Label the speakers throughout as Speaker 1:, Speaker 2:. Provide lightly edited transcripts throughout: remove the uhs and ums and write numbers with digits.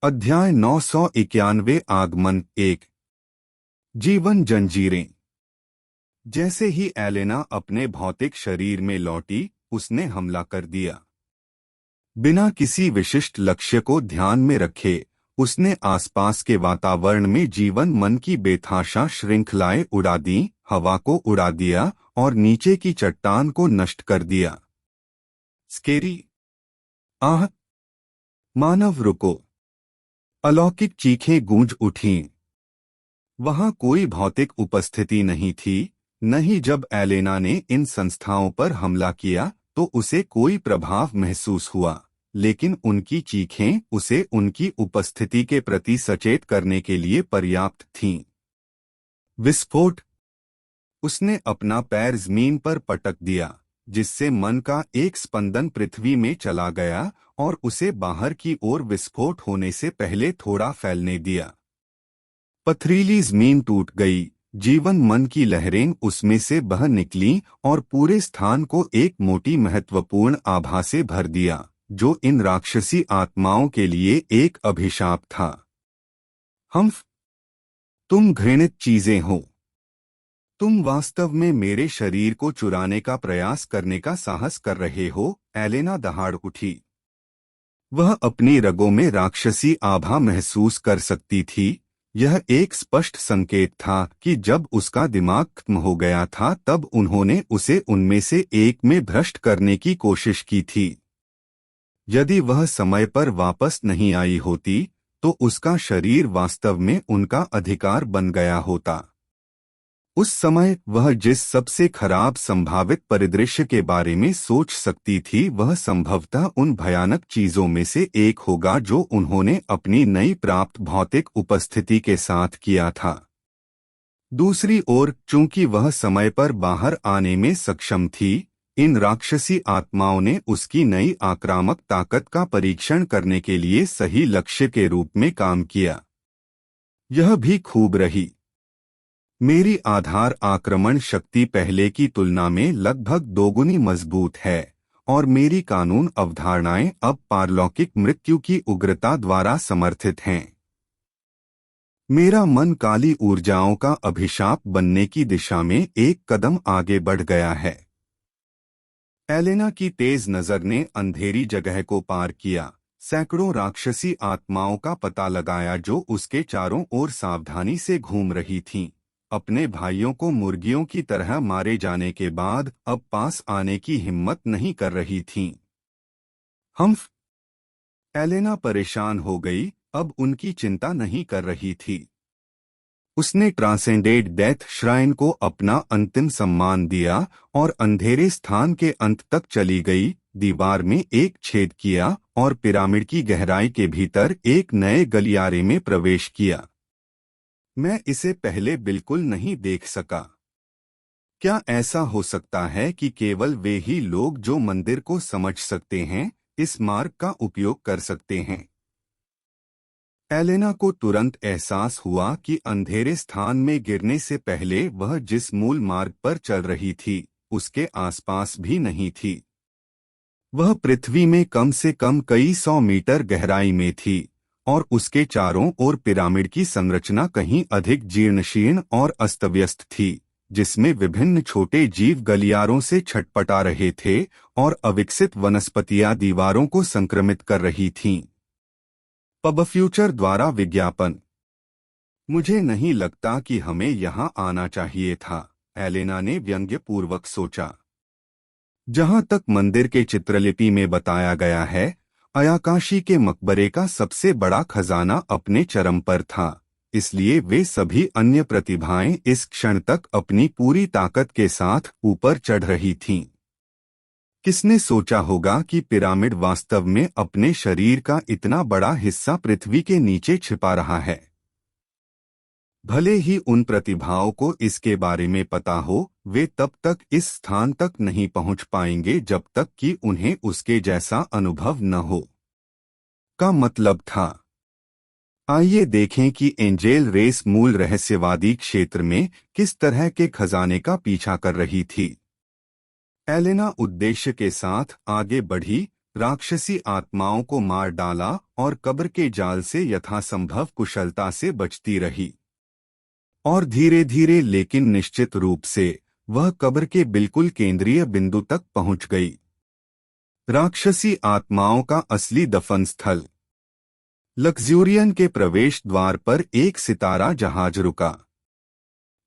Speaker 1: अध्याय 991 आगमन 1। जीवन जंजीरें। जैसे ही एलेना अपने भौतिक शरीर में लौटी, उसने हमला कर दिया। बिना किसी विशिष्ट लक्ष्य को ध्यान में रखे उसने आसपास के वातावरण में जीवन मन की बेतहाशा श्रृंखलाएं उड़ा दी, हवा को उड़ा दिया और नीचे की चट्टान को नष्ट कर दिया। स्केरी आह! मानव रुको! अलौकिक चीखें गूंज उठीं। वहां कोई भौतिक उपस्थिति नहीं थी, न ही जब एलेना ने इन संस्थाओं पर हमला किया तो उसे कोई प्रभाव महसूस हुआ, लेकिन उनकी चीखें उसे उनकी उपस्थिति के प्रति सचेत करने के लिए पर्याप्त थीं। विस्फोट! उसने अपना पैर जमीन पर पटक दिया, जिससे मन का एक स्पंदन पृथ्वी में चला गया और उसे बाहर की ओर विस्फोट होने से पहले थोड़ा फैलने दिया। पथरीली जमीन टूट गई, जीवन मन की लहरें उसमें से बह निकलीं और पूरे स्थान को एक मोटी महत्वपूर्ण आभा से भर दिया, जो इन राक्षसी आत्माओं के लिए एक अभिशाप था। तुम घृणित चीजें हो। तुम वास्तव में मेरे शरीर को चुराने का प्रयास करने का साहस कर रहे हो। एलेना दहाड़ उठी। वह अपनी रगों में राक्षसी आभा महसूस कर सकती थी। यह एक स्पष्ट संकेत था कि जब उसका दिमाग खत्म हो गया था तब उन्होंने उसे उनमें से एक में भ्रष्ट करने की कोशिश की थी। यदि वह समय पर वापस नहीं आई होती तो उसका शरीर वास्तव में उनका अधिकार बन गया होता। उस समय वह जिस सबसे खराब संभावित परिदृश्य के बारे में सोच सकती थी वह संभवतः उन भयानक चीजों में से एक होगा जो उन्होंने अपनी नई प्राप्त भौतिक उपस्थिति के साथ किया था। दूसरी ओर, चूंकि वह समय पर बाहर आने में सक्षम थी, इन राक्षसी आत्माओं ने उसकी नई आक्रामक ताकत का परीक्षण करने के लिए सही लक्ष्य के रूप में काम किया। यह भी खूब रही। मेरी आधार आक्रमण शक्ति पहले की तुलना में लगभग दोगुनी मजबूत है और मेरी कानून अवधारणाएं अब पारलौकिक मृत्यु की उग्रता द्वारा समर्थित हैं। मेरा मन काली ऊर्जाओं का अभिशाप बनने की दिशा में एक कदम आगे बढ़ गया है। एलेना की तेज नजर ने अंधेरी जगह को पार किया, सैकड़ों राक्षसी आत्माओं का पता लगाया जो उसके चारों ओर सावधानी से घूम रही थीं। अपने भाइयों को मुर्गियों की तरह मारे जाने के बाद अब पास आने की हिम्मत नहीं कर रही थीं। एलेना परेशान हो गई, अब उनकी चिंता नहीं कर रही थी। उसने ट्रांसेंडेड डेथ श्राइन को अपना अंतिम सम्मान दिया और अंधेरे स्थान के अंत तक चली गई, दीवार में एक छेद किया और पिरामिड की गहराई के भीतर एक नए गलियारे में प्रवेश किया। मैं इसे पहले बिल्कुल नहीं देख सका। क्या ऐसा हो सकता है कि केवल वे ही लोग जो मंदिर को समझ सकते हैं इस मार्ग का उपयोग कर सकते हैं? एलेना को तुरंत एहसास हुआ कि अंधेरे स्थान में गिरने से पहले वह जिस मूल मार्ग पर चल रही थी उसके आसपास भी नहीं थी। वह पृथ्वी में कम से कम कई 100 मीटर गहराई में थी और उसके चारों ओर पिरामिड की संरचना कहीं अधिक जीर्णशीर्ण और अस्तव्यस्त थी, जिसमें विभिन्न छोटे जीव गलियारों से छटपटा रहे थे और अविकसित वनस्पतियां दीवारों को संक्रमित कर रही थीं। पब फ्यूचर द्वारा विज्ञापन। मुझे नहीं लगता कि हमें यहाँ आना चाहिए था, एलेना ने व्यंग्यपूर्वक सोचा। जहाँ तक मंदिर के चित्रलिपि में बताया गया है, अयाकाशी के मकबरे का सबसे बड़ा खजाना अपने चरम पर था, इसलिए वे सभी अन्य प्रतिभाएं इस क्षण तक अपनी पूरी ताकत के साथ ऊपर चढ़ रही थीं। किसने सोचा होगा कि पिरामिड वास्तव में अपने शरीर का इतना बड़ा हिस्सा पृथ्वी के नीचे छिपा रहा है? भले ही उन प्रतिभाओं को इसके बारे में पता हो, वे तब तक इस स्थान तक नहीं पहुंच पाएंगे जब तक कि उन्हें उसके जैसा अनुभव न हो। का मतलब था। आइए देखें कि एंजेल रेस मूल रहस्यवादी क्षेत्र में किस तरह के खजाने का पीछा कर रही थी। एलेना उद्देश्य के साथ आगे बढ़ी, राक्षसी आत्माओं को मार डाला और कब्र के जाल से यथासंभव कुशलता से बचती रही। और धीरे धीरे लेकिन निश्चित रूप से वह कब्र के बिल्कुल केंद्रीय बिंदु तक पहुंच गई। राक्षसी आत्माओं का असली दफन स्थल। लक्ज़ूरियन के प्रवेश द्वार पर एक सितारा जहाज रुका।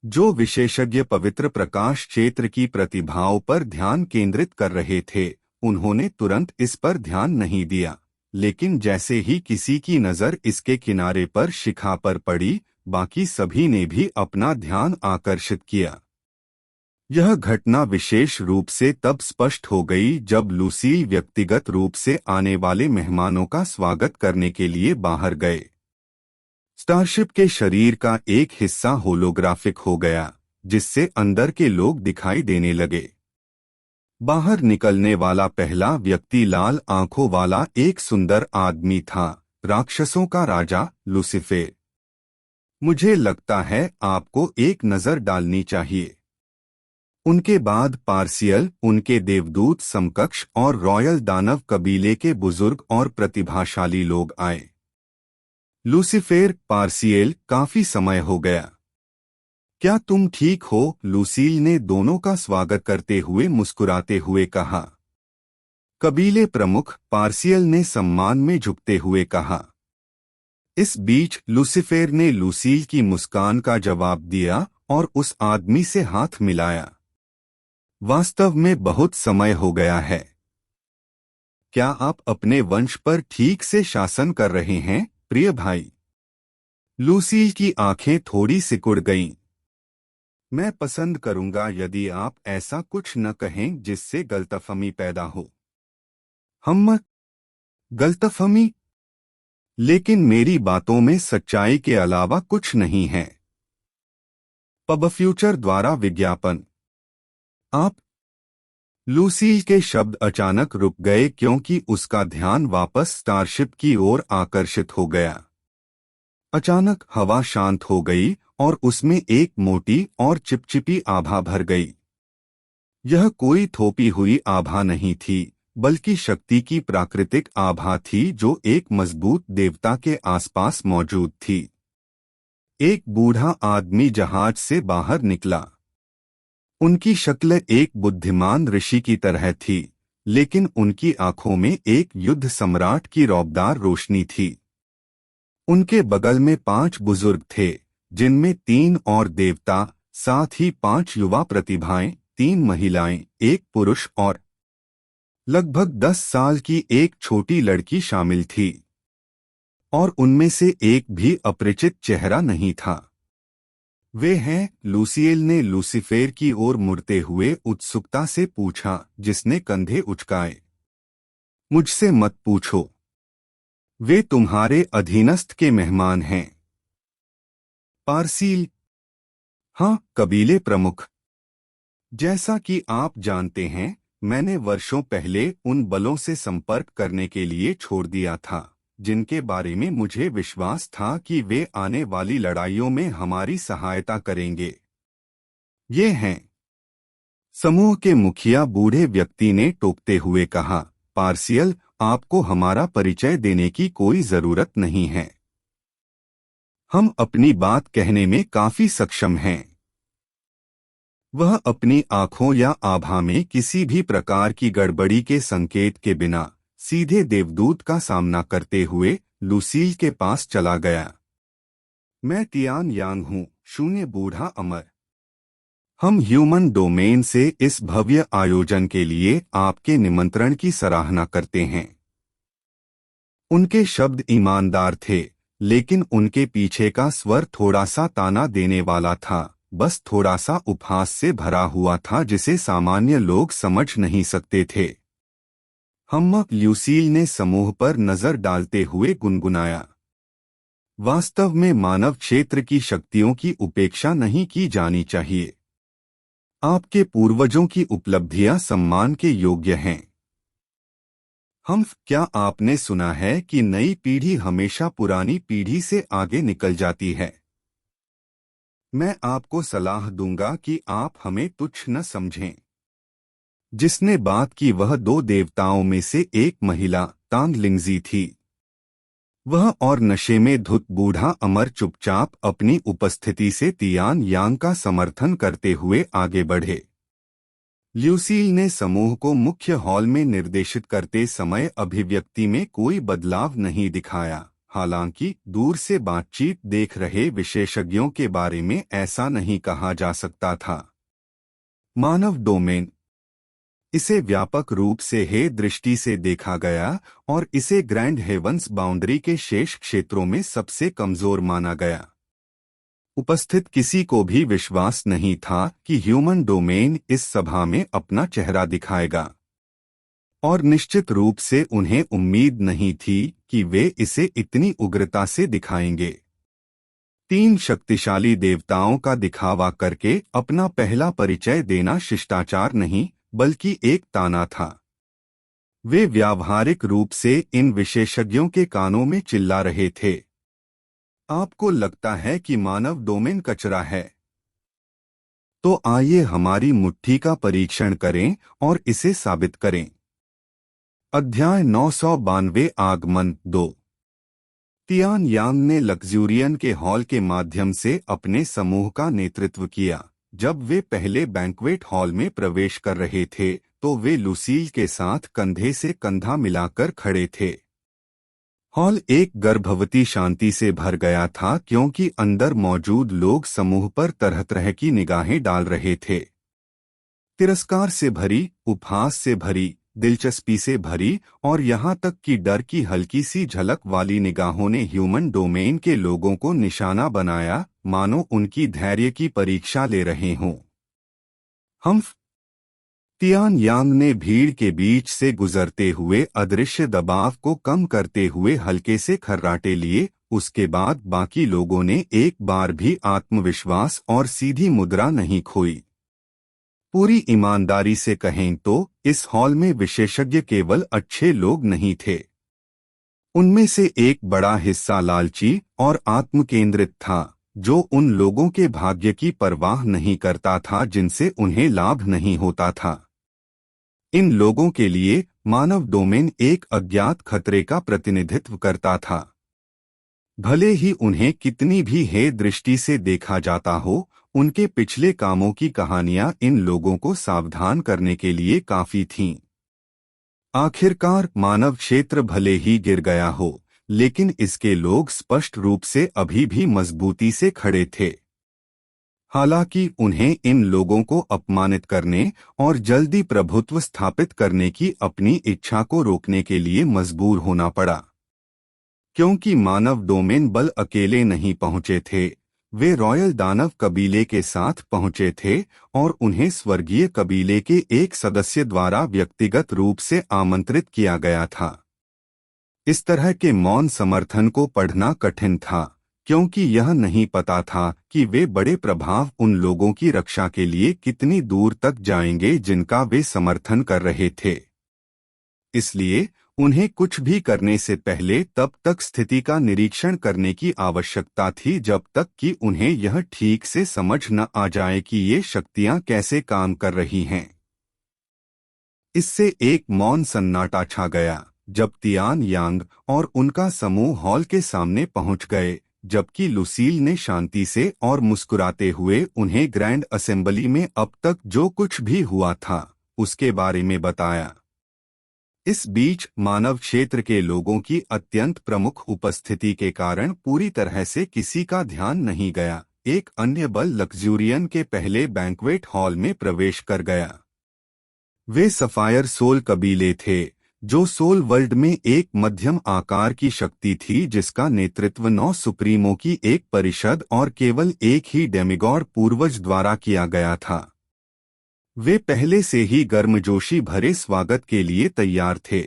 Speaker 1: जो विशेषज्ञ पवित्र प्रकाश क्षेत्र की प्रतिभाओं पर ध्यान केंद्रित कर रहे थे, उन्होंने तुरंत इस पर ध्यान नहीं दिया, लेकिन जैसे ही किसी की नज़र इसके किनारे पर शिखा पर पड़ी, बाकी सभी ने भी अपना ध्यान आकर्षित किया। यह घटना विशेष रूप से तब स्पष्ट हो गई जब लूसील व्यक्तिगत रूप से आने वाले मेहमानों का स्वागत करने के लिए बाहर गए। स्टारशिप के शरीर का एक हिस्सा होलोग्राफिक हो गया, जिससे अंदर के लोग दिखाई देने लगे। बाहर निकलने वाला पहला व्यक्ति लाल आंखों वाला एक सुंदर आदमी था, राक्षसों का राजा लूसीफेर। मुझे लगता है आपको एक नज़र डालनी चाहिए। उनके बाद पार्सियल, उनके देवदूत समकक्ष और रॉयल दानव कबीले के बुजुर्ग और प्रतिभाशाली लोग आए। लूसीफेर, पार्सियल, काफी समय हो गया। क्या तुम ठीक हो? लूसील ने दोनों का स्वागत करते हुए मुस्कुराते हुए कहा। कबीले प्रमुख, पार्सियल ने सम्मान में झुकते हुए कहा। इस बीच लूसीफेर ने लूसील की मुस्कान का जवाब दिया और उस आदमी से हाथ मिलाया। वास्तव में बहुत समय हो गया है। क्या आप अपने वंश पर ठीक से शासन कर रहे हैं, प्रिय भाई? लूसील की आंखें थोड़ी सिकुड़ गईं। मैं पसंद करूंगा यदि आप ऐसा कुछ न कहें जिससे गलतफहमी पैदा हो। हम गलतफहमी? लेकिन मेरी बातों में सच्चाई के अलावा कुछ नहीं है। पब फ्यूचर द्वारा विज्ञापन। आप? लूसील के शब्द अचानक रुक गए क्योंकि उसका ध्यान वापस स्टारशिप की ओर आकर्षित हो गया। अचानक हवा शांत हो गई और उसमें एक मोटी और चिपचिपी आभा भर गई। यह कोई थोपी हुई आभा नहीं थी, बल्कि शक्ति की प्राकृतिक आभा थी जो एक मजबूत देवता के आसपास मौजूद थी। एक बूढ़ा आदमी जहाज से बाहर निकला। उनकी शक्ल एक बुद्धिमान ऋषि की तरह थी, लेकिन उनकी आंखों में एक युद्ध सम्राट की रौबदार रोशनी थी। उनके बगल में 5 बुजुर्ग थे, जिनमें 3 और देवता, साथ ही 5 युवा प्रतिभाएं, 3 महिलाएं, 1 पुरुष और लगभग 10 साल की एक छोटी लड़की शामिल थी। और उनमें से एक भी अपरिचित चेहरा नहीं था। वे हैं? लूसील ने लूसीफेर की ओर मुड़ते हुए उत्सुकता से पूछा, जिसने कंधे उचकाए। मुझसे मत पूछो। वे तुम्हारे अधीनस्थ के मेहमान हैं। पार्सिल। हाँ, कबीले प्रमुख। जैसा कि आप जानते हैं, मैंने वर्षों पहले उन बलों से संपर्क करने के लिए छोड़ दिया था, जिनके बारे में मुझे विश्वास था कि वे आने वाली लड़ाइयों में हमारी सहायता करेंगे। ये हैं। समूह के मुखिया बूढ़े व्यक्ति ने टोकते हुए कहा। पार्सियल, आपको हमारा परिचय देने की कोई जरूरत नहीं है। हम अपनी बात कहने में काफी सक्षम हैं। वह अपनी आंखों या आभा में किसी भी प्रकार की गड़बड़ी के संकेत के बिना सीधे देवदूत का सामना करते हुए लूसील के पास चला गया। मैं तियान यांग हूँ, शून्य बूढ़ा अमर। हम ह्यूमन डोमेन से इस भव्य आयोजन के लिए आपके निमंत्रण की सराहना करते हैं। उनके शब्द ईमानदार थे, लेकिन उनके पीछे का स्वर थोड़ा सा ताना देने वाला था, बस थोड़ा सा उपहास से भरा हुआ था जिसे सामान्य लोग समझ नहीं सकते थे। लूसील ने समूह पर नजर डालते हुए गुनगुनाया। वास्तव में मानव क्षेत्र की शक्तियों की उपेक्षा नहीं की जानी चाहिए। आपके पूर्वजों की उपलब्धियां सम्मान के योग्य हैं। क्या आपने सुना है कि नई पीढ़ी हमेशा पुरानी पीढ़ी से आगे निकल जाती है? मैं आपको सलाह दूंगा कि आप हमें तुच्छ न समझें। जिसने बात की वह दो देवताओं में से एक महिला तांग लिंगजी थी। वह और नशे में धुत बूढ़ा अमर चुपचाप अपनी उपस्थिति से तियान यांग का समर्थन करते हुए आगे बढ़े। ल्यूसील ने समूह को मुख्य हॉल में निर्देशित करते समय अभिव्यक्ति में कोई बदलाव नहीं दिखाया। हालांकि दूर से बातचीत देख रहे विशेषज्ञों के बारे में ऐसा नहीं कहा जा सकता था। मानव डोमेन, इसे व्यापक रूप से हे दृष्टि से देखा गया और इसे ग्रैंड हेवंस बाउंड्री के शेष क्षेत्रों में सबसे कमजोर माना गया। उपस्थित किसी को भी विश्वास नहीं था कि ह्यूमन डोमेन इस सभा में अपना चेहरा दिखाएगा, और निश्चित रूप से उन्हें उम्मीद नहीं थी कि वे इसे इतनी उग्रता से दिखाएंगे। तीन शक्तिशाली देवताओं का दिखावा करके अपना पहला परिचय देना शिष्टाचार नहीं बल्कि एक ताना था। वे व्यावहारिक रूप से इन विशेषज्ञों के कानों में चिल्ला रहे थे, आपको लगता है कि मानव डोमेन कचरा है? तो आइए हमारी मुट्ठी का परीक्षण करें और इसे साबित करें। अध्याय 992 आगमन 2। तियान यांग ने लग्जूरियन के हॉल के माध्यम से अपने समूह का नेतृत्व किया। जब वे पहले बैंक्वेट हॉल में प्रवेश कर रहे थे तो वे लुसील के साथ कंधे से कंधा मिलाकर खड़े थे। हॉल एक गर्भवती शांति से भर गया था क्योंकि अंदर मौजूद लोग समूह पर तरह तरह की निगाहें डाल रहे थे। तिरस्कार से भरी, उपहास से भरी, दिलचस्पी से भरी और यहाँ तक कि डर की हल्की सी झलक वाली निगाहों ने ह्यूमन डोमेन के लोगों को निशाना बनाया, मानो उनकी धैर्य की परीक्षा ले रहे हों। हम तियान यांग ने भीड़ के बीच से गुजरते हुए अदृश्य दबाव को कम करते हुए हल्के से खर्राटे लिए। उसके बाद बाकी लोगों ने एक बार भी आत्मविश्वास और सीधी मुद्रा नहीं खोई। पूरी ईमानदारी से कहें तो इस हॉल में विशेषज्ञ केवल अच्छे लोग नहीं थे। उनमें से एक बड़ा हिस्सा लालची और आत्मकेंद्रित था, जो उन लोगों के भाग्य की परवाह नहीं करता था जिनसे उन्हें लाभ नहीं होता था। इन लोगों के लिए मानव डोमेन एक अज्ञात खतरे का प्रतिनिधित्व करता था। भले ही उन्हें कितनी भी हे दृष्टि से देखा जाता हो, उनके पिछले कामों की कहानियां इन लोगों को सावधान करने के लिए काफी थीं। आखिरकार मानव क्षेत्र भले ही गिर गया हो, लेकिन इसके लोग स्पष्ट रूप से अभी भी मजबूती से खड़े थे। हालांकि उन्हें इन लोगों को अपमानित करने और जल्दी प्रभुत्व स्थापित करने की अपनी इच्छा को रोकने के लिए मजबूर होना पड़ा। क्योंकि मानव डोमेन बल अकेले नहीं पहुंचे थे, वे रॉयल दानव कबीले के साथ पहुंचे थे और उन्हें स्वर्गीय कबीले के एक सदस्य द्वारा व्यक्तिगत रूप से आमंत्रित किया गया था। इस तरह के मौन समर्थन को पढ़ना कठिन था, क्योंकि यह नहीं पता था कि वे बड़े प्रभाव उन लोगों की रक्षा के लिए कितनी दूर तक जाएंगे जिनका वे समर्थन कर रहे थे। इसलिए उन्हें कुछ भी करने से पहले तब तक स्थिति का निरीक्षण करने की आवश्यकता थी जब तक कि उन्हें यह ठीक से समझ न आ जाए कि ये शक्तियां कैसे काम कर रही हैं। इससे एक मौन सन्नाटा छा गया जब तियान यांग और उनका समूह हॉल के सामने पहुंच गए, जबकि लुसील ने शांति से और मुस्कुराते हुए उन्हें ग्रैंड असेंबली में अब तक जो कुछ भी हुआ था उसके बारे में बताया। इस बीच मानव क्षेत्र के लोगों की अत्यंत प्रमुख उपस्थिति के कारण पूरी तरह से किसी का ध्यान नहीं गया। एक अन्य बल लग्जूरियन के पहले बैंक्वेट हॉल में प्रवेश कर गया। वे सफायर सोल कबीले थे, जो सोल वर्ल्ड में एक मध्यम आकार की शक्ति थी जिसका नेतृत्व 9 सुप्रीमों की एक परिषद और केवल एक ही डेमिगॉड पूर्वज द्वारा किया गया था। वे पहले से ही गर्मजोशी भरे स्वागत के लिए तैयार थे।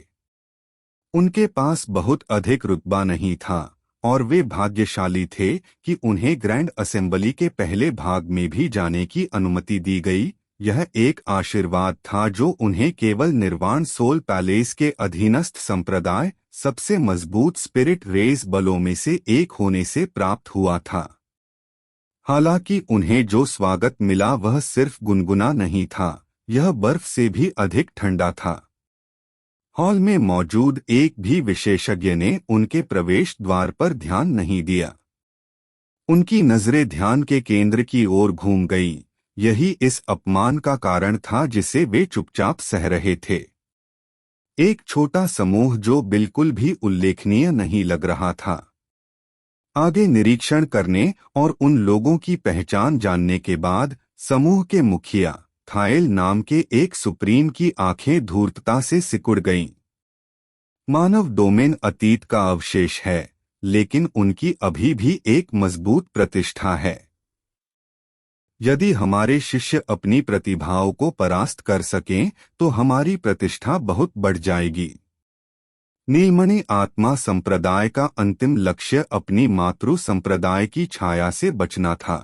Speaker 1: उनके पास बहुत अधिक रुतबा नहीं था और वे भाग्यशाली थे कि उन्हें ग्रैंड असेंबली के पहले भाग में भी जाने की अनुमति दी गई। यह एक आशीर्वाद था जो उन्हें केवल निर्वाण सोल पैलेस के अधीनस्थ संप्रदाय, सबसे मजबूत स्पिरिट रेस बलों में से एक होने से प्राप्त हुआ था। हालांकि उन्हें जो स्वागत मिला वह सिर्फ गुनगुना नहीं था, यह बर्फ से भी अधिक ठंडा था। हॉल में मौजूद एक भी विशेषज्ञ ने उनके प्रवेश द्वार पर ध्यान नहीं दिया। उनकी नजरें ध्यान के केंद्र की ओर घूम गईं। यही इस अपमान का कारण था जिसे वे चुपचाप सह रहे थे। एक छोटा समूह जो बिल्कुल भी उल्लेखनीय नहीं लग रहा था। आगे निरीक्षण करने और उन लोगों की पहचान जानने के बाद समूह के मुखिया थाइल नाम के एक सुप्रीम की आंखें धूर्तता से सिकुड़ गईं। मानव डोमेन अतीत का अवशेष है, लेकिन उनकी अभी भी एक मजबूत प्रतिष्ठा है। यदि हमारे शिष्य अपनी प्रतिभाओं को परास्त कर सकें तो हमारी प्रतिष्ठा बहुत बढ़ जाएगी। नीलमणि आत्मा संप्रदाय का अंतिम लक्ष्य अपनी मातृ संप्रदाय की छाया से बचना था।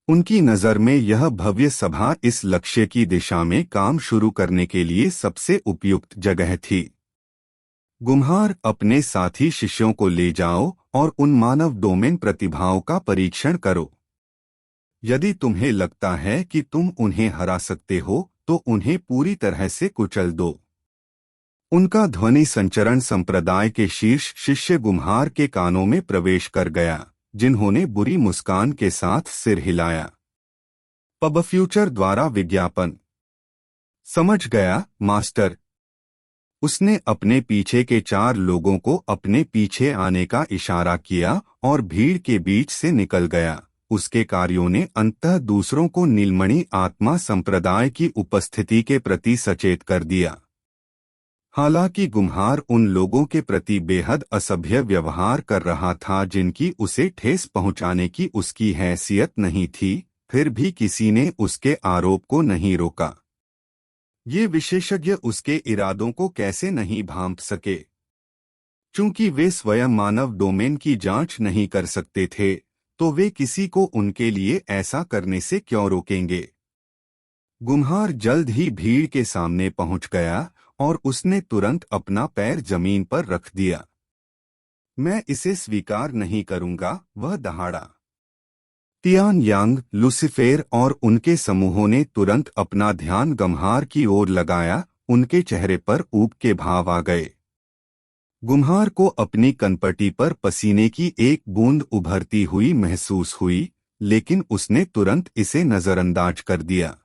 Speaker 1: उनकी नज़र में यह भव्य सभा इस लक्ष्य की दिशा में काम शुरू करने के लिए सबसे उपयुक्त जगह थी। गुम्हार, अपने साथी शिष्यों को ले जाओ और उन मानव डोमेन प्रतिभाओं का परीक्षण करो। यदि तुम्हें लगता है कि तुम उन्हें हरा सकते हो तो उन्हें पूरी तरह से कुचल दो। उनका ध्वनि संचरण संप्रदाय के शीर्ष शिष्य गुम्हार के कानों में प्रवेश कर गया, जिन्होंने बुरी मुस्कान के साथ सिर हिलाया। पब फ्यूचर द्वारा विज्ञापन। समझ गया मास्टर। उसने अपने पीछे के 4 लोगों को अपने पीछे आने का इशारा किया और भीड़ के बीच से निकल गया। उसके कार्यों ने अंततः दूसरों को नीलमणि आत्मा संप्रदाय की उपस्थिति के प्रति सचेत कर दिया। हालांकि गुम्हार उन लोगों के प्रति बेहद असभ्य व्यवहार कर रहा था जिनकी उसे ठेस पहुंचाने की उसकी हैसियत नहीं थी, फिर भी किसी ने उसके आरोप को नहीं रोका। ये विशेषज्ञ उसके इरादों को कैसे नहीं भांप सके? चूंकि वे स्वयं मानव डोमेन की जांच नहीं कर सकते थे, तो वे किसी को उनके लिए ऐसा करने से क्यों रोकेंगे? गुम्हार जल्द ही भीड़ के सामने पहुंच गया और उसने तुरंत अपना पैर जमीन पर रख दिया। मैं इसे स्वीकार नहीं करूंगा, वह दहाड़ा। तियान यांग, लुसिफेर और उनके समूहों ने तुरंत अपना ध्यान गुम्हार की ओर लगाया। उनके चेहरे पर ऊब के भाव आ गए। गुम्हार को अपनी कनपटी पर पसीने की एक बूंद उभरती हुई महसूस हुई, लेकिन उसने तुरंत इसे नजरअंदाज कर दिया।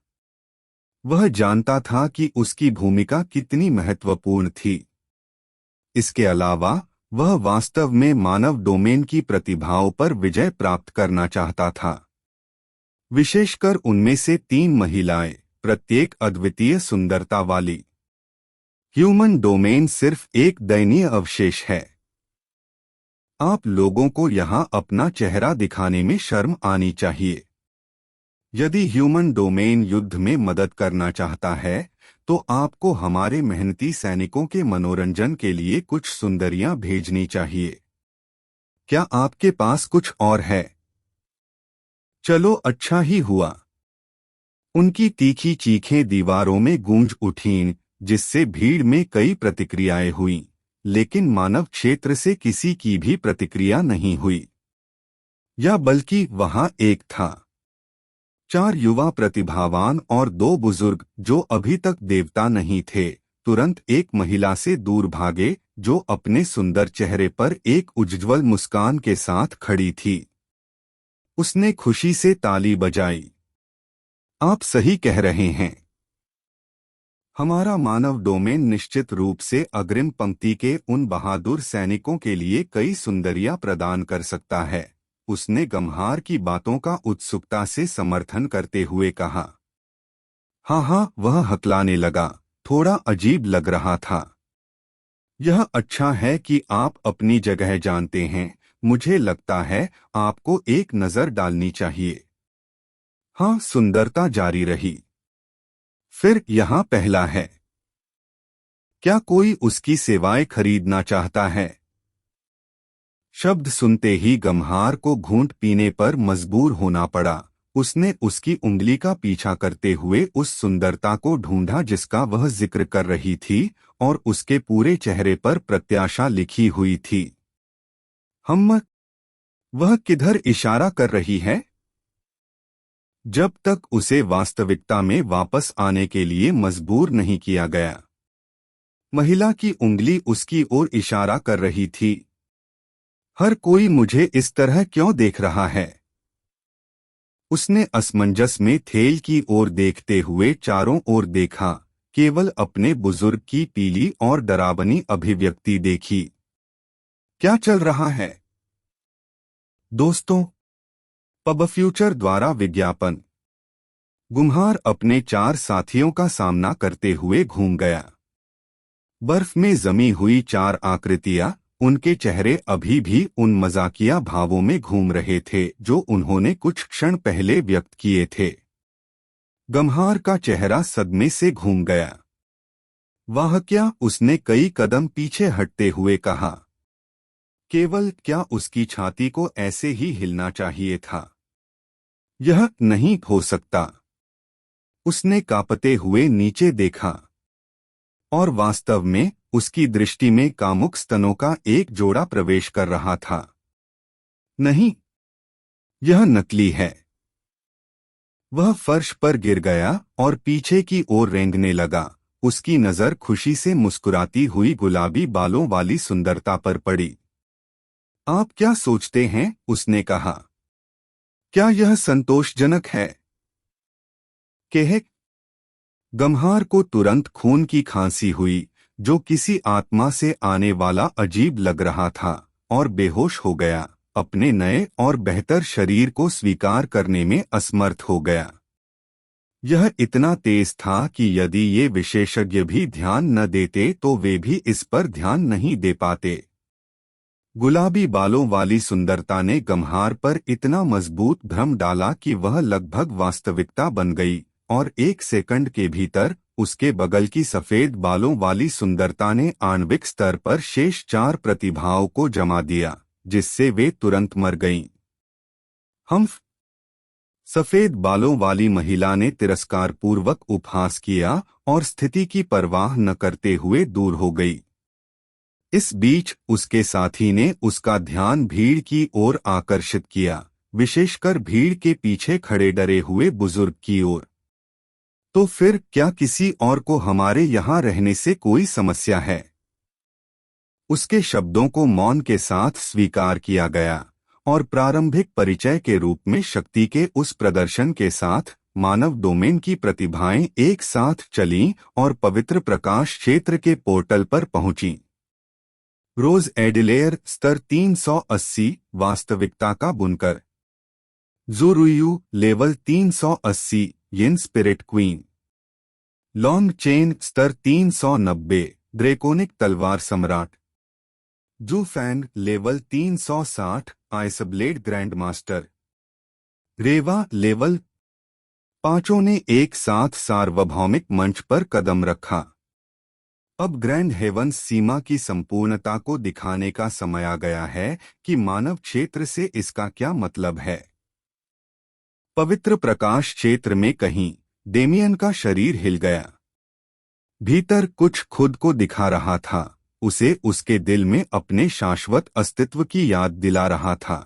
Speaker 1: वह जानता था कि उसकी भूमिका कितनी महत्वपूर्ण थी। इसके अलावा वह वास्तव में मानव डोमेन की प्रतिभाओं पर विजय प्राप्त करना चाहता था, विशेषकर उनमें से 3 महिलाएं, प्रत्येक अद्वितीय सुंदरता वाली। ह्यूमन डोमेन सिर्फ एक दयनीय अवशेष है। आप लोगों को यहाँ अपना चेहरा दिखाने में शर्म आनी चाहिए। यदि ह्यूमन डोमेन युद्ध में मदद करना चाहता है तो आपको हमारे मेहनती सैनिकों के मनोरंजन के लिए कुछ सुंदरियां भेजनी चाहिए। क्या आपके पास कुछ और है? चलो, अच्छा ही हुआ। उनकी तीखी चीखें दीवारों में गूंज उठीं, जिससे भीड़ में कई प्रतिक्रियाएं हुईं, लेकिन मानव क्षेत्र से किसी की भी प्रतिक्रिया नहीं हुई। या बल्कि वहां एक था। 4 युवा प्रतिभावान और 2 बुजुर्ग जो अभी तक देवता नहीं थे, तुरंत एक महिला से दूर भागे जो अपने सुंदर चेहरे पर एक उज्ज्वल मुस्कान के साथ खड़ी थी। उसने खुशी से ताली बजाई। आप सही कह रहे हैं। हमारा मानव डोमेन निश्चित रूप से अग्रिम पंक्ति के उन बहादुर सैनिकों के लिए कई सुंदरियां प्रदान कर सकता है। उसने गम्हार की बातों का उत्सुकता से समर्थन करते हुए कहा। हाँ, वह हकलाने लगा। थोड़ा अजीब लग रहा था। यह अच्छा है कि आप अपनी जगह जानते हैं। मुझे लगता है आपको एक नज़र डालनी चाहिए। हाँ, सुंदरता जारी रही। फिर यहाँ पहला है। क्या कोई उसकी सेवाएं खरीदना चाहता है? शब्द सुनते ही गम्हार को घूंट पीने पर मजबूर होना पड़ा। उसने उसकी उंगली का पीछा करते हुए उस सुंदरता को ढूंढा जिसका वह जिक्र कर रही थी, और उसके पूरे चेहरे पर प्रत्याशा लिखी हुई थी। वह किधर इशारा कर रही है? जब तक उसे वास्तविकता में वापस आने के लिए मजबूर नहीं किया गया। महिला की उंगली उसकी ओर इशारा कर रही थी। हर कोई मुझे इस तरह क्यों देख रहा है? उसने असमंजस में थेल की ओर देखते हुए चारों ओर देखा, केवल अपने बुजुर्ग की पीली और डरावनी अभिव्यक्ति देखी। क्या चल रहा है? दोस्तों, पब फ्यूचर द्वारा विज्ञापन। गुम्हार अपने 4 साथियों का सामना करते हुए घूम गया। बर्फ में जमी हुई 4 आकृतियां, उनके चेहरे अभी भी उन मजाकिया भावों में घूम रहे थे जो उन्होंने कुछ क्षण पहले व्यक्त किए थे। गम्हार का चेहरा सदमे से घूम गया। वाह क्या? उसने कई कदम पीछे हटते हुए कहा। केवल क्या उसकी छाती को ऐसे ही हिलना चाहिए था? यह नहीं हो सकता। उसने कांपते हुए नीचे देखा, और वास्तव में उसकी दृष्टि में कामुक स्तनों का एक जोड़ा प्रवेश कर रहा था। नहीं, यह नकली है। वह फर्श पर गिर गया और पीछे की ओर रेंगने लगा। उसकी नजर खुशी से मुस्कुराती हुई गुलाबी बालों वाली सुंदरता पर पड़ी। आप क्या सोचते हैं? उसने कहा। क्या यह संतोषजनक है? कह। गम्हार को तुरंत खून की खांसी हुई, जो किसी आत्मा से आने वाला अजीब लग रहा था, और बेहोश हो गया, अपने नए और बेहतर शरीर को स्वीकार करने में असमर्थ हो गया। यह इतना तेज था कि यदि ये विशेषज्ञ भी ध्यान न देते तो वे भी इस पर ध्यान नहीं दे पाते। गुलाबी बालों वाली सुंदरता ने गम्हार पर इतना मजबूत भ्रम डाला कि वह लगभग वास्तविकता बन गई, और 1 सेकंड के भीतर उसके बगल की सफेद बालों वाली सुंदरता ने आणविक स्तर पर शेष 4 प्रतिभाओं को जमा दिया, जिससे वे तुरंत मर गईं। हम्फ। सफेद बालों वाली महिला ने तिरस्कारपूर्वक उपहास किया और स्थिति की परवाह न करते हुए दूर हो गई। इस बीच उसके साथी ने उसका ध्यान भीड़ की ओर आकर्षित किया, विशेषकर भीड़ के पीछे खड़े डरे हुए बुजुर्ग की ओर। तो फिर क्या किसी और को हमारे यहाँ रहने से कोई समस्या है? उसके शब्दों को मौन के साथ स्वीकार किया गया, और प्रारंभिक परिचय के रूप में शक्ति के उस प्रदर्शन के साथ मानव डोमेन की प्रतिभाएं एक साथ चलीं और पवित्र प्रकाश क्षेत्र के पोर्टल पर पहुंचीं। रोज एडिलेयर स्तर 380 वास्तविकता का बुनकर। ज़ुरुयू लेवल 380 यिन स्पिरिट क्वीन। लॉन्ग चेन स्तर 390 ड्रेकोनिक तलवार सम्राट। जू फैन लेवल 360 आइसब्लेड ग्रैंड मास्टर। रेवा लेवल। पांचों ने एक साथ सार्वभौमिक मंच पर कदम रखा। अब ग्रैंड हेवंस सीमा की संपूर्णता को दिखाने का समय आ गया है कि मानव क्षेत्र से इसका क्या मतलब है। पवित्र प्रकाश क्षेत्र में कहीं डेमियन का शरीर हिल गया। भीतर कुछ खुद को दिखा रहा था, उसे उसके दिल में अपने शाश्वत अस्तित्व की याद दिला रहा था।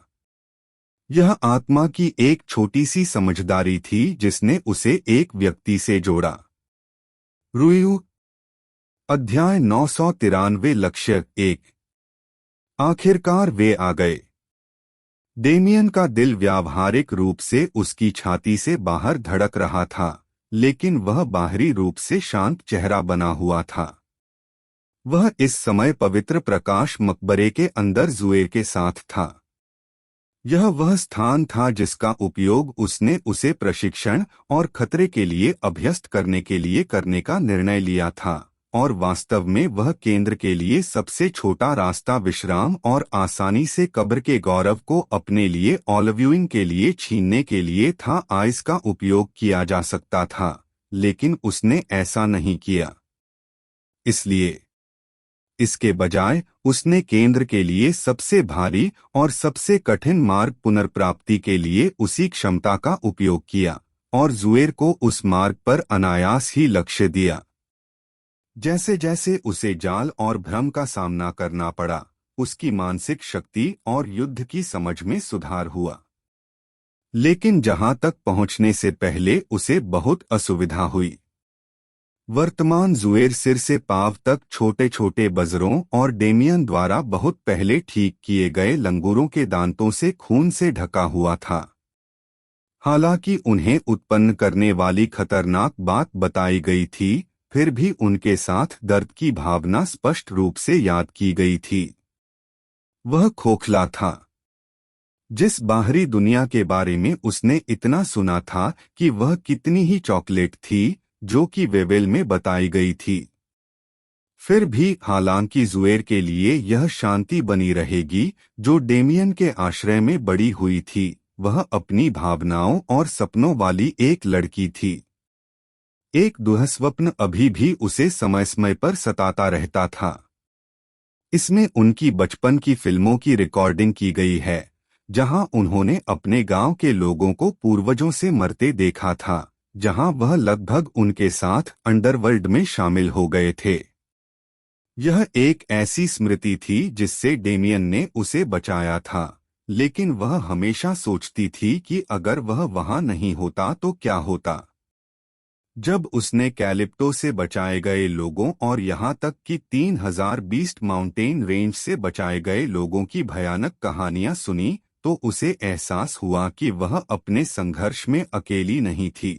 Speaker 1: यह आत्मा की एक छोटी सी समझदारी थी जिसने उसे एक व्यक्ति से जोड़ा। रुयू। अध्याय 993 लक्ष्य 1। आखिरकार वे आ गए। डेमियन का दिल व्यावहारिक रूप से उसकी छाती से बाहर धड़क रहा था, लेकिन वह बाहरी रूप से शांत चेहरा बना हुआ था। वह इस समय पवित्र प्रकाश मकबरे के अंदर ज़ुएर के साथ था। यह वह स्थान था जिसका उपयोग उसने उसे प्रशिक्षण और खतरे के लिए अभ्यस्त करने के लिए करने का निर्णय लिया था, और वास्तव में वह केंद्र के लिए सबसे छोटा रास्ता विश्राम और आसानी से कब्र के गौरव को अपने लिए ऑलव्यूइंग के लिए छीनने के लिए था। आइस का उपयोग किया जा सकता था, लेकिन उसने ऐसा नहीं किया। इसलिए इसके बजाय उसने केंद्र के लिए सबसे भारी और सबसे कठिन मार्ग पुनर्प्राप्ति के लिए उसी क्षमता का उपयोग किया, और ज़ुएर को उस मार्ग पर अनायास ही लक्ष्य दिया। जैसे जैसे उसे जाल और भ्रम का सामना करना पड़ा, उसकी मानसिक शक्ति और युद्ध की समझ में सुधार हुआ। लेकिन जहां तक पहुंचने से पहले उसे बहुत असुविधा हुई। वर्तमान जुएर सिर से पांव तक छोटे छोटे बजरों और डेमियन द्वारा बहुत पहले ठीक किए गए लंगूरों के दांतों से खून से ढका हुआ था। हालांकि उन्हें उत्पन्न करने वाली खतरनाक बात बताई गई थी, फिर भी उनके साथ दर्द की भावना स्पष्ट रूप से याद की गई थी। वह खोखला था। जिस बाहरी दुनिया के बारे में उसने इतना सुना था कि वह कितनी ही चॉकलेट थी जो कि वेवेल में बताई गई थी। फिर भी हालांकि जुएर के लिए यह शांति बनी रहेगी जो डेमियन के आश्रय में बड़ी हुई थी, वह अपनी भावनाओं और सपनों वाली एक लड़की थी। एक दुःस्वप्न अभी भी उसे समय समय पर सताता रहता था। इसमें उनकी बचपन की फिल्मों की रिकॉर्डिंग की गई है, जहां उन्होंने अपने गांव के लोगों को पूर्वजों से मरते देखा था, जहां वह लगभग उनके साथ अंडरवर्ल्ड में शामिल हो गए थे। यह एक ऐसी स्मृति थी जिससे डेमियन ने उसे बचाया था, लेकिन वह हमेशा सोचती थी कि अगर वह वहां नहीं होता तो क्या होता। जब उसने कैलिप्टो से बचाए गए लोगों और यहां तक कि 3000 बीस्ट माउंटेन रेंज से बचाए गए लोगों की भयानक कहानियां सुनी, तो उसे एहसास हुआ कि वह अपने संघर्ष में अकेली नहीं थी।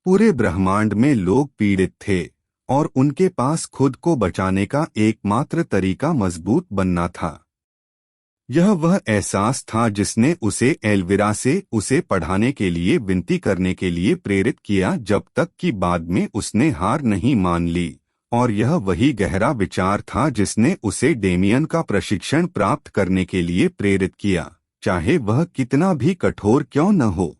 Speaker 1: पूरे ब्रह्मांड में लोग पीड़ित थे और उनके पास खुद को बचाने का एकमात्र तरीका मजबूत बनना था। यह वह एहसास था जिसने उसे एल्विरा से उसे पढ़ाने के लिए विनती करने के लिए प्रेरित किया, जब तक कि बाद में उसने हार नहीं मान ली। और यह वही गहरा विचार था जिसने उसे डेमियन का प्रशिक्षण प्राप्त करने के लिए प्रेरित किया, चाहे वह कितना भी कठोर क्यों न हो।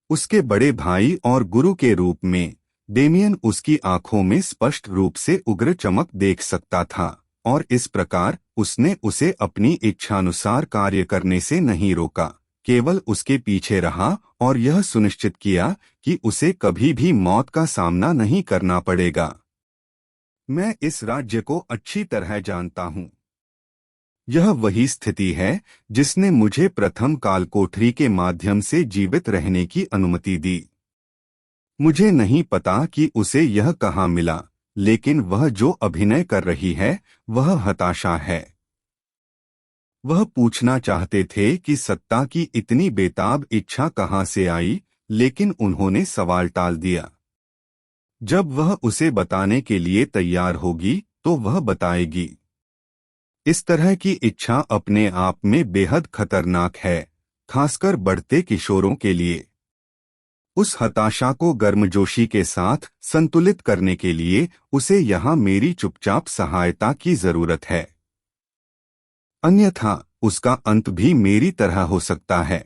Speaker 1: उसके बड़े भाई और गुरु के रूप में डेमियन उसकी आंखों में स्पष्ट रूप से उग्र चमक देख सकता था, और इस प्रकार उसने उसे अपनी इच्छानुसार कार्य करने से नहीं रोका, केवल उसके पीछे रहा और यह सुनिश्चित किया कि उसे कभी भी मौत का सामना नहीं करना पड़ेगा। मैं इस राज्य को अच्छी तरह जानता हूँ। यह वही स्थिति है जिसने मुझे प्रथम कालकोठरी के माध्यम से जीवित रहने की अनुमति दी। मुझे नहीं पता कि उसे यह कहाँ मिला, लेकिन वह जो अभिनय कर रही है वह हताशा है। वह पूछना चाहते थे कि सत्ता की इतनी बेताब इच्छा कहाँ से आई, लेकिन उन्होंने सवाल टाल दिया। जब वह उसे बताने के लिए तैयार होगी तो वह बताएगी। इस तरह की इच्छा अपने आप में बेहद खतरनाक है, खासकर बढ़ते किशोरों के लिए। उस हताशा को गर्मजोशी के साथ संतुलित करने के लिए उसे यहाँ मेरी चुपचाप सहायता की जरूरत है, अन्यथा उसका अंत भी मेरी तरह हो सकता है।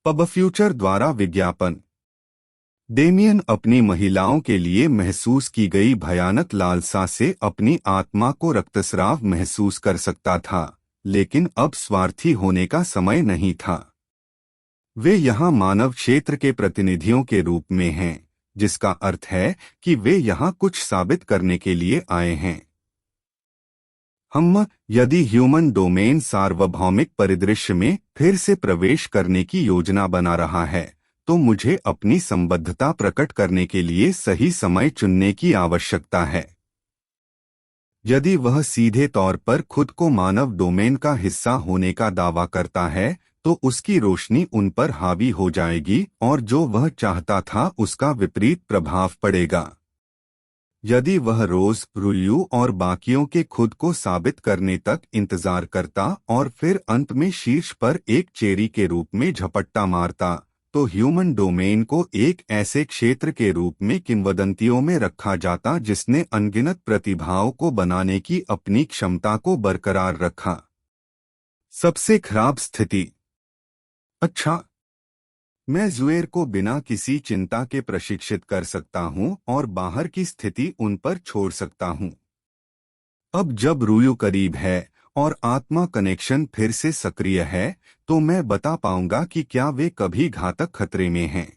Speaker 1: पब फ्यूचर द्वारा विज्ञापन। डेमियन अपनी महिलाओं के लिए महसूस की गई भयानक लालसा से अपनी आत्मा को रक्तस्राव महसूस कर सकता था, लेकिन अब स्वार्थी होने का समय नहीं था। वे यहाँ मानव क्षेत्र के प्रतिनिधियों के रूप में हैं, जिसका अर्थ है कि वे यहाँ कुछ साबित करने के लिए आए हैं। यदि ह्यूमन डोमेन सार्वभौमिक परिदृश्य में फिर से प्रवेश करने की योजना बना रहा है, तो मुझे अपनी संबद्धता प्रकट करने के लिए सही समय चुनने की आवश्यकता है। यदि वह सीधे तौर पर खुद को मानव डोमेन का हिस्सा होने का दावा करता है, तो उसकी रोशनी उन पर हावी हो जाएगी और जो वह चाहता था उसका विपरीत प्रभाव पड़ेगा। यदि वह रोज रुयू और बाकियों के खुद को साबित करने तक इंतजार करता और फिर अंत में शीर्ष पर एक चेरी के रूप में झपट्टा मारता, तो ह्यूमन डोमेन को एक ऐसे क्षेत्र के रूप में किंवदंतियों में रखा जाता जिसने अनगिनत प्रतिभाओं को बनाने की अपनी क्षमता को बरकरार रखा। सबसे खराब स्थिति। अच्छा, मैं जुएर को बिना किसी चिंता के प्रशिक्षित कर सकता हूं और बाहर की स्थिति उन पर छोड़ सकता हूं। अब जब रूयू करीब है और आत्मा कनेक्शन फिर से सक्रिय है, तो मैं बता पाऊंगा कि क्या वे कभी घातक खतरे में हैं।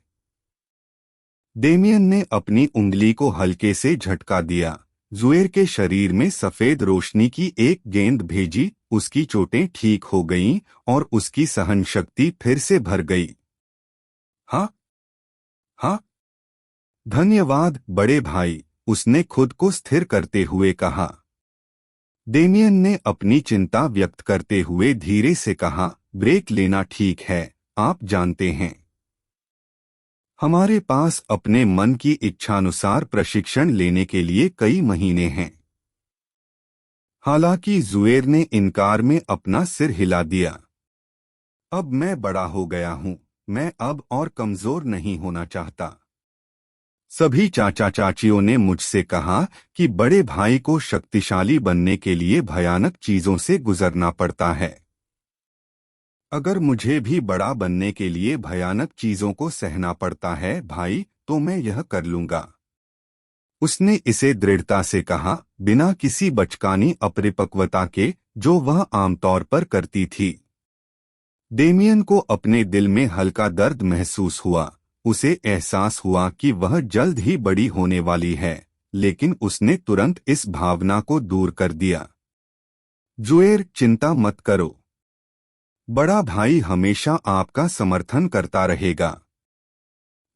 Speaker 1: डेमियन ने अपनी उंगली को हल्के से झटका दिया। जुएर के शरीर में सफेद रोशनी की एक गेंद भेजी, उसकी चोटें ठीक हो गईं और उसकी सहन शक्ति फिर से भर गई। हाँ हाँ, धन्यवाद बड़े भाई, उसने खुद को स्थिर करते हुए कहा। डेमियन ने अपनी चिंता व्यक्त करते हुए धीरे से कहा, ब्रेक लेना ठीक है, आप जानते हैं हमारे पास अपने मन की इच्छानुसार प्रशिक्षण लेने के लिए कई महीने हैं। हालांकि जुएर ने इनकार में अपना सिर हिला दिया। अब मैं बड़ा हो गया हूं, मैं अब और कमजोर नहीं होना चाहता। सभी चाचा चाचियों ने मुझसे कहा कि बड़े भाई को शक्तिशाली बनने के लिए भयानक चीजों से गुजरना पड़ता है। अगर मुझे भी बड़ा बनने के लिए भयानक चीजों को सहना पड़ता है भाई, तो मैं यह कर लूंगा। उसने इसे दृढ़ता से कहा, बिना किसी बचकानी अपरिपक्वता के जो वह आमतौर पर करती थी। डेमियन को अपने दिल में हल्का दर्द महसूस हुआ। उसे एहसास हुआ कि वह जल्द ही बड़ी होने वाली है, लेकिन उसने तुरंत इस भावना को दूर कर दिया। जुएर, चिंता मत करो, बड़ा भाई हमेशा आपका समर्थन करता रहेगा।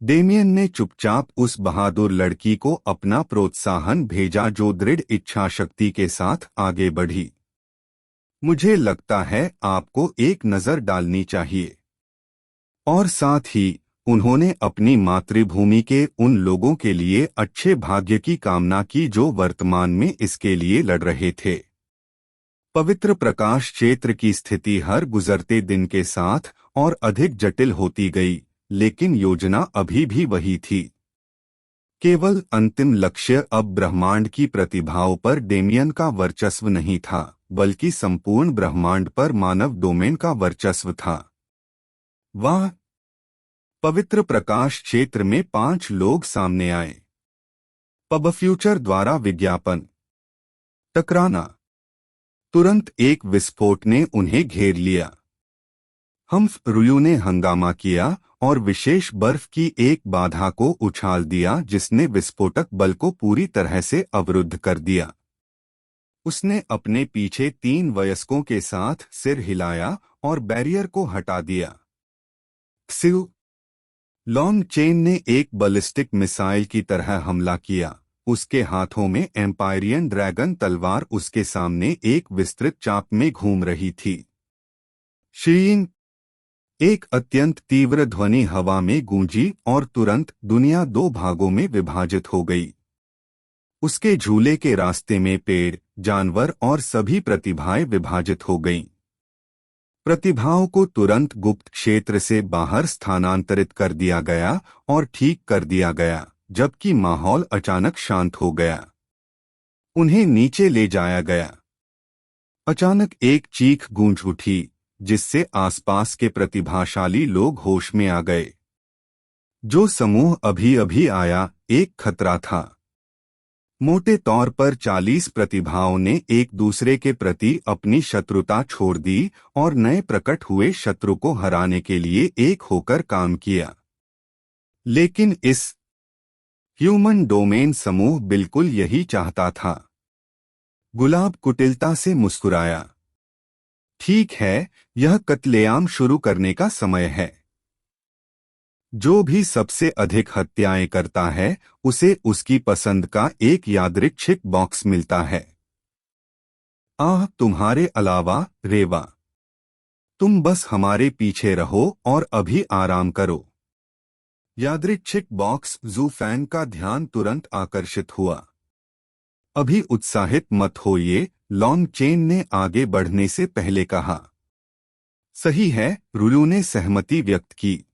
Speaker 1: डेमियन ने चुपचाप उस बहादुर लड़की को अपना प्रोत्साहन भेजा जो दृढ़ इच्छा शक्ति के साथ आगे बढ़ी। मुझे लगता है आपको एक नजर डालनी चाहिए। और साथ ही उन्होंने अपनी मातृभूमि के उन लोगों के लिए अच्छे भाग्य की कामना की जो वर्तमान में इसके लिए लड़ रहे थे। पवित्र प्रकाश क्षेत्र की स्थिति हर गुजरते दिन के साथ और अधिक जटिल होती गई, लेकिन योजना अभी भी वही थी। केवल अंतिम लक्ष्य अब ब्रह्मांड की प्रतिभाओं पर डेमियन का वर्चस्व नहीं था, बल्कि संपूर्ण ब्रह्मांड पर मानव डोमेन का वर्चस्व था। वाह! पवित्र प्रकाश क्षेत्र में 5 लोग सामने आए। पब फ्यूचर द्वारा विज्ञापन। टकराना। तुरंत एक विस्फोट ने उन्हें घेर लिया। हम्फ रुयू ने हंगामा किया और विशेष बर्फ की एक बाधा को उछाल दिया जिसने विस्फोटक बल को पूरी तरह से अवरुद्ध कर दिया। उसने अपने पीछे 3 वयस्कों के साथ सिर हिलाया और बैरियर को हटा दिया। क्सिउ लॉन्ग चेन ने एक बैलिस्टिक मिसाइल की तरह हमला किया। उसके हाथों में एम्पायरियन ड्रैगन तलवार उसके सामने एक विस्तृत चाप में घूम रही थी। शीन! एक अत्यंत तीव्र ध्वनि हवा में गूंजी और तुरंत दुनिया 2 भागों में विभाजित हो गई। उसके झूले के रास्ते में पेड़, जानवर और सभी प्रतिभाएं विभाजित हो गईं। प्रतिभाओं को तुरंत गुप्त क्षेत्र से बाहर स्थानांतरित कर दिया गया और ठीक कर दिया गया, जबकि माहौल अचानक शांत हो गया। उन्हें नीचे ले जाया गया। अचानक एक चीख गूंज उठी, जिससे आसपास के प्रतिभाशाली लोग होश में आ गए। जो समूह अभी अभी आया, एक खतरा था। मोटे तौर पर 40 प्रतिभाओं ने एक दूसरे के प्रति अपनी शत्रुता छोड़ दी और नए प्रकट हुए शत्रु को हराने के लिए एक होकर काम किया। लेकिन इस ह्यूमन डोमेन समूह बिल्कुल यही चाहता था। गुलाब कुटिलता से मुस्कुराया। ठीक है, यह कत्लेआम शुरू करने का समय है। जो भी सबसे अधिक हत्याएं करता है, उसे उसकी पसंद का एक यादृच्छिक बॉक्स मिलता है। तुम्हारे अलावा रेवा, तुम बस हमारे पीछे रहो और अभी आराम करो। यादृच्छिक बॉक्स जू फैन का ध्यान तुरंत आकर्षित हुआ। अभी उत्साहित मत होइए, लॉन्ग चेन ने आगे बढ़ने से पहले कहा। सही है, रुलू ने सहमति व्यक्त की।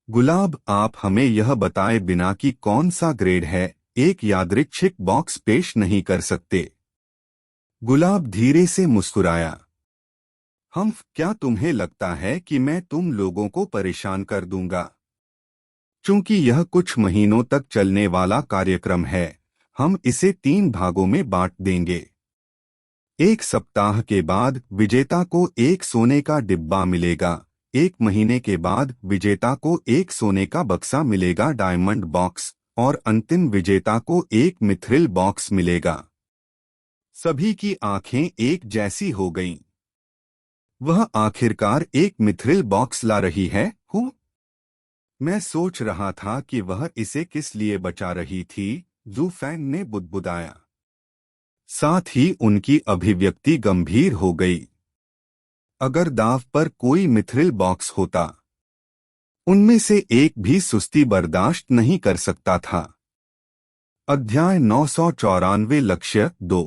Speaker 1: गुलाब, आप हमें यह बताए बिना कि कौन सा ग्रेड है, एक यादृच्छिक बॉक्स पेश नहीं कर सकते। गुलाब धीरे से मुस्कुराया। क्या तुम्हें लगता है कि मैं तुम लोगों को परेशान कर दूंगा? चूंकि यह कुछ महीनों तक चलने वाला कार्यक्रम है, हम इसे 3 भागों में बांट देंगे। 1 सप्ताह के बाद विजेता को एक सोने का डिब्बा मिलेगा। 1 महीने के बाद विजेता को एक सोने का बक्सा मिलेगा, डायमंड बॉक्स। और अंतिम विजेता को एक मिथ्रिल बॉक्स मिलेगा। सभी की आंखें एक जैसी हो गईं। वह आखिरकार एक मिथ्रिल बॉक्स ला रही है। हूँ। मैं सोच रहा था कि वह इसे किस लिए बचा रही थी, जू फैंग ने बुदबुदाया। साथ ही उनकी अभिव्यक्ति गंभीर हो गई। अगर दाव पर कोई मिथ्रिल बॉक्स होता, उनमें से एक भी सुस्ती बर्दाश्त नहीं कर सकता था। अध्याय 994 लक्ष्य 2।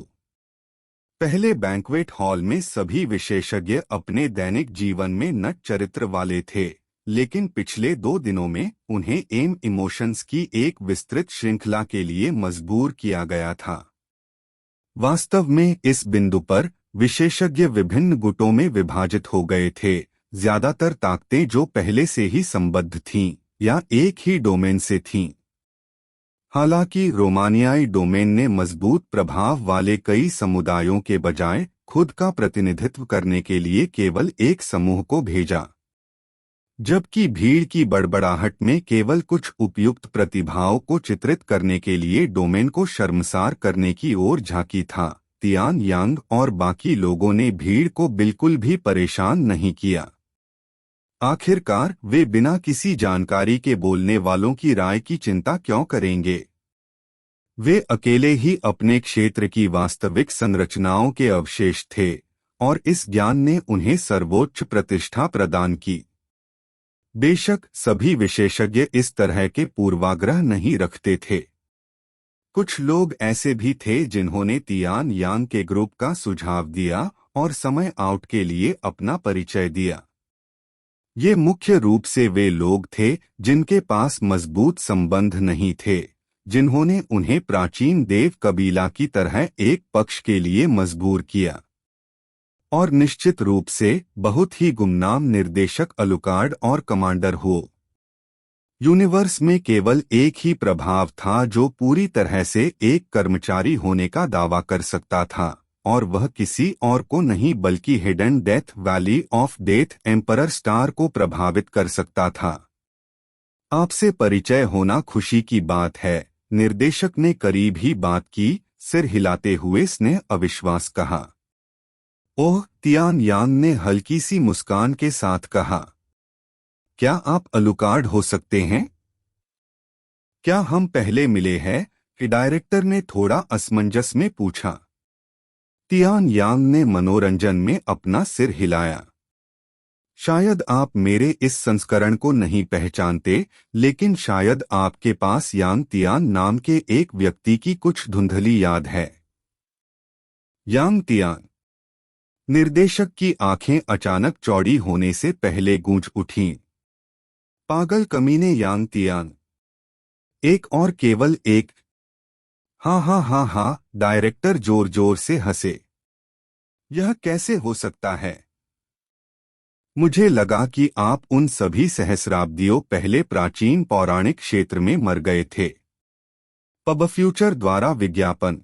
Speaker 1: पहले बैंक्वेट हॉल में सभी विशेषज्ञ अपने दैनिक जीवन में नट चरित्र वाले थे, लेकिन पिछले 2 दिनों में उन्हें एम इमोशंस की एक विस्तृत श्रृंखला के लिए मजबूर किया गया था। वास्तव में इस बिंदु पर विशेषज्ञ विभिन्न गुटों में विभाजित हो गए थे, ज्यादातर ताकतें जो पहले से ही संबद्ध थीं या एक ही डोमेन से थीं। हालांकि रोमानियाई डोमेन ने मजबूत प्रभाव वाले कई समुदायों के बजाय खुद का प्रतिनिधित्व करने के लिए केवल एक समूह को भेजा, जबकि भीड़ की बड़बड़ाहट में केवल कुछ उपयुक्त प्रतिभाओं को चित्रित करने के लिए डोमेन को शर्मसार करने की ओर झांकी था। तियान यांग और बाकी लोगों ने भीड़ को बिल्कुल भी परेशान नहीं किया। आखिरकार वे बिना किसी जानकारी के बोलने वालों की राय की चिंता क्यों करेंगे? वे अकेले ही अपने क्षेत्र की वास्तविक संरचनाओं के अवशेष थे और इस ज्ञान ने उन्हें सर्वोच्च प्रतिष्ठा प्रदान की। बेशक सभी विशेषज्ञ इस तरह के पूर्वाग्रह नहीं रखते थे। कुछ लोग ऐसे भी थे जिन्होंने तियान यांग के ग्रुप का सुझाव दिया और समय आउट के लिए अपना परिचय दिया। ये मुख्य रूप से वे लोग थे जिनके पास मजबूत संबंध नहीं थे, जिन्होंने उन्हें प्राचीन देव कबीला की तरह एक पक्ष के लिए मजबूर किया। और निश्चित रूप से बहुत ही गुमनाम निर्देशक अलुकार्ड और कमांडर हो। यूनिवर्स में केवल एक ही प्रभाव था जो पूरी तरह से एक कर्मचारी होने का दावा कर सकता था, और वह किसी और को नहीं बल्कि hidden death valley of death emperor star को प्रभावित कर सकता था। आपसे परिचय होना खुशी की बात है, निर्देशक ने करीब ही बात की, सिर हिलाते हुए स्नेह अविश्वास कहा। ओह, तियान यांग ने हल्की सी मुस्कान के साथ कहा। क्या आप अलुकार्ड हो सकते हैं? क्या हम पहले मिले हैं? कि डायरेक्टर ने थोड़ा असमंजस में पूछा। तियान यांग ने मनोरंजन में अपना सिर हिलाया। शायद आप मेरे इस संस्करण को नहीं पहचानते, लेकिन शायद आपके पास यांग तियान नाम के एक व्यक्ति की कुछ धुंधली याद है। यांग तियान। निर्देशक की आंखें अचानक चौड़ी होने से पहले गूंज उठीं। पागल कमीने यांग तियान। एक और केवल एक। हाँ हाँ हाँ हाँ, डायरेक्टर जोर जोर से हंसे। यह कैसे हो सकता है? मुझे लगा कि आप उन सभी सहस्राब्दियों पहले प्राचीन पौराणिक क्षेत्र में मर गए थे। पब फ्यूचर द्वारा विज्ञापन।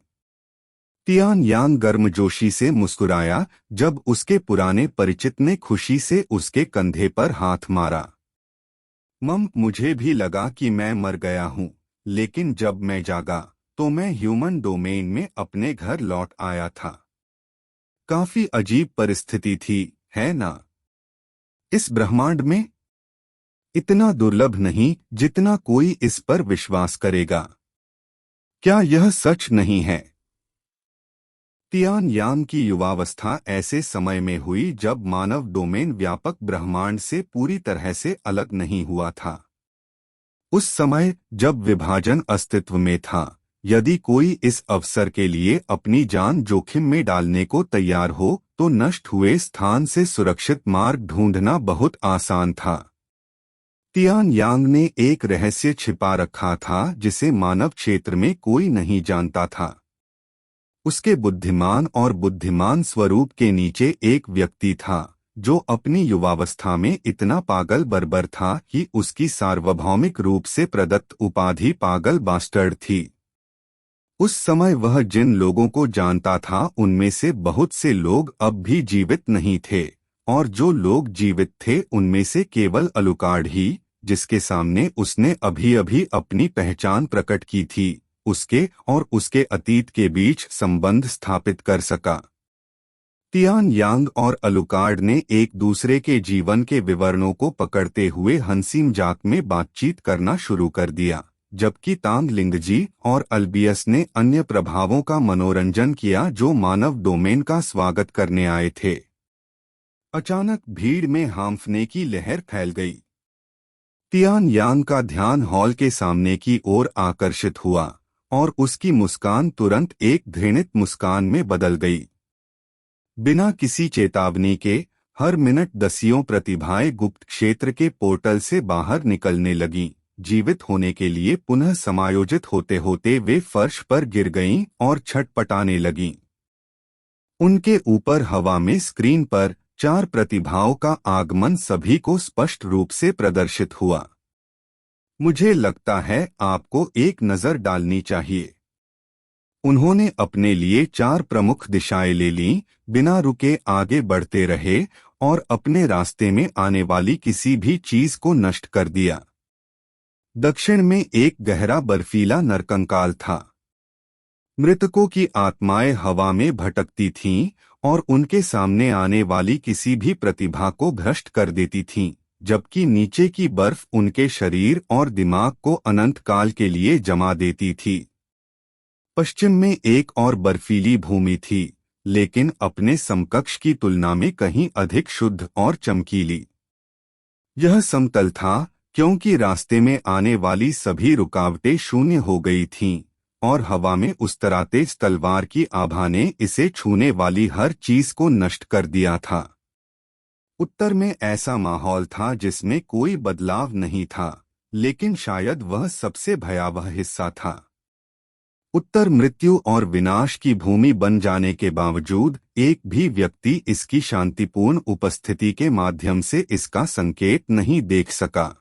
Speaker 1: तियान यांग गर्मजोशी से मुस्कुराया जब उसके पुराने परिचित ने खुशी से उसके कंधे पर हाथ मारा। मुझे भी लगा कि मैं मर गया हूँ, लेकिन जब मैं जागा तो मैं ह्यूमन डोमेन में अपने घर लौट आया था। काफी अजीब परिस्थिति थी, है ना? इस ब्रह्मांड में इतना दुर्लभ नहीं जितना कोई इस पर विश्वास करेगा। क्या यह सच नहीं है? तियान यांग की युवावस्था ऐसे समय में हुई जब मानव डोमेन व्यापक ब्रह्मांड से पूरी तरह से अलग नहीं हुआ था। उस समय जब विभाजन अस्तित्व में था, यदि कोई इस अवसर के लिए अपनी जान जोखिम में डालने को तैयार हो तो नष्ट हुए स्थान से सुरक्षित मार्ग ढूंढना बहुत आसान था। तियान यांग ने एक रहस्य छिपा रखा था जिसे मानव क्षेत्र में कोई नहीं जानता था। उसके बुद्धिमान और बुद्धिमान स्वरूप के नीचे एक व्यक्ति था जो अपनी युवावस्था में इतना पागल बर्बर था कि उसकी सार्वभौमिक रूप से प्रदत्त उपाधि पागल बास्टर्ड थी। उस समय वह जिन लोगों को जानता था उनमें से बहुत से लोग अब भी जीवित नहीं थे, और जो लोग जीवित थे उनमें से केवल अलुकार्ड ही, जिसके सामने उसने अभी अभी अपनी पहचान प्रकट की थी, उसके और उसके अतीत के बीच संबंध स्थापित कर सका। तियान यांग और अलुकार्ड ने एक दूसरे के जीवन के विवरणों को पकड़ते हुए हंसी मजाक में बातचीत करना शुरू कर दिया, जबकि तांग लिंगजी और अल्बियस ने अन्य प्रभावों का मनोरंजन किया जो मानव डोमेन का स्वागत करने आए थे। अचानक भीड़ में हांफने की लहर फैल गई। तियान यांग का ध्यान हॉल के सामने की ओर आकर्षित हुआ और उसकी मुस्कान तुरंत एक घृणित मुस्कान में बदल गई। बिना किसी चेतावनी के हर मिनट दसियों प्रतिभाएं गुप्त क्षेत्र के पोर्टल से बाहर निकलने लगीं। जीवित होने के लिए पुनः समायोजित होते होते वे फर्श पर गिर गईं और छटपटाने लगीं। उनके ऊपर हवा में स्क्रीन पर 4 प्रतिभाओं का आगमन सभी को स्पष्ट रूप से प्रदर्शित हुआ। मुझे लगता है आपको एक नज़र डालनी चाहिए। उन्होंने अपने लिए 4 प्रमुख दिशाएं ले लीं, बिना रुके आगे बढ़ते रहे और अपने रास्ते में आने वाली किसी भी चीज को नष्ट कर दिया। दक्षिण में एक गहरा बर्फीला नरकंकाल था। मृतकों की आत्माएं हवा में भटकती थीं और उनके सामने आने वाली किसी भी प्रतिभा को भ्रष्ट कर देती थीं, जबकि नीचे की बर्फ उनके शरीर और दिमाग को अनंत काल के लिए जमा देती थी। पश्चिम में एक और बर्फीली भूमि थी, लेकिन अपने समकक्ष की तुलना में कहीं अधिक शुद्ध और चमकीली। यह समतल था क्योंकि रास्ते में आने वाली सभी रुकावटें शून्य हो गई थीं और हवा में उस्तरा तेज तलवार की आभा ने इसे छूने वाली हर चीज को नष्ट कर दिया था। उत्तर में ऐसा माहौल था जिसमें कोई बदलाव नहीं था, लेकिन शायद वह सबसे भयावह हिस्सा था। उत्तर मृत्यु और विनाश की भूमि बन जाने के बावजूद एक भी व्यक्ति इसकी शांतिपूर्ण उपस्थिति के माध्यम से इसका संकेत नहीं देख सका।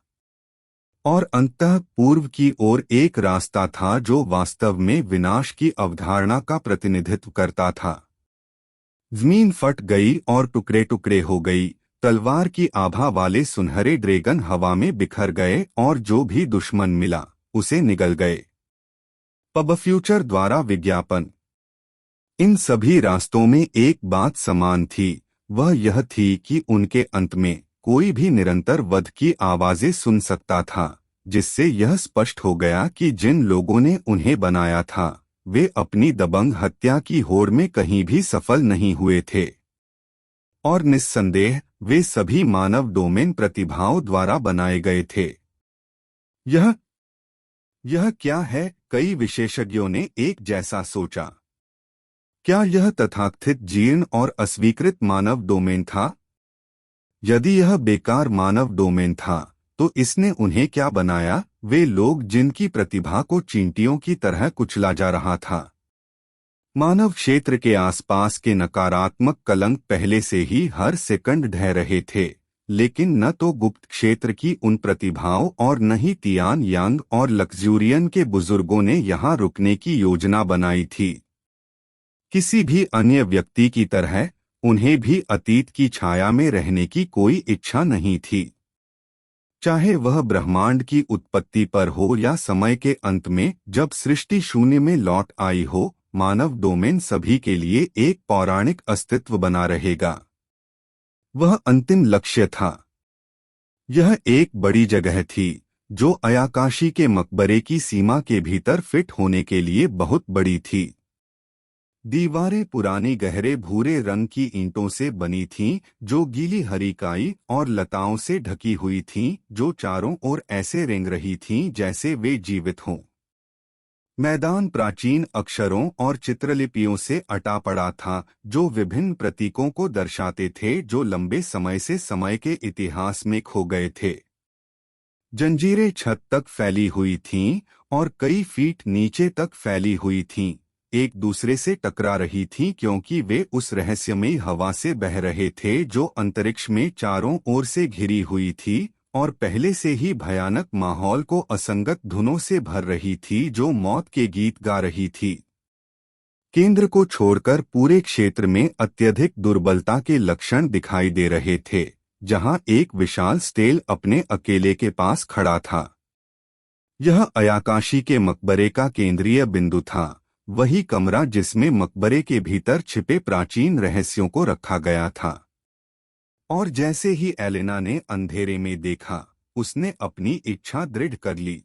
Speaker 1: और अंततः पूर्व की ओर एक रास्ता था जो वास्तव में विनाश की अवधारणा का प्रतिनिधित्व करता था। जमीन फट गई और टुकड़े टुकड़े हो गई। तलवार की आभा वाले सुनहरे ड्रैगन हवा में बिखर गए और जो भी दुश्मन मिला उसे निगल गए। पब फ्यूचर द्वारा विज्ञापन। इन सभी रास्तों में एक बात समान थी, वह यह थी कि उनके अंत में कोई भी निरंतर वध की आवाजें सुन सकता था, जिससे यह स्पष्ट हो गया कि जिन लोगों ने उन्हें बनाया था वे अपनी दबंग हत्या की होड़ में कहीं भी सफल नहीं हुए थे। और निस्संदेह वे सभी मानव डोमेन प्रतिभाओं द्वारा बनाए गए थे। यह क्या है? कई विशेषज्ञों ने एक जैसा सोचा। क्या यह तथाकथित जीर्ण और अस्वीकृत मानव डोमेन था? यदि यह बेकार मानव डोमेन था तो इसने उन्हें क्या बनाया? वे लोग जिनकी प्रतिभा को चींटियों की तरह कुचला जा रहा था। मानव क्षेत्र के आसपास के नकारात्मक कलंक पहले से ही हर सेकंड ढह रहे थे, लेकिन न तो गुप्त क्षेत्र की उन प्रतिभाओं और न ही तियान यांग और लक्जूरियन के बुजुर्गों ने यहाँ रुकने की योजना बनाई थी। किसी भी अन्य व्यक्ति की तरह उन्हें भी अतीत की छाया में रहने की कोई इच्छा नहीं थी। चाहे वह ब्रह्मांड की उत्पत्ति पर हो या समय के अंत में जब सृष्टि शून्य में लौट आई हो, मानव डोमेन सभी के लिए एक पौराणिक अस्तित्व बना रहेगा। वह अंतिम लक्ष्य था। यह एक बड़ी जगह थी जो अयाकाशी के मकबरे की सीमा के भीतर फिट होने के लिए बहुत बड़ी थी। दीवारें पुरानी गहरे भूरे रंग की ईंटों से बनी थीं, जो गीली हरी काई और लताओं से ढकी हुई थीं, जो चारों ओर ऐसे रेंग रही थीं जैसे वे जीवित हों। मैदान प्राचीन अक्षरों और चित्रलिपियों से अटा पड़ा था, जो विभिन्न प्रतीकों को दर्शाते थे जो लंबे समय से समय के इतिहास में खो गए थे। जंजीरें छत तक फैली हुई थीं और कई फीट नीचे तक फैली हुई थीं, एक दूसरे से टकरा रही थीं क्योंकि वे उस रहस्यमयी हवा से बह रहे थे जो अंतरिक्ष में चारों ओर से घिरी हुई थी और पहले से ही भयानक माहौल को असंगत धुनों से भर रही थी जो मौत के गीत गा रही थी। केंद्र को छोड़कर पूरे क्षेत्र में अत्यधिक दुर्बलता के लक्षण दिखाई दे रहे थे, जहां एक विशाल स्टेल अपने अकेले के पास खड़ा था। यह अयाकाशी के मकबरे का केंद्रीय बिंदु था, वही कमरा जिसमें मकबरे के भीतर छिपे प्राचीन रहस्यों को रखा गया था। और जैसे ही एलेना ने अंधेरे में देखा, उसने अपनी इच्छा दृढ़ कर ली।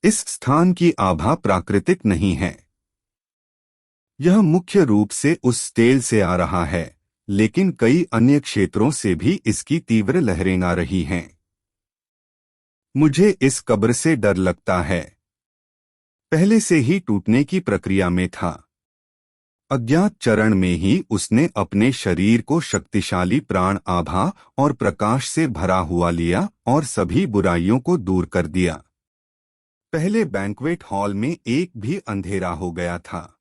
Speaker 1: इस स्थान की आभा प्राकृतिक नहीं है। यह मुख्य रूप से उस स्टेल से आ रहा है, लेकिन कई अन्य क्षेत्रों से भी इसकी तीव्र लहरें आ रही हैं। मुझे इस कब्र से डर लगता है। पहले से ही टूटने की प्रक्रिया में था। अज्ञात चरण में ही उसने अपने शरीर को शक्तिशाली प्राण आभा और प्रकाश से भरा हुआ लिया और सभी बुराइयों को दूर कर दिया। पहले बैंक्वेट हॉल में एक भी अंधेरा हो गया था।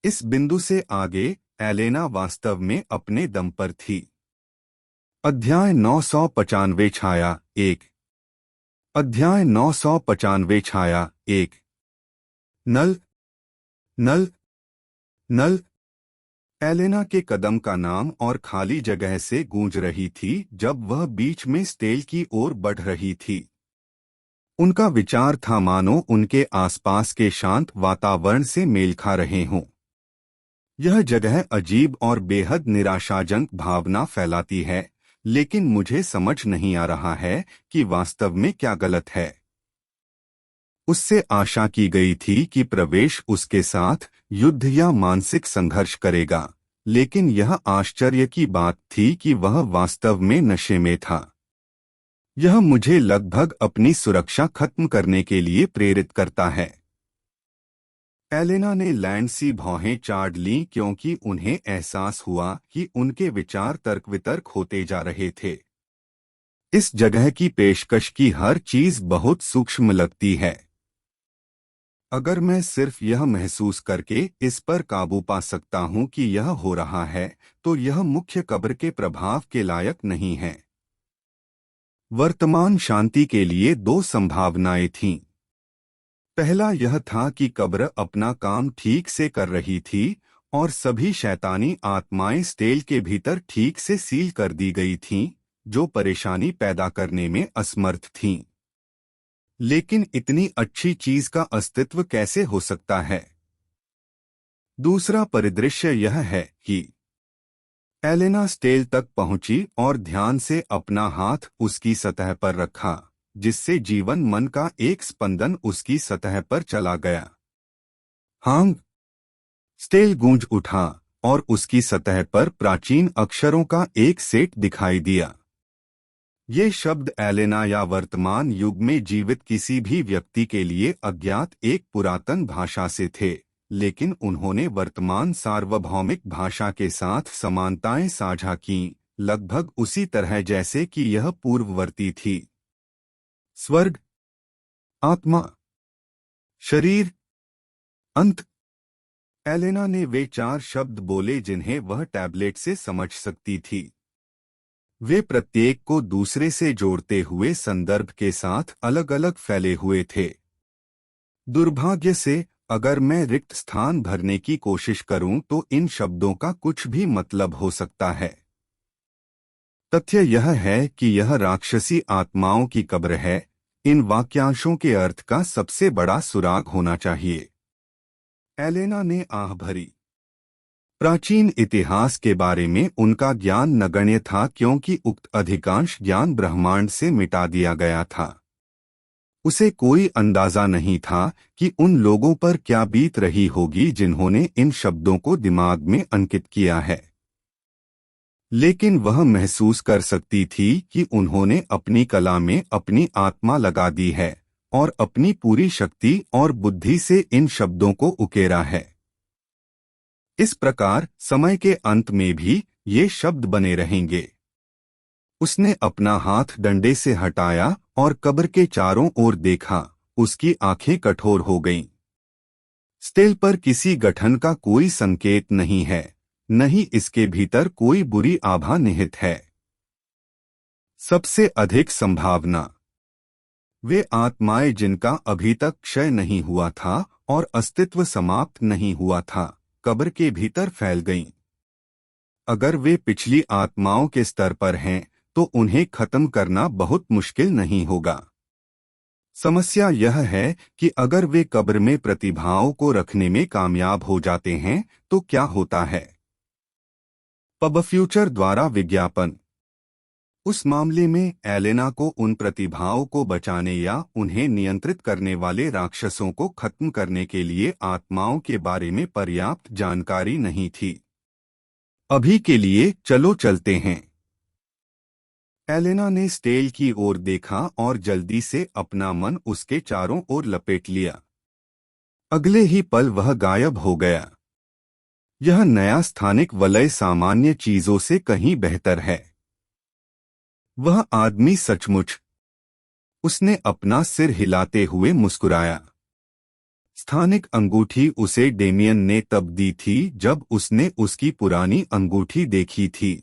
Speaker 1: इस बिंदु से आगे एलेना वास्तव में अपने दम पर थी। अध्याय 995 छाया 1। अध्याय 995 छाया 1। नल नल नल। एलेना के कदम का नाम और खाली जगह से गूंज रही थी जब वह बीच में स्टेल की ओर बढ़ रही थी। उनका विचार था मानो उनके आसपास के शांत वातावरण से मेल खा रहे हों। यह जगह अजीब और बेहद निराशाजनक भावना फैलाती है, लेकिन मुझे समझ नहीं आ रहा है कि वास्तव में क्या गलत है। उससे आशा की गई थी कि प्रवेश उसके साथ युद्ध या मानसिक संघर्ष करेगा, लेकिन यह आश्चर्य की बात थी कि वह वास्तव में नशे में था। यह मुझे लगभग अपनी सुरक्षा खत्म करने के लिए प्रेरित करता है। एलेना ने लैंड सी भौहें चाट लीं क्योंकि उन्हें एहसास हुआ कि उनके विचार तर्क वितर्क होते जा रहे थे। इस जगह की पेशकश की हर चीज बहुत सूक्ष्म लगती है। अगर मैं सिर्फ यह महसूस करके इस पर काबू पा सकता हूं कि यह हो रहा है, तो यह मुख्य कब्र के प्रभाव के लायक नहीं है। वर्तमान शांति के लिए दो संभावनाएं थीं। पहला यह था कि कब्र अपना काम ठीक से कर रही थी और सभी शैतानी आत्माएं स्टेल के भीतर ठीक से सील कर दी गई थीं, जो परेशानी पैदा करने में असमर्थ थीं। लेकिन इतनी अच्छी चीज का अस्तित्व कैसे हो सकता है? दूसरा परिदृश्य यह है कि एलेना स्टेल तक पहुंची और ध्यान से अपना हाथ उसकी सतह पर रखा, जिससे जीवन मन का एक स्पंदन उसकी सतह पर चला गया। हांग। स्टेल गूंज उठा और उसकी सतह पर प्राचीन अक्षरों का एक सेट दिखाई दिया। ये शब्द एलेना या वर्तमान युग में जीवित किसी भी व्यक्ति के लिए अज्ञात एक पुरातन भाषा से थे, लेकिन उन्होंने वर्तमान सार्वभौमिक भाषा के साथ समानताएं साझा कीं, लगभग उसी तरह जैसे कि यह पूर्ववर्ती थी। स्वर्ग, आत्मा, शरीर, अंत। एलेना ने वे 4 शब्द बोले जिन्हें वह टैबलेट से समझ सकती थी। वे प्रत्येक को दूसरे से जोड़ते हुए संदर्भ के साथ अलग अलग फैले हुए थे। दुर्भाग्य से, अगर मैं रिक्त स्थान भरने की कोशिश करूं तो इन शब्दों का कुछ भी मतलब हो सकता है। तथ्य यह है कि यह राक्षसी आत्माओं की कब्र है। इन वाक्यांशों के अर्थ का सबसे बड़ा सुराग होना चाहिए। एलेना ने आह भरी। प्राचीन इतिहास के बारे में उनका ज्ञान नगण्य था क्योंकि उक्त अधिकांश ज्ञान ब्रह्मांड से मिटा दिया गया था। उसे कोई अंदाजा नहीं था कि उन लोगों पर क्या बीत रही होगी जिन्होंने इन शब्दों को दिमाग में अंकित किया है। लेकिन वह महसूस कर सकती थी कि उन्होंने अपनी कला में अपनी आत्मा लगा दी है और अपनी पूरी शक्ति और बुद्धि से इन शब्दों को उकेरा है। इस प्रकार समय के अंत में भी ये शब्द बने रहेंगे। उसने अपना हाथ डंडे से हटाया और कब्र के चारों ओर देखा। उसकी आंखें कठोर हो गईं। स्टेल पर किसी गठन का कोई संकेत नहीं है, न ही इसके भीतर कोई बुरी आभा निहित है। सबसे अधिक संभावना वे आत्माएं जिनका अभी तक क्षय नहीं हुआ था और अस्तित्व समाप्त नहीं हुआ था, कब्र के भीतर फैल गईं। अगर वे पिछली आत्माओं के स्तर पर हैं, तो उन्हें खत्म करना बहुत मुश्किल नहीं होगा। समस्या यह है कि अगर वे कब्र में प्रतिभाओं को रखने में कामयाब हो जाते हैं, तो क्या होता है? पब फ्यूचर द्वारा विज्ञापन। उस मामले में एलेना को उन प्रतिभाओं को बचाने या उन्हें नियंत्रित करने वाले राक्षसों को खत्म करने के लिए आत्माओं के बारे में पर्याप्त जानकारी नहीं थी। अभी के लिए चलो चलते हैं। एलेना ने स्टेल की ओर देखा और जल्दी से अपना मन उसके चारों ओर लपेट लिया। अगले ही पल वह गायब हो गया। यह नया स्थानिक वलय सामान्य चीजों से कहीं बेहतर है। वह आदमी सचमुच। उसने अपना सिर हिलाते हुए मुस्कुराया। स्थानिक अंगूठी उसे डेमियन ने तब दी थी जब उसने उसकी पुरानी अंगूठी देखी थी।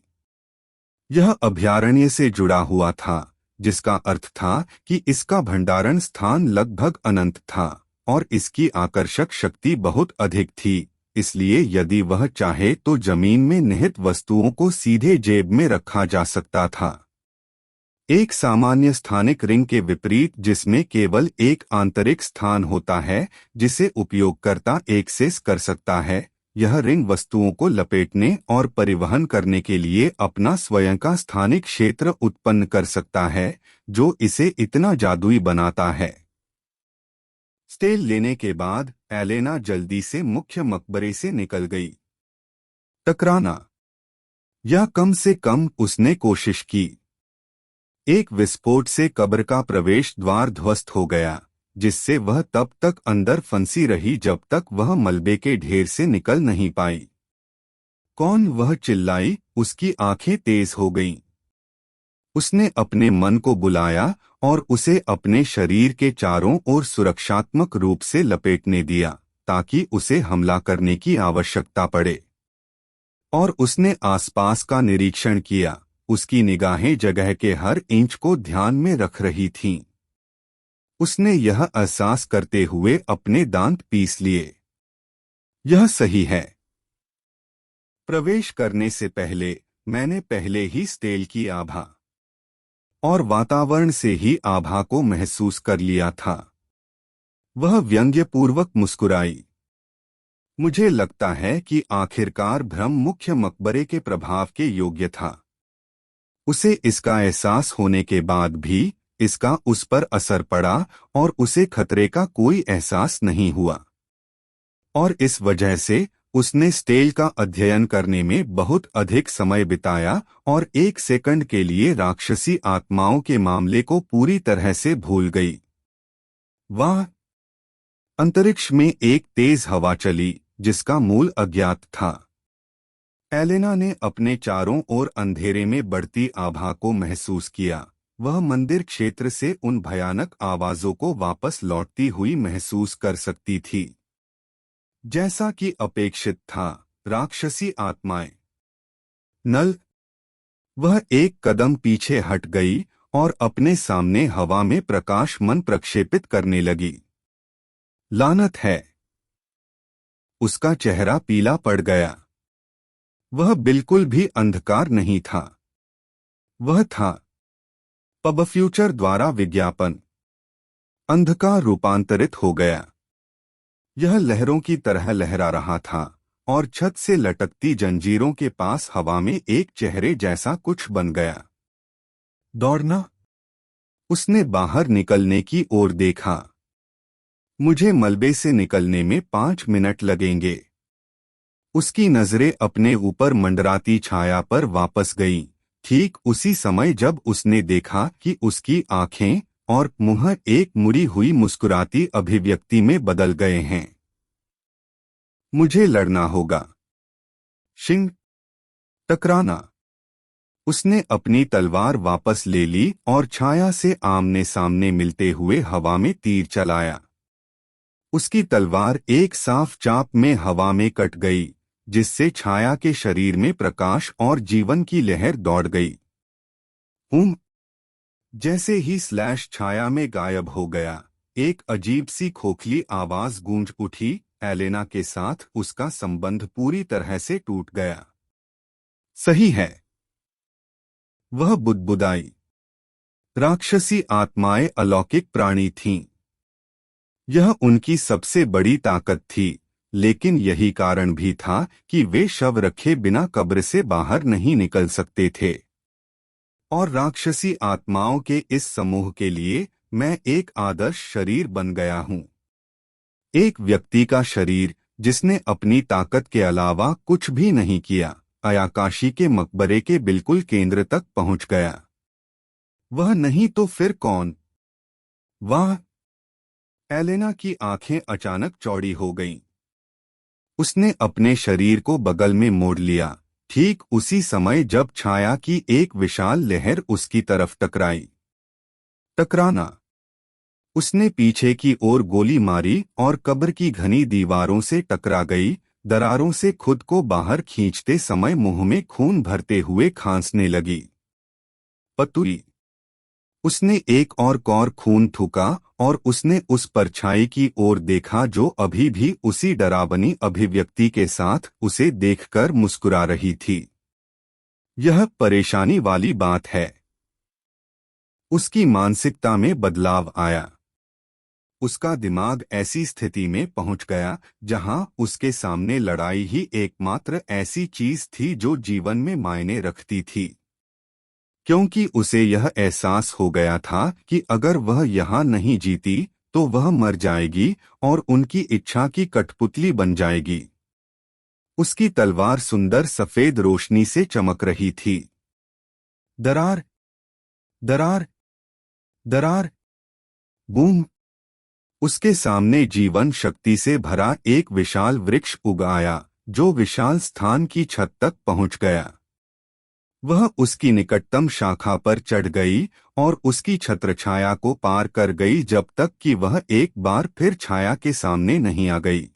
Speaker 1: यह अभयारण्य से जुड़ा हुआ था, जिसका अर्थ था कि इसका भंडारण स्थान लगभग अनंत था और इसकी आकर्षक शक्ति बहुत अधिक थी। इसलिए यदि वह चाहे तो जमीन में निहित वस्तुओं को सीधे जेब में रखा जा सकता था। एक सामान्य स्थानिक रिंग के विपरीत, जिसमें केवल एक आंतरिक स्थान होता है जिसे उपयोगकर्ता एक्सेस कर सकता है, यह रिंग वस्तुओं को लपेटने और परिवहन करने के लिए अपना स्वयं का स्थानिक क्षेत्र उत्पन्न कर सकता है, जो इसे इतना जादुई बनाता है। स्टेल लेने के बाद एलेना जल्दी से मुख्य मकबरे से निकल गई। टकराना, या कम से कम उसने कोशिश की। एक विस्फोट से कब्र का प्रवेश द्वार ध्वस्त हो गया, जिससे वह तब तक अंदर फंसी रही जब तक वह मलबे के ढेर से निकल नहीं पाई। कौन? वह चिल्लाई, उसकी आंखें तेज हो गईं। उसने अपने मन को बुलाया और उसे अपने शरीर के चारों ओर सुरक्षात्मक रूप से लपेटने दिया, ताकि उसे हमला करने की आवश्यकता पड़े। और उसने आसपास का निरीक्षण किया। उसकी निगाहें जगह के हर इंच को ध्यान में रख रही थीं। उसने यह एहसास करते हुए अपने दांत पीस लिए। यह सही है। प्रवेश करने से पहले मैंने पहले ही स्टेल की आभा और वातावरण से ही आभा को महसूस कर लिया था। वह व्यंग्यपूर्वक मुस्कुराई। मुझे लगता है कि आखिरकार भ्रम मुख्य मकबरे के प्रभाव के योग्य था। उसे इसका एहसास होने के बाद भी इसका उस पर असर पड़ा और उसे खतरे का कोई एहसास नहीं हुआ। और इस वजह से उसने स्टेल का अध्ययन करने में बहुत अधिक समय बिताया और एक सेकंड के लिए राक्षसी आत्माओं के मामले को पूरी तरह से भूल गई। वाह! अंतरिक्ष में एक तेज हवा चली, जिसका मूल अज्ञात था। एलेना ने अपने चारों ओर अंधेरे में बढ़ती आभा को महसूस किया। वह मंदिर क्षेत्र से उन भयानक आवाजों को वापस लौटती हुई महसूस कर सकती थी। जैसा कि अपेक्षित था, राक्षसी आत्माएं। नल। वह एक कदम पीछे हट गई और अपने सामने हवा में प्रकाश मन प्रक्षेपित करने लगी। लानत है! उसका चेहरा पीला पड़ गया। वह बिल्कुल भी अंधकार नहीं था। वह था पब फ्यूचर द्वारा विज्ञापन। अंधकार रूपांतरित हो गया। यह लहरों की तरह लहरा रहा था और छत से लटकती जंजीरों के पास हवा में एक चेहरे जैसा कुछ बन गया। दौड़ना। उसने बाहर निकलने की ओर देखा। मुझे मलबे से निकलने में 5 मिनट लगेंगे। उसकी नजरें अपने ऊपर मंडराती छाया पर वापस गईं, ठीक उसी समय जब उसने देखा कि उसकी आंखें और मुंह एक मुड़ी हुई मुस्कुराती अभिव्यक्ति में बदल गए हैं। मुझे लड़ना होगा। शिंग। टकराना। उसने अपनी तलवार वापस ले ली और छाया से आमने सामने मिलते हुए हवा में तीर चलाया। उसकी तलवार एक साफ चाप में हवा में कट गई, जिससे छाया के शरीर में प्रकाश और जीवन की लहर दौड़ गई। जैसे ही स्लैश छाया में गायब हो गया, एक अजीब सी खोखली आवाज गूंज उठी। एलेना के साथ उसका संबंध पूरी तरह से टूट गया। सही है, वह बुदबुदाई। राक्षसी आत्माएं अलौकिक प्राणी थीं। यह उनकी सबसे बड़ी ताकत थी, लेकिन यही कारण भी था कि वे शव रखे बिना कब्र से बाहर नहीं निकल सकते थे। और राक्षसी आत्माओं के इस समूह के लिए मैं एक आदर्श शरीर बन गया हूँ। एक व्यक्ति का शरीर जिसने अपनी ताकत के अलावा कुछ भी नहीं किया, अयाकाशी के मकबरे के बिल्कुल केंद्र तक पहुंच गया। वह नहीं तो फिर कौन? वाह! एलेना की आंखें अचानक चौड़ी हो गईं। उसने अपने शरीर को बगल में मोड़ लिया, ठीक उसी समय जब छाया की एक विशाल लहर उसकी तरफ टकराई। टकराना। उसने पीछे की ओर गोली मारी और कब्र की घनी दीवारों से टकरा गई, दरारों से खुद को बाहर खींचते समय मुंह में खून भरते हुए खांसने लगी। पतुई। उसने एक और कौर खून थूका और उसने उस परछाई की ओर देखा जो अभी भी उसी डरावनी अभिव्यक्ति के साथ उसे देखकर मुस्कुरा रही थी। यह परेशानी वाली बात है। उसकी मानसिकता में बदलाव आया। उसका दिमाग ऐसी स्थिति में पहुंच गया जहां उसके सामने लड़ाई ही एकमात्र ऐसी चीज थी जो जीवन में मायने रखती थी। क्योंकि उसे यह एहसास हो गया था कि अगर वह यहाँ नहीं जीती तो वह मर जाएगी और उनकी इच्छा की कठपुतली बन जाएगी। उसकी तलवार सुंदर सफेद रोशनी से चमक रही थी। दरार, दरार, दरार, बूम! उसके सामने जीवन शक्ति से भरा एक विशाल वृक्ष उग आया जो विशाल स्थान की छत तक पहुंच गया। वह उसकी निकटतम शाखा पर चढ़ गई और उसकी छत्रछाया को पार कर गई जब तक कि वह एक बार फिर छाया के सामने नहीं आ गई।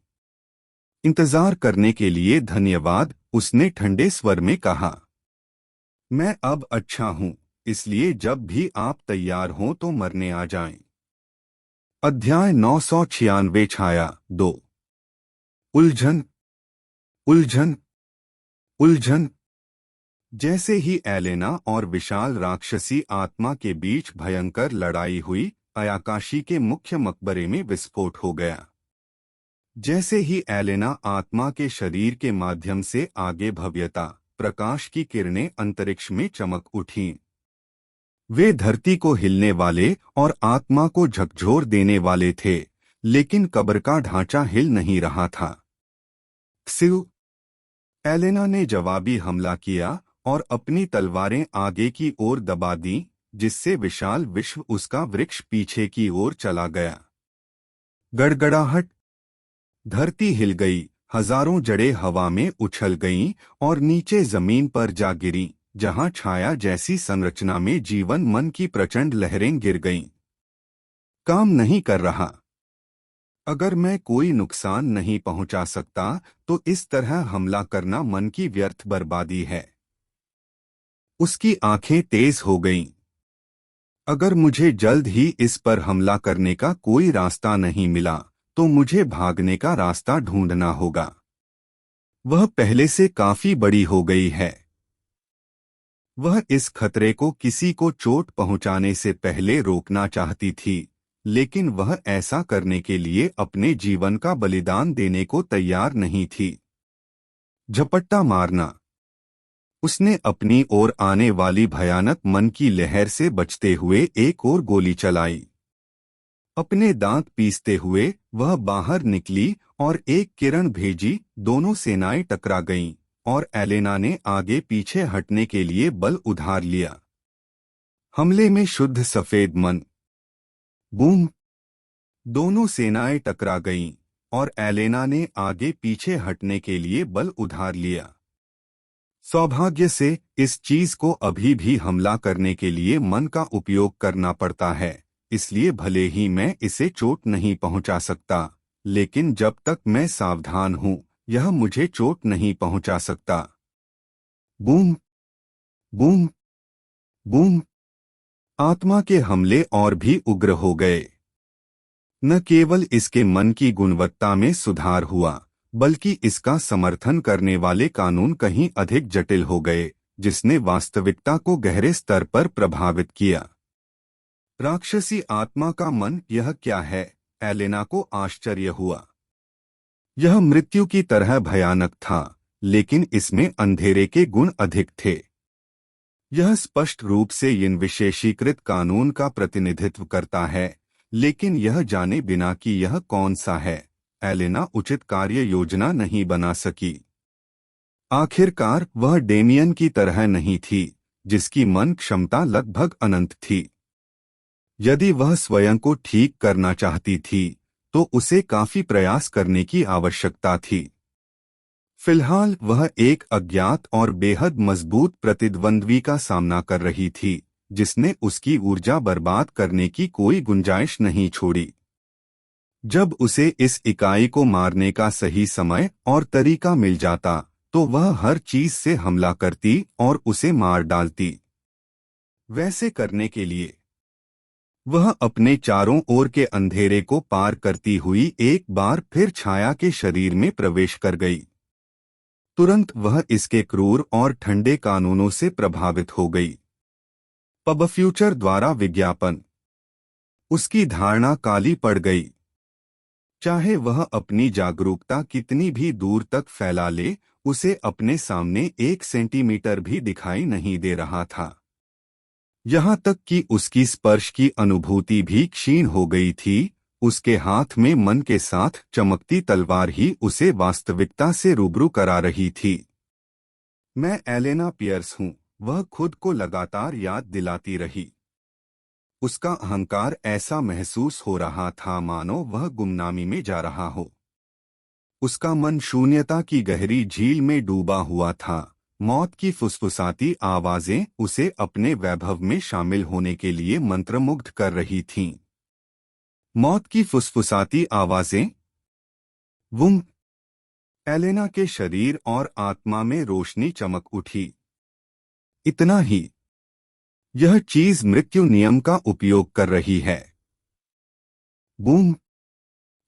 Speaker 1: इंतजार करने के लिए धन्यवाद, उसने ठंडे स्वर में कहा। मैं अब अच्छा हूं, इसलिए जब भी आप तैयार हों तो मरने आ जाएं। अध्याय 996 छाया 2। उलझन, उलझन, उलझन। जैसे ही एलेना और विशाल राक्षसी आत्मा के बीच भयंकर लड़ाई हुई, अयाकाशी के मुख्य मकबरे में विस्फोट हो गया। जैसे ही एलेना आत्मा के शरीर के माध्यम से आगे भव्यता, प्रकाश की किरणें अंतरिक्ष में चमक उठीं। वे धरती को हिलने वाले और आत्मा को झकझोर देने वाले थे, लेकिन कब्र का ढांचा हिल नहीं रहा था। सिउ! एलेना ने जवाबी हमला किया और अपनी तलवारें आगे की ओर दबा दी, जिससे विशाल विश्व उसका वृक्ष पीछे की ओर चला गया। गड़गड़ाहट। धरती हिल गई, हजारों जड़ें हवा में उछल गईं और नीचे जमीन पर जा गिरीं, जहां छाया जैसी संरचना में जीवन मन की प्रचंड लहरें गिर गईं। काम नहीं कर रहा। अगर मैं कोई नुकसान नहीं पहुंचा सकता तो इस तरह हमला करना मन की व्यर्थ बर्बादी है। उसकी आंखें तेज हो गईं। अगर मुझे जल्द ही इस पर हमला करने का कोई रास्ता नहीं मिला तो मुझे भागने का रास्ता ढूंढना होगा। वह पहले से काफी बड़ी हो गई है। वह इस खतरे को किसी को चोट पहुंचाने से पहले रोकना चाहती थी, लेकिन वह ऐसा करने के लिए अपने जीवन का बलिदान देने को तैयार नहीं थी। झपट्टा मारना। उसने अपनी ओर आने वाली भयानक मन की लहर से बचते हुए एक और गोली चलाई। अपने दांत पीसते हुए वह बाहर निकली और एक किरण भेजी। दोनों सेनाएं टकरा गईं और एलेना ने आगे पीछे हटने के लिए बल उधार लिया। हमले में शुद्ध सफेद मन। बूम! दोनों सेनाएं टकरा गईं और एलेना ने आगे पीछे हटने के लिए बल उधार लिया। सौभाग्य से इस चीज को अभी भी हमला करने के लिए मन का उपयोग करना पड़ता है, इसलिए भले ही मैं इसे चोट नहीं पहुंचा सकता, लेकिन जब तक मैं सावधान हूं, यह मुझे चोट नहीं पहुंचा सकता। बूम! बूम! बूम! आत्मा के हमले और भी उग्र हो गए। न केवल इसके मन की गुणवत्ता में सुधार हुआ, बल्कि इसका समर्थन करने वाले कानून कहीं अधिक जटिल हो गए, जिसने वास्तविकता को गहरे स्तर पर प्रभावित किया। राक्षसी आत्मा का मन यह क्या है? एलेना को आश्चर्य हुआ। यह मृत्यु की तरह भयानक था, लेकिन इसमें अंधेरे के गुण अधिक थे। यह स्पष्ट रूप से इन विशेषीकृत कानून का प्रतिनिधित्व करता है, लेकिन यह जाने बिना कि यह कौन सा है, एलेना उचित कार्य योजना नहीं बना सकी। आखिरकार वह डेमियन की तरह नहीं थी, जिसकी मन क्षमता लगभग अनंत थी। यदि वह स्वयं को ठीक करना चाहती थी, तो उसे काफी प्रयास करने की आवश्यकता थी। फिलहाल वह एक अज्ञात और बेहद मजबूत प्रतिद्वंद्वी का सामना कर रही थी, जिसने उसकी ऊर्जा बर्बाद करने की कोई गुंजाइश नहीं छोड़ी। जब उसे इस इकाई को मारने का सही समय और तरीका मिल जाता, तो वह हर चीज से हमला करती और उसे मार डालती। वैसे करने के लिए वह अपने चारों ओर के अंधेरे को पार करती हुई एक बार फिर छाया के शरीर में प्रवेश कर गई। तुरंत वह इसके क्रूर और ठंडे कानूनों से प्रभावित हो गई। पब फ्यूचर द्वारा विज्ञापन। उसकी धारणा काली पड़ गई। चाहे वह अपनी जागरूकता कितनी भी दूर तक फैला ले, उसे अपने सामने 1 सेंटीमीटर भी दिखाई नहीं दे रहा था। यहाँ तक कि उसकी स्पर्श की अनुभूति भी क्षीण हो गई थी। उसके हाथ में मन के साथ चमकती तलवार ही उसे वास्तविकता से रूबरू करा रही थी। मैं एलेना पियर्स हूँ, वह खुद को लगातार याद दिलाती रही। उसका अहंकार ऐसा महसूस हो रहा था मानो वह गुमनामी में जा रहा हो। उसका मन शून्यता की गहरी झील में डूबा हुआ था। मौत की फुसफुसाती आवाजें उसे अपने वैभव में शामिल होने के लिए मंत्रमुग्ध कर रही थीं। मौत की फुसफुसाती आवाजें। वुम। एलेना के शरीर और आत्मा में रोशनी चमक उठी। इतना ही, यह चीज मृत्यु नियम का उपयोग कर रही है। बूम।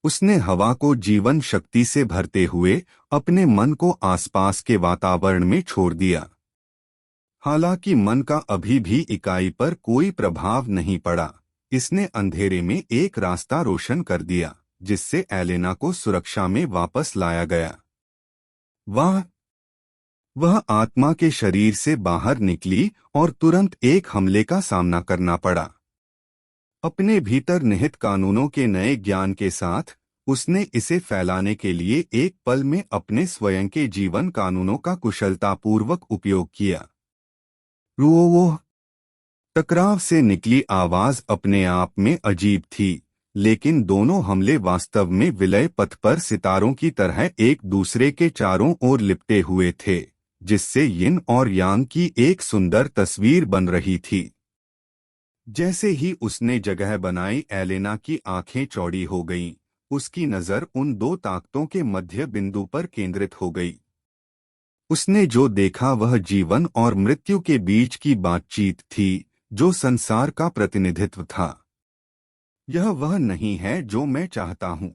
Speaker 1: उसने हवा को जीवन शक्ति से भरते हुए अपने मन को आसपास के वातावरण में छोड़ दिया। हालांकि मन का अभी भी इकाई पर कोई प्रभाव नहीं पड़ा, इसने अंधेरे में एक रास्ता रोशन कर दिया, जिससे एलेना को सुरक्षा में वापस लाया गया। वह आत्मा के शरीर से बाहर निकली और तुरंत एक हमले का सामना करना पड़ा। अपने भीतर निहित कानूनों के नए ज्ञान के साथ उसने इसे फैलाने के लिए एक पल में अपने स्वयं के जीवन कानूनों का कुशलतापूर्वक उपयोग किया। रुओ। टकराव से निकली आवाज अपने आप में अजीब थी, लेकिन दोनों हमले वास्तव में विलय पथ पर सितारों की तरह एक दूसरे के चारों ओर लिपटे हुए थे, जिससे यिन और यांग की एक सुंदर तस्वीर बन रही थी। जैसे ही उसने जगह बनाई, एलेना की आंखें चौड़ी हो गईं। उसकी नजर उन दो ताकतों के मध्य बिंदु पर केंद्रित हो गई। उसने जो देखा वह जीवन और मृत्यु के बीच की बातचीत थी, जो संसार का प्रतिनिधित्व था। यह वह नहीं है जो मैं चाहता हूँ।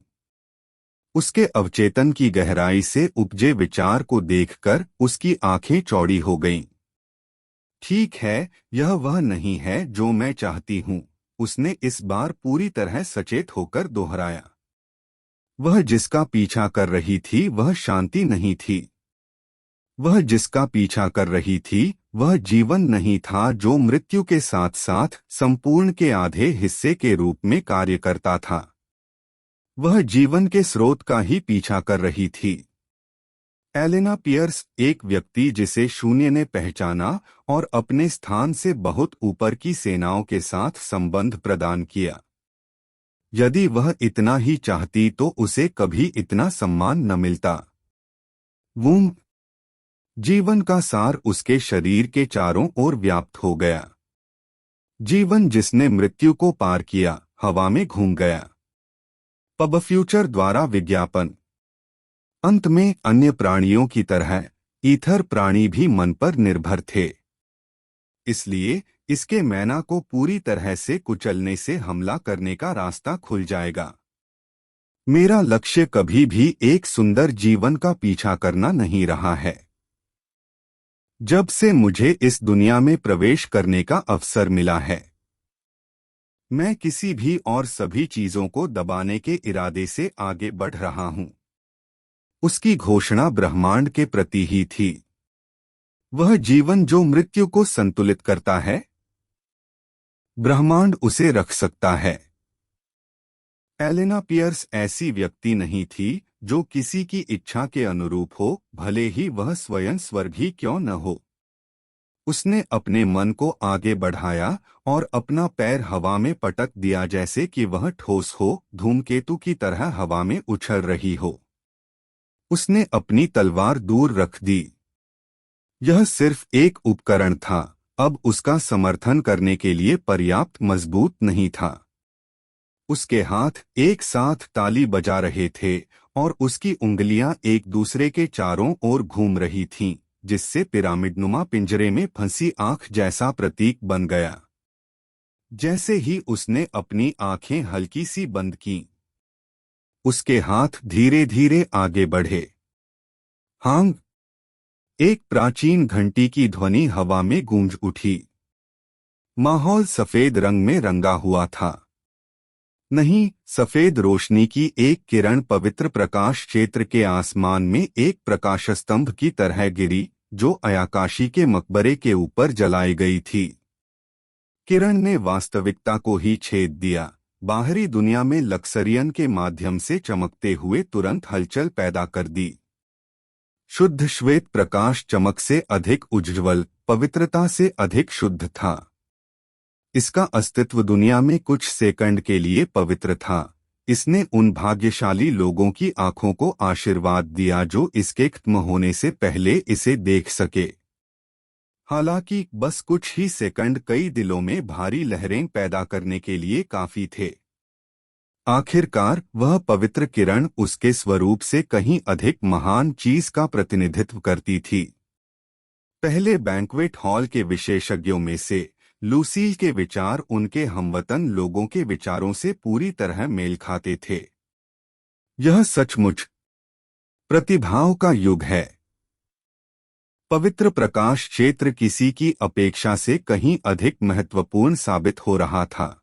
Speaker 1: उसके अवचेतन की गहराई से उपजे विचार को देखकर उसकी आंखें चौड़ी हो गईं। ठीक है, यह वह नहीं है जो मैं चाहती हूँ, उसने इस बार पूरी तरह सचेत होकर दोहराया। वह जिसका पीछा कर रही थी वह शांति नहीं थी। वह जिसका पीछा कर रही थी वह जीवन नहीं था, जो मृत्यु के साथ साथ संपूर्ण के आधे हिस्से के रूप में कार्य करता था। वह जीवन के स्रोत का ही पीछा कर रही थी। एलेना पियर्स, एक व्यक्ति जिसे शून्य ने पहचाना और अपने स्थान से बहुत ऊपर की सेनाओं के साथ संबंध प्रदान किया। यदि वह इतना ही चाहती तो उसे कभी इतना सम्मान न मिलता। वूम। जीवन का सार उसके शरीर के चारों ओर व्याप्त हो गया। जीवन जिसने मृत्यु को पार किया, हवा में घूम गया। पब फ्यूचर द्वारा विज्ञापन। अंत में अन्य प्राणियों की तरह ईथर प्राणी भी मन पर निर्भर थे। इसलिए इसके मैना को पूरी तरह से कुचलने से हमला करने का रास्ता खुल जाएगा। मेरा लक्ष्य कभी भी एक सुंदर जीवन का पीछा करना नहीं रहा है। जब से मुझे इस दुनिया में प्रवेश करने का अवसर मिला है, मैं किसी भी और सभी चीजों को दबाने के इरादे से आगे बढ़ रहा हूं। उसकी घोषणा ब्रह्मांड के प्रति ही थी। वह जीवन जो मृत्यु को संतुलित करता है, ब्रह्मांड उसे रख सकता है। एलेना पियर्स ऐसी व्यक्ति नहीं थी जो किसी की इच्छा के अनुरूप हो, भले ही वह स्वयं स्वर्ग ही क्यों न हो। उसने अपने मन को आगे बढ़ाया और अपना पैर हवा में पटक दिया जैसे कि वह ठोस हो, धूमकेतु की तरह हवा में उछल रही हो। उसने अपनी तलवार दूर रख दी। यह सिर्फ एक उपकरण था, अब उसका समर्थन करने के लिए पर्याप्त मजबूत नहीं था। उसके हाथ एक साथ ताली बजा रहे थे और उसकी उंगलियां एक दूसरे के चारों ओर घूम रही थीं, जिससे पिरामिडनुमा पिंजरे में फंसी आंख जैसा प्रतीक बन गया। जैसे ही उसने अपनी आंखें हल्की सी बंद कीं, उसके हाथ धीरे धीरे आगे बढ़े। हांग! एक प्राचीन घंटी की ध्वनि हवा में गूंज उठी। माहौल सफेद रंग में रंगा हुआ था। नहीं, सफेद रोशनी की एक किरण पवित्र प्रकाश क्षेत्र के आसमान में एक प्रकाशस्तंभ की तरह गिरी, जो अयाकाशी के मकबरे के ऊपर जलाई गई थी। किरण ने वास्तविकता को ही छेद दिया, बाहरी दुनिया में लक्सरियन के माध्यम से चमकते हुए तुरंत हलचल पैदा कर दी। शुद्ध श्वेत प्रकाश चमक से अधिक उज्ज्वल, पवित्रता से अधिक शुद्ध था। इसका अस्तित्व दुनिया में कुछ सेकंड के लिए पवित्र था। इसने उन भाग्यशाली लोगों की आंखों को आशीर्वाद दिया जो इसके खत्म होने से पहले इसे देख सके। हालांकि बस कुछ ही सेकंड कई दिलों में भारी लहरें पैदा करने के लिए काफी थे। आखिरकार वह पवित्र किरण उसके स्वरूप से कहीं अधिक महान चीज का प्रतिनिधित्व करती थी। पहले बैंक्वेट हॉल के विशेषज्ञों में से लूसील के विचार उनके हमवतन लोगों के विचारों से पूरी तरह मेल खाते थे। यह सचमुच प्रतिभाओं का युग है। पवित्र प्रकाश क्षेत्र किसी की अपेक्षा से कहीं अधिक महत्वपूर्ण साबित हो रहा था।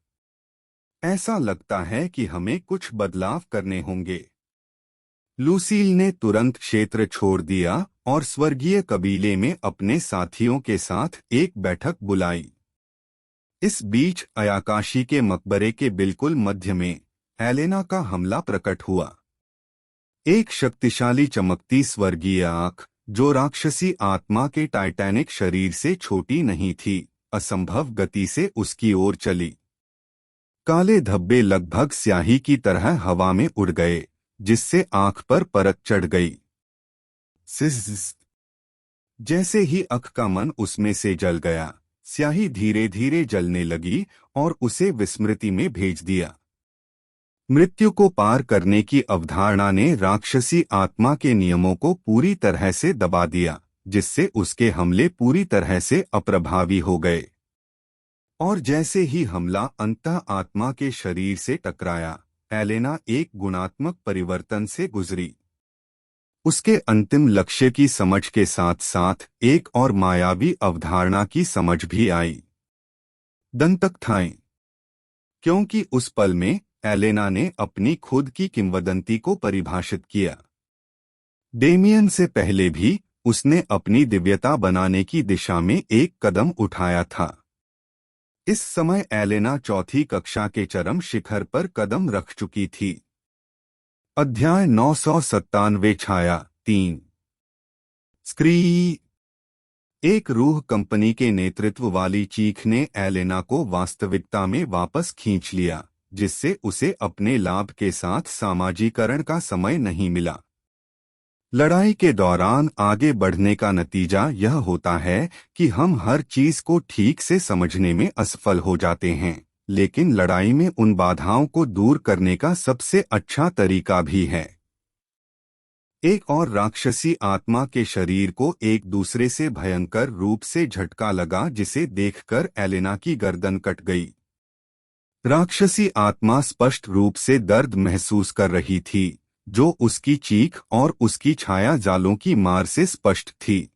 Speaker 1: ऐसा लगता है कि हमें कुछ बदलाव करने होंगे। लूसील ने तुरंत क्षेत्र छोड़ दिया और स्वर्गीय कबीले में अपने साथियों के साथ एक बैठक बुलाई। इस बीच अयाकाशी के मकबरे के बिल्कुल मध्य में एलेना का हमला प्रकट हुआ। एक शक्तिशाली चमकती स्वर्गीय आंख, जो राक्षसी आत्मा के टाइटैनिक शरीर से छोटी नहीं थी, असंभव गति से उसकी ओर चली। काले धब्बे लगभग स्याही की तरह हवा में उड़ गए, जिससे आंख पर परत चढ़ गई। सिस! जैसे ही अख का मन उसमें से जल गया, स्याही धीरे धीरे जलने लगी और उसे विस्मृति में भेज दिया। मृत्यु को पार करने की अवधारणा ने राक्षसी आत्मा के नियमों को पूरी तरह से दबा दिया, जिससे उसके हमले पूरी तरह से अप्रभावी हो गए। और जैसे ही हमला अंतः आत्मा के शरीर से टकराया, एलेना एक गुणात्मक परिवर्तन से गुजरी। उसके अंतिम लक्ष्य की समझ के साथ साथ एक और मायावी अवधारणा की समझ भी आई, दंतकथाएं। क्योंकि उस पल में एलेना ने अपनी खुद की किंवदंती को परिभाषित किया। डेमियन से पहले भी उसने अपनी दिव्यता बनाने की दिशा में एक कदम उठाया था। इस समय एलेना चौथी कक्षा के चरम शिखर पर कदम रख चुकी थी। अध्याय 997 छाया 3। स्क्री! एक रूह कंपनी के नेतृत्व वाली चीख ने एलेना को वास्तविकता में वापस खींच लिया, जिससे उसे अपने लाभ के साथ सामाजिकरण का समय नहीं मिला। लड़ाई के दौरान आगे बढ़ने का नतीजा यह होता है कि हम हर चीज को ठीक से समझने में असफल हो जाते हैं, लेकिन लड़ाई में उन बाधाओं को दूर करने का सबसे अच्छा तरीका भी है। एक और राक्षसी आत्मा के शरीर को एक दूसरे से भयंकर रूप से झटका लगा, जिसे देखकर एलेना की गर्दन कट गई। राक्षसी आत्मा स्पष्ट रूप से दर्द महसूस कर रही थी, जो उसकी चीख और उसकी छाया जालों की मार से स्पष्ट थी।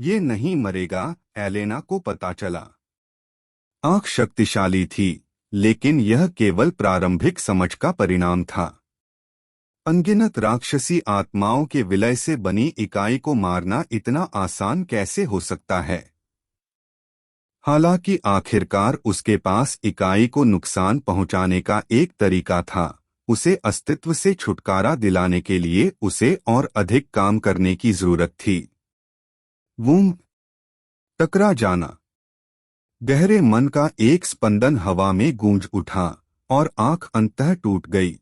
Speaker 1: ये नहीं मरेगा, एलेना को पता चला। आंख शक्तिशाली थी, लेकिन यह केवल प्रारंभिक समझ का परिणाम था। अनगिनत राक्षसी आत्माओं के विलय से बनी इकाई को मारना इतना आसान कैसे हो सकता है? हालांकि आखिरकार उसके पास इकाई को नुकसान पहुंचाने का एक तरीका था। उसे अस्तित्व से छुटकारा दिलाने के लिए उसे और अधिक काम करने की जरूरत थी। वूम, टकरा जाना। गहरे मन का एक स्पंदन हवा में गूंज उठा और आंख अंततः टूट गई।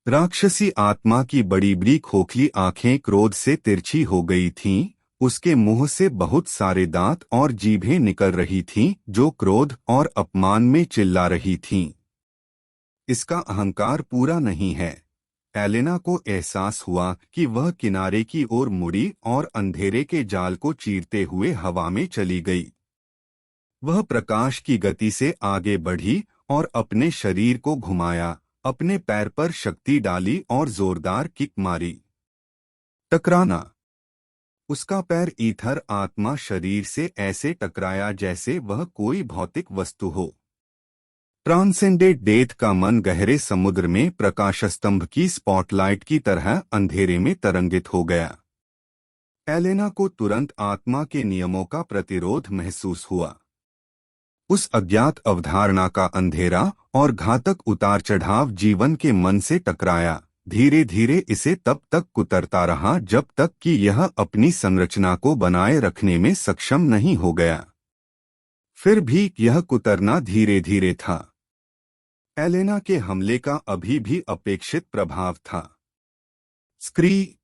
Speaker 1: राक्षसी आत्मा की बड़ी बड़ी खोखली आंखें क्रोध से तिरछी हो गई थीं। उसके मुंह से बहुत सारे दांत और जीभें निकल रही थीं, जो क्रोध और अपमान में चिल्ला रही थीं। इसका अहंकार पूरा नहीं है। एलेना को एहसास हुआ कि वह किनारे की ओर मुड़ी और अंधेरे के जाल को चीरते हुए हवा में चली गई। वह प्रकाश की गति से आगे बढ़ी और अपने शरीर को घुमाया, अपने पैर पर शक्ति डाली और जोरदार किक मारी। टकराना। उसका पैर ईथर आत्मा शरीर से ऐसे टकराया जैसे वह कोई भौतिक वस्तु हो। ट्रांसेंडेड डेथ का मन गहरे समुद्र में प्रकाशस्तंभ की स्पॉटलाइट की तरह अंधेरे में तरंगित हो गया। एलेना को तुरंत आत्मा के नियमों का प्रतिरोध महसूस हुआ। उस अज्ञात अवधारणा का अंधेरा और घातक उतार चढ़ाव जीवन के मन से टकराया। धीरे धीरे इसे तब तक कुतरता रहा जब तक कि यह अपनी संरचना को बनाए रखने में सक्षम नहीं हो गया। फिर भी यह कुतरना धीरे धीरे था। एलेना के हमले का अभी भी अपेक्षित प्रभाव था। स्क्री।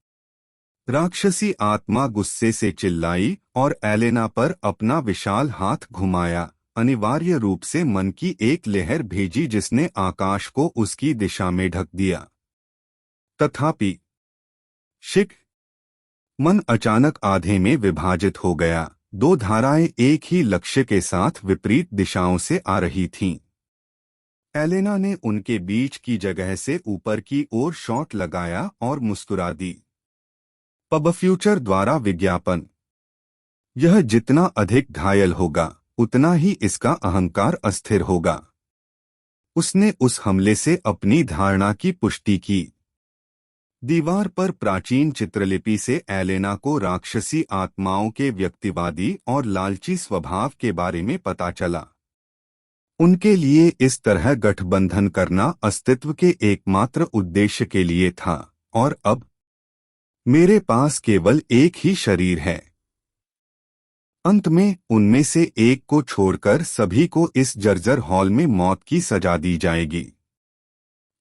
Speaker 1: राक्षसी आत्मा गुस्से से चिल्लाई और एलेना पर अपना विशाल हाथ घुमाया, अनिवार्य रूप से मन की एक लहर भेजी जिसने आकाश को उसकी दिशा में ढक दिया। तथापि शिक, मन अचानक आधे में विभाजित हो गया। दो धाराएं एक ही लक्ष्य के साथ विपरीत दिशाओं से आ रही थीं। एलेना ने उनके बीच की जगह से ऊपर की ओर शॉट लगाया और मुस्कुरा दी। पब फ्यूचर द्वारा विज्ञापन। यह जितना अधिक घायल होगा, उतना ही इसका अहंकार अस्थिर होगा। उसने उस हमले से अपनी धारणा की पुष्टि की। दीवार पर प्राचीन चित्रलिपि से एलेना को राक्षसी आत्माओं के व्यक्तिवादी और लालची स्वभाव के बारे में पता चला। उनके लिए इस तरह गठबंधन करना अस्तित्व के एकमात्र उद्देश्य के लिए था। और अब मेरे पास केवल एक ही शरीर है। अंत में उनमें से एक को छोड़कर सभी को इस जर्जर हॉल में मौत की सजा दी जाएगी।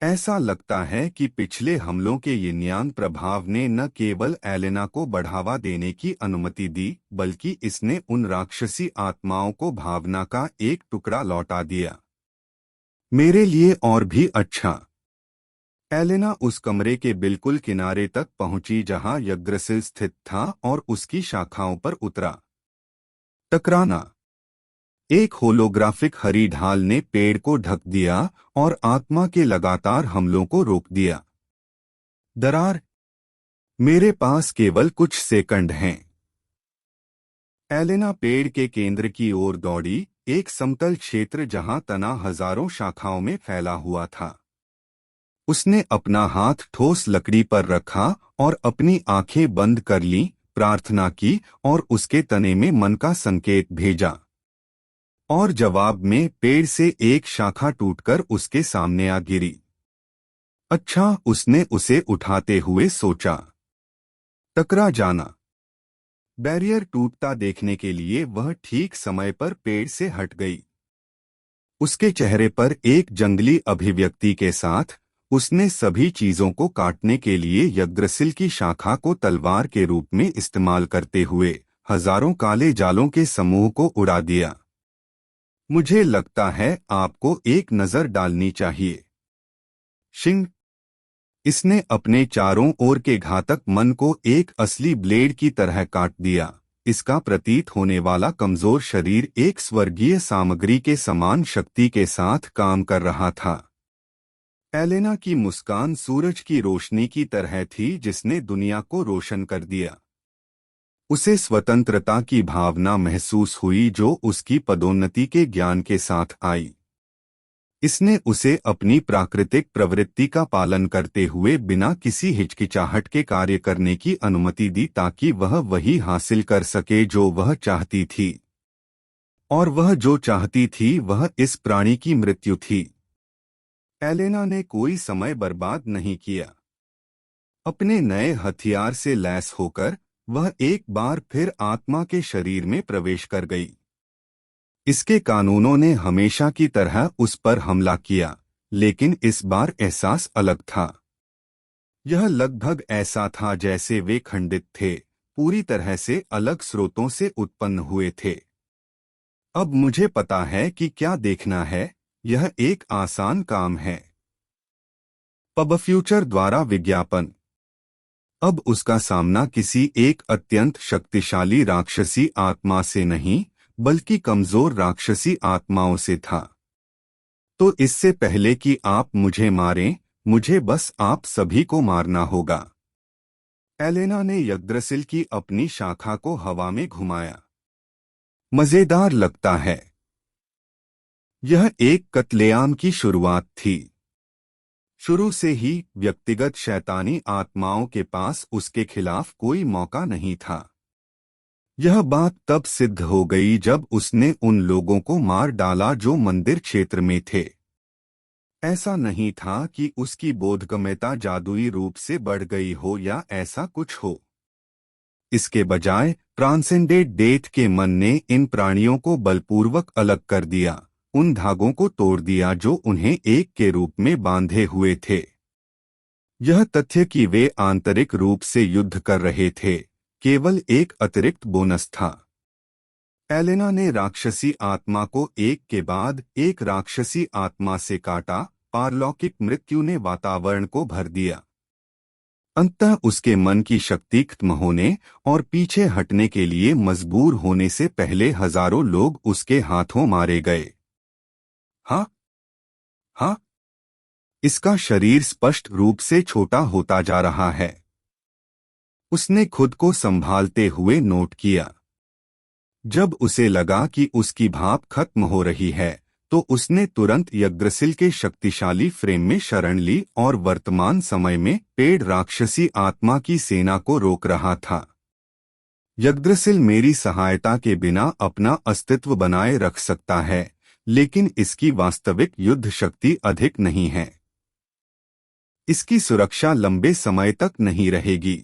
Speaker 1: ऐसा लगता है कि पिछले हमलों के यिन्यान प्रभाव ने न केवल एलेना को बढ़ावा देने की अनुमति दी, बल्कि इसने उन राक्षसी आत्माओं को भावना का एक टुकड़ा लौटा दिया। मेरे लिए और भी अच्छा। एलेना उस कमरे के बिल्कुल किनारे तक पहुंची जहां यग्रसिल स्थित था और उसकी शाखाओं पर उतरा। टकराना। एक होलोग्राफिक हरी ढाल ने पेड़ को ढक दिया और आत्मा के लगातार हमलों को रोक दिया। दरार। मेरे पास केवल कुछ सेकंड हैं। एलेना पेड़ के केंद्र की ओर दौड़ी, एक समतल क्षेत्र जहां तना हजारों शाखाओं में फैला हुआ था। उसने अपना हाथ ठोस लकड़ी पर रखा और अपनी आंखें बंद कर लीं, प्रार्थना की और उसके तने में मन का संकेत भेजा। और जवाब में पेड़ से एक शाखा टूटकर उसके सामने आ गिरी। अच्छा, उसने उसे उठाते हुए सोचा। टकरा जाना। बैरियर टूटता देखने के लिए वह ठीक समय पर पेड़ से हट गई। उसके चेहरे पर एक जंगली अभिव्यक्ति के साथ उसने सभी चीजों को काटने के लिए यग्रसिल की शाखा को तलवार के रूप में इस्तेमाल करते हुए हजारों काले जालों के समूह को उड़ा दिया। मुझे लगता है आपको एक नजर डालनी चाहिए। शिंग। इसने अपने चारों ओर के घातक मन को एक असली ब्लेड की तरह काट दिया। इसका प्रतीत होने वाला कमजोर शरीर एक स्वर्गीय सामग्री के समान शक्ति के साथ काम कर रहा था। एलेना की मुस्कान सूरज की रोशनी की तरह थी जिसने दुनिया को रोशन कर दिया। उसे स्वतंत्रता की भावना महसूस हुई जो उसकी पदोन्नति के ज्ञान के साथ आई। इसने उसे अपनी प्राकृतिक प्रवृत्ति का पालन करते हुए बिना किसी हिचकिचाहट के कार्य करने की अनुमति दी ताकि वह वही हासिल कर सके जो वह चाहती थी। और वह जो चाहती थी वह इस प्राणी की मृत्यु थी। एलेना ने कोई समय बर्बाद नहीं किया। अपने नए हथियार से लैस होकर वह एक बार फिर आत्मा के शरीर में प्रवेश कर गई। इसके कानूनों ने हमेशा की तरह उस पर हमला किया, लेकिन इस बार एहसास अलग था। यह लगभग ऐसा था जैसे वे खंडित थे, पूरी तरह से अलग स्रोतों से उत्पन्न हुए थे। अब मुझे पता है कि क्या देखना है, यह एक आसान काम है। पब फ्यूचर द्वारा विज्ञापन। अब उसका सामना किसी एक अत्यंत शक्तिशाली राक्षसी आत्मा से नहीं, बल्कि कमजोर राक्षसी आत्माओं से था। तो इससे पहले कि आप मुझे मारें, मुझे बस आप सभी को मारना होगा। एलेना ने यग्द्रसिल की अपनी शाखा को हवा में घुमाया। मजेदार लगता है। यह एक कत्लेआम की शुरुआत थी। शुरू से ही व्यक्तिगत शैतानी आत्माओं के पास उसके खिलाफ कोई मौका नहीं था। यह बात तब सिद्ध हो गई जब उसने उन लोगों को मार डाला जो मंदिर क्षेत्र में थे। ऐसा नहीं था कि उसकी बोधगम्यता जादुई रूप से बढ़ गई हो या ऐसा कुछ हो। इसके बजाय ट्रांसेंडेंट डेथ के मन ने इन प्राणियों को बलपूर्वक अलग कर दिया, उन धागों को तोड़ दिया जो उन्हें एक के रूप में बांधे हुए थे। यह तथ्य कि वे आंतरिक रूप से युद्ध कर रहे थे केवल एक अतिरिक्त बोनस था। एलेना ने राक्षसी आत्मा को एक के बाद एक राक्षसी आत्मा से काटा। पारलौकिक मृत्यु ने वातावरण को भर दिया। अंततः उसके मन की शक्ति खत्म होने और पीछे हटने के लिए मजबूर होने से पहले हजारों लोग उसके हाथों मारे गए। हाँ हाँ, इसका शरीर स्पष्ट रूप से छोटा होता जा रहा है। उसने खुद को संभालते हुए नोट किया। जब उसे लगा कि उसकी भाप खत्म हो रही है, तो उसने तुरंत यग्द्रसिल के शक्तिशाली फ्रेम में शरण ली और वर्तमान समय में पेड़ राक्षसी आत्मा की सेना को रोक रहा था। यग्द्रसिल मेरी सहायता के बिना अपना अस्तित्व बनाए रख सकता है, लेकिन इसकी वास्तविक युद्ध शक्ति अधिक नहीं है। इसकी सुरक्षा लंबे समय तक नहीं रहेगी।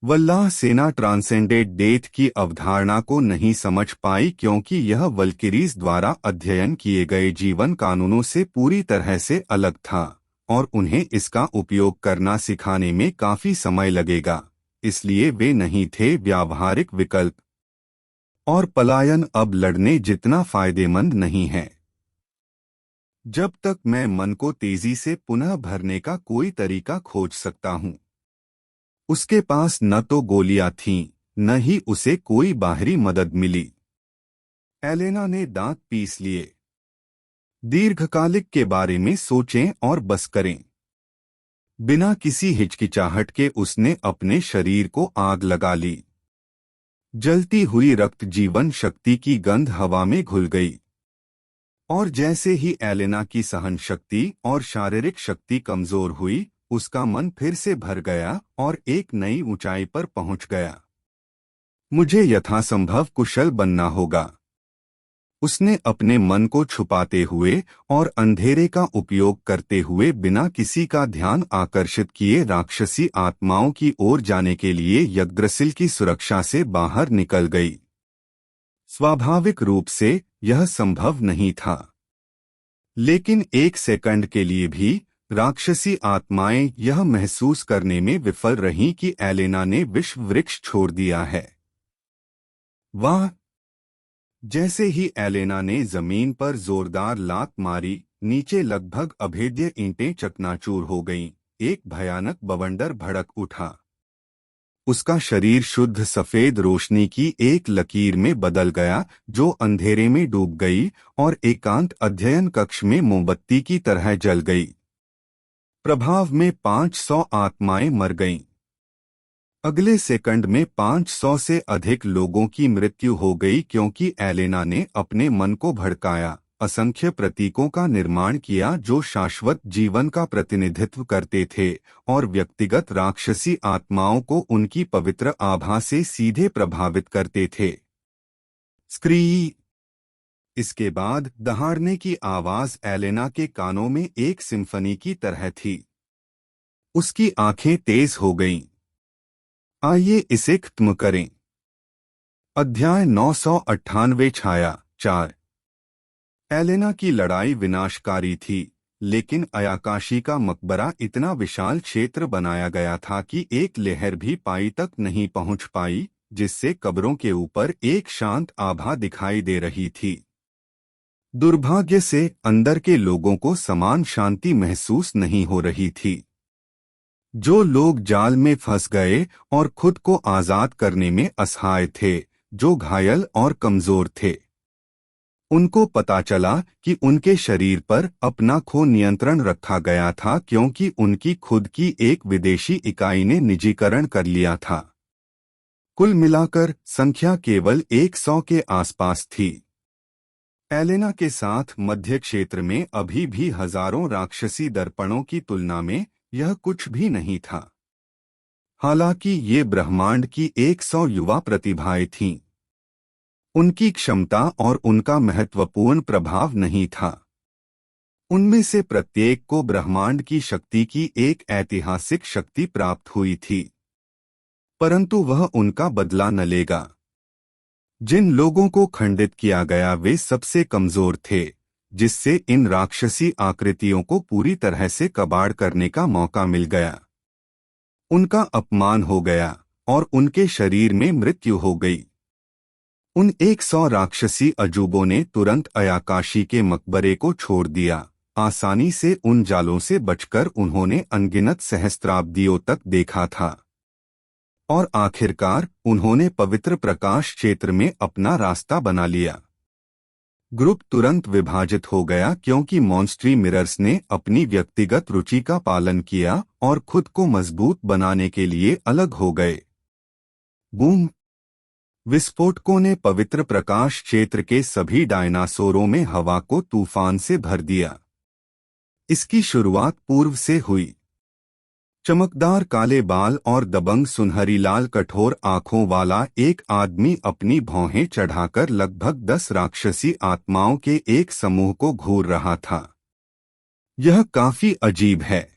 Speaker 1: वल्लाह सेना ट्रांसेंडेंट डेथ की अवधारणा को नहीं समझ पाई क्योंकि यह वल्किरीज द्वारा अध्ययन किए गए जीवन कानूनों से पूरी तरह से अलग था और उन्हें इसका उपयोग करना सिखाने में काफी समय लगेगा, इसलिए वे नहीं थे व्यावहारिक विकल्प। और पलायन अब लड़ने जितना फायदेमंद नहीं है। जब तक मैं मन को तेजी से पुनः भरने का कोई तरीका खोज सकता हूं। उसके पास न तो गोलियां थीं, न ही उसे कोई बाहरी मदद मिली। एलेना ने दांत पीस लिए। दीर्घकालिक के बारे में सोचें और बस करें। बिना किसी हिचकिचाहट के उसने अपने शरीर को आग लगा ली। जलती हुई रक्त जीवन शक्ति की गंध हवा में घुल गई। और जैसे ही एलेना की सहन शक्ति और शारीरिक शक्ति कमजोर हुई, उसका मन फिर से भर गया और एक नई ऊंचाई पर पहुंच गया। मुझे यथासंभव कुशल बनना होगा। उसने अपने मन को छुपाते हुए और अंधेरे का उपयोग करते हुए बिना किसी का ध्यान आकर्षित किए राक्षसी आत्माओं की ओर जाने के लिए यग्द्रसिल की सुरक्षा से बाहर निकल गई। स्वाभाविक रूप से यह संभव नहीं था, लेकिन एक सेकंड के लिए भी राक्षसी आत्माएं यह महसूस करने में विफल रहीं कि एलेना ने विश्व वृक्ष छोड़ दिया है। वाह! जैसे ही एलेना ने जमीन पर जोरदार लात मारी, नीचे लगभग अभेद्य ईंटें चकनाचूर हो गईं। एक भयानक बवंडर भड़क उठा। उसका शरीर शुद्ध सफेद रोशनी की एक लकीर में बदल गया जो अंधेरे में डूब गई और एकांत अध्ययन कक्ष में मोमबत्ती की तरह जल गई। प्रभाव में 500 आत्माएं मर गईं। अगले सेकंड में 500 से अधिक लोगों की मृत्यु हो गई क्योंकि एलेना ने अपने मन को भड़काया, असंख्य प्रतीकों का निर्माण किया जो शाश्वत जीवन का प्रतिनिधित्व करते थे और व्यक्तिगत राक्षसी आत्माओं को उनकी पवित्र आभा से सीधे प्रभावित करते थे। स्क्री। इसके बाद दहाड़ने की आवाज एलेना के कानों में एक सिम्फनी की तरह थी। उसकी आंखें तेज हो गईं। आइए इसे खत्म करें। अध्याय 998 छाया 4। एलेना की लड़ाई विनाशकारी थी, लेकिन अयाकाशी का मकबरा इतना विशाल क्षेत्र बनाया गया था कि एक लहर भी पाई तक नहीं पहुंच पाई, जिससे कब्रों के ऊपर एक शांत आभा दिखाई दे रही थी। दुर्भाग्य से अंदर के लोगों को समान शांति महसूस नहीं हो रही थी। जो लोग जाल में फंस गए और खुद को आजाद करने में असहाय थे, जो घायल और कमजोर थे, उनको पता चला कि उनके शरीर पर अपना खो नियंत्रण रखा गया था क्योंकि उनकी खुद की एक विदेशी इकाई ने निजीकरण कर लिया था। कुल मिलाकर संख्या केवल 100 के आसपास थी। एलेना के साथ मध्य क्षेत्र में अभी भी हजारों राक्षसी दर्पणों की तुलना में यह कुछ भी नहीं था। हालांकि ये ब्रह्मांड की 100 युवा प्रतिभाएं थीं। उनकी क्षमता और उनका महत्वपूर्ण प्रभाव नहीं था। उनमें से प्रत्येक को ब्रह्मांड की शक्ति की एक ऐतिहासिक शक्ति प्राप्त हुई थी, परंतु वह उनका बदला न लेगा। जिन लोगों को खंडित किया गया वे सबसे कमजोर थे, जिससे इन राक्षसी आकृतियों को पूरी तरह से कबाड़ करने का मौका मिल गया। उनका अपमान हो गया और उनके शरीर में मृत्यु हो गई। उन 100 राक्षसी अजूबों ने तुरंत अयाकाशी के मकबरे को छोड़ दिया। आसानी से उन जालों से बचकर उन्होंने अनगिनत सहस्त्राब्दियों तक देखा था और आखिरकार उन्होंने पवित्र प्रकाश क्षेत्र में अपना रास्ता बना लिया। ग्रुप तुरंत विभाजित हो गया क्योंकि मॉन्स्ट्री मिरर्स ने अपनी व्यक्तिगत रुचि का पालन किया और खुद को मजबूत बनाने के लिए अलग हो गए। बूम! विस्फोटकों ने पवित्र प्रकाश क्षेत्र के सभी डायनासोरों में हवा को तूफान से भर दिया। इसकी शुरुआत पूर्व से हुई। चमकदार काले बाल और दबंग सुनहरी लाल कठोर आंखों वाला एक आदमी अपनी भौहें चढ़ाकर लगभग 10 राक्षसी आत्माओं के एक समूह को घूर रहा था। यह काफी अजीब है।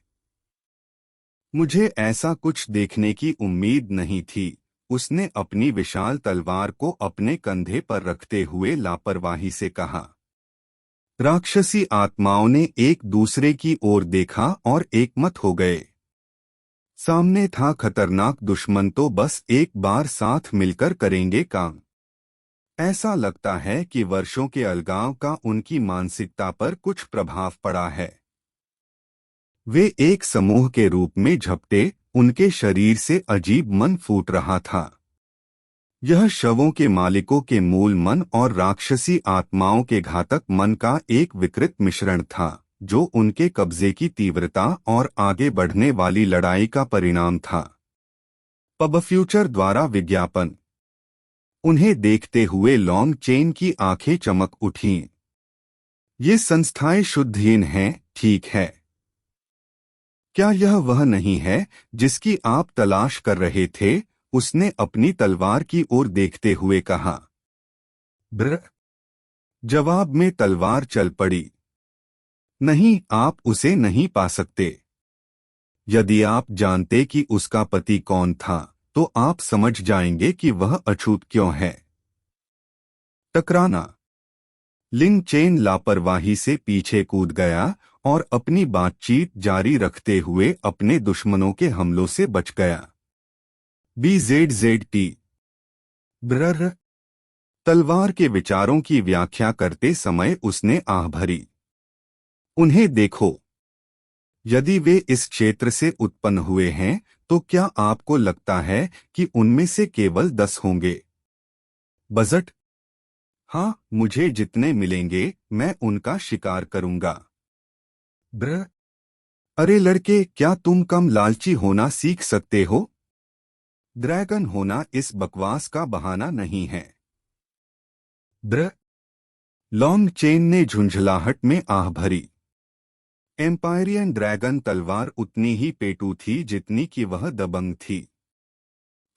Speaker 1: मुझे ऐसा कुछ देखने की उम्मीद नहीं थी, उसने अपनी विशाल तलवार को अपने कंधे पर रखते हुए लापरवाही से कहा। राक्षसी आत्माओं ने एक दूसरे की ओर देखा और एकमत हो गए। सामने था खतरनाक दुश्मन, तो बस एक बार साथ मिलकर करेंगे काम। ऐसा लगता है कि वर्षों के अलगाव का उनकी मानसिकता पर कुछ प्रभाव पड़ा है। वे एक समूह के रूप में झपटे, उनके शरीर से अजीब मन फूट रहा था। यह शवों के मालिकों के मूल मन और राक्षसी आत्माओं के घातक मन का एक विकृत मिश्रण था, जो उनके कब्जे की तीव्रता और आगे बढ़ने वाली लड़ाई का परिणाम था। पब फ्यूचर द्वारा विज्ञापन। उन्हें देखते हुए लॉन्ग चेन की आंखें चमक उठीं। ये संस्थाएं शुद्धहीन हैं, ठीक है? क्या यह वह नहीं है जिसकी आप तलाश कर रहे थे? उसने अपनी तलवार की ओर देखते हुए कहा। ब्र! जवाब में तलवार चल पड़ी। नहीं, आप उसे नहीं पा सकते। यदि आप जानते कि उसका पति कौन था, तो आप समझ जाएंगे कि वह अछूत क्यों है। टकराना। लिंग चेन लापरवाही से पीछे कूद गया और अपनी बातचीत जारी रखते हुए अपने दुश्मनों के हमलों से बच गया। BZZT। ब्रर! तलवार के विचारों की व्याख्या करते समय उसने आह भरी। उन्हें देखो। यदि वे इस क्षेत्र से उत्पन्न हुए हैं, तो क्या आपको लगता है कि उनमें से केवल 10 होंगे? बजट? हाँ, मुझे जितने मिलेंगे मैं उनका शिकार करूंगा। ब्र अरे लड़के, क्या तुम कम लालची होना सीख सकते हो? ड्रैगन होना इस बकवास का बहाना नहीं है। ब्र लॉन्ग चेन ने झुंझलाहट में आह भरी। एम्पायरियन ड्रैगन तलवार उतनी ही पेटू थी जितनी कि वह दबंग थी।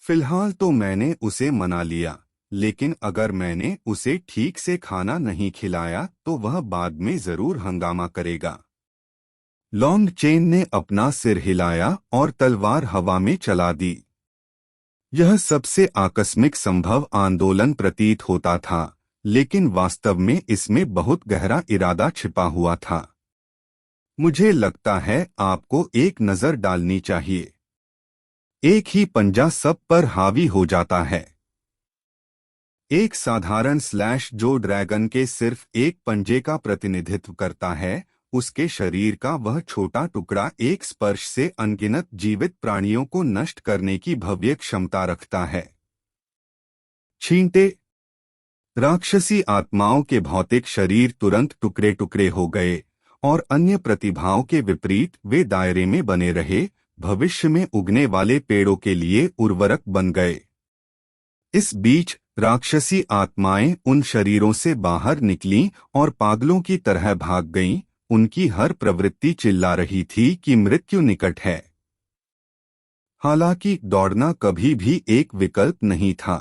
Speaker 1: फिलहाल तो मैंने उसे मना लिया, लेकिन अगर मैंने उसे ठीक से खाना नहीं खिलाया तो वह बाद में जरूर हंगामा करेगा। लॉन्ग चेन ने अपना सिर हिलाया और तलवार हवा में चला दी। यह सबसे आकस्मिक संभव आंदोलन प्रतीत होता था, लेकिन वास्तव में इसमें बहुत गहरा इरादा छिपा हुआ था। मुझे लगता है आपको एक नजर डालनी चाहिए। एक ही पंजा सब पर हावी हो जाता है। एक साधारण स्लैश जो ड्रैगन के सिर्फ एक पंजे का प्रतिनिधित्व करता है, उसके शरीर का वह छोटा टुकड़ा एक स्पर्श से अनगिनत जीवित प्राणियों को नष्ट करने की भव्य क्षमता रखता है। छींटे। राक्षसी आत्माओं के भौतिक शरीर तुरंत टुकड़े टुकड़े हो गए, और अन्य प्रतिभाओं के विपरीत वे दायरे में बने रहे, भविष्य में उगने वाले पेड़ों के लिए उर्वरक बन गए। इस बीच राक्षसी आत्माएं उन शरीरों से बाहर निकलीं और पागलों की तरह भाग गईं। उनकी हर प्रवृत्ति चिल्ला रही थी कि मृत्यु निकट है। हालांकि दौड़ना कभी भी एक विकल्प नहीं था।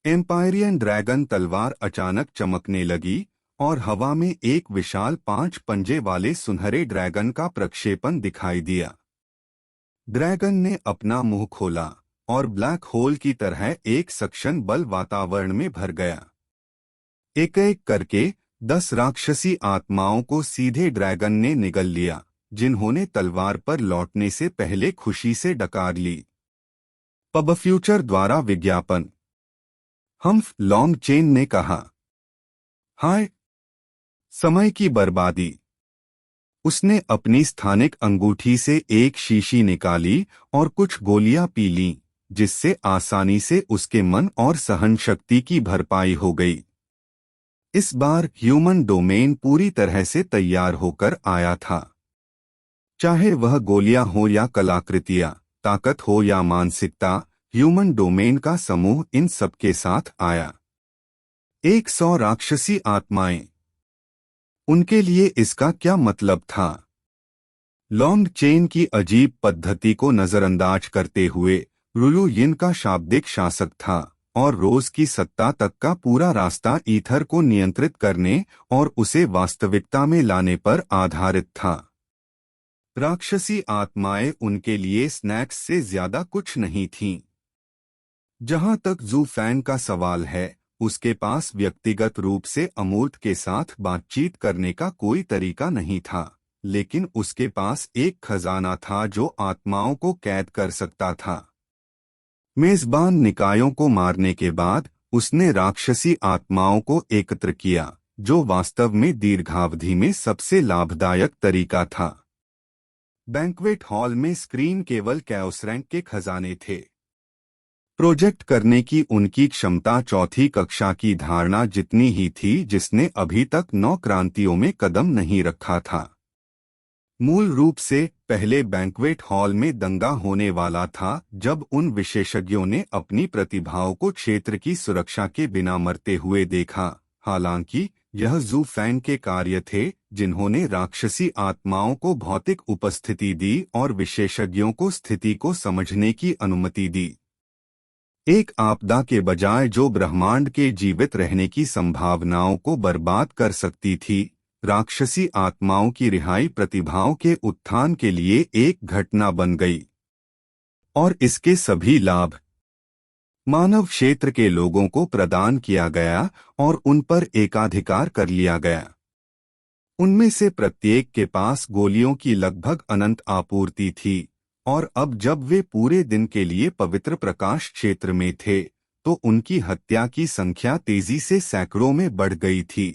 Speaker 1: एम्पायरियन ड्रैगन तलवार अचानक चमकने लगी और हवा में एक विशाल 5 पंजे वाले सुनहरे ड्रैगन का प्रक्षेपण दिखाई दिया। ड्रैगन ने अपना मुंह खोला और ब्लैक होल की तरह एक सक्शन बल वातावरण में भर गया। एक एक करके 10 राक्षसी आत्माओं को सीधे ड्रैगन ने निगल लिया, जिन्होंने तलवार पर लौटने से पहले खुशी से डकार ली। पब फ्यूचर द्वारा विज्ञापन। हम्फ लॉन्ग चेन ने कहा। हाय, समय की बर्बादी। उसने अपनी स्थानिक अंगूठी से एक शीशी निकाली और कुछ गोलियां पी लीं, जिससे आसानी से उसके मन और सहन शक्ति की भरपाई हो गई। इस बार ह्यूमन डोमेन पूरी तरह से तैयार होकर आया था। चाहे वह गोलियां हो या कलाकृतियां, ताकत हो या मानसिकता, ह्यूमन डोमेन का समूह इन सबके साथ आया। 100 राक्षसी आत्माएं। उनके लिए इसका क्या मतलब था? लॉन्ग चेन की अजीब पद्धति को नजरअंदाज करते हुए, रुलु यिन का शाब्दिक शासक था और रोज की सत्ता तक का पूरा रास्ता ईथर को नियंत्रित करने और उसे वास्तविकता में लाने पर आधारित था। राक्षसी आत्माएं उनके लिए स्नैक्स से ज्यादा कुछ नहीं थीं। जहां तक जू फैन का सवाल है, उसके पास व्यक्तिगत रूप से अमूर्त के साथ बातचीत करने का कोई तरीका नहीं था, लेकिन उसके पास एक खजाना था जो आत्माओं को कैद कर सकता था। मेजबान निकायों को मारने के बाद उसने राक्षसी आत्माओं को एकत्र किया, जो वास्तव में दीर्घावधि में सबसे लाभदायक तरीका था। बैंक्वेट हॉल में स्क्रीन केवल कैओस रैंक के खजाने थे। प्रोजेक्ट करने की उनकी क्षमता चौथी कक्षा की धारणा जितनी ही थी जिसने अभी तक 9 क्रांतियों में कदम नहीं रखा था। मूल रूप से पहले बैंक्वेट हॉल में दंगा होने वाला था जब उन विशेषज्ञों ने अपनी प्रतिभाओं को क्षेत्र की सुरक्षा के बिना मरते हुए देखा। हालांकि यह जू फैंग के कार्य थे जिन्होंने राक्षसी आत्माओं को भौतिक उपस्थिति दी और विशेषज्ञों को स्थिति को समझने की अनुमति दी। एक आपदा के बजाय जो ब्रह्मांड के जीवित रहने की संभावनाओं को बर्बाद कर सकती थी, राक्षसी आत्माओं की रिहाई प्रतिभाओं के उत्थान के लिए एक घटना बन गई। और इसके सभी लाभ मानव क्षेत्र के लोगों को प्रदान किया गया और उन पर एकाधिकार कर लिया गया। उनमें से प्रत्येक के पास गोलियों की लगभग अनंत आपूर्ति थी, और अब जब वे पूरे दिन के लिए पवित्र प्रकाश क्षेत्र में थे, तो उनकी हत्या की संख्या तेजी से सैकड़ों में बढ़ गई थी।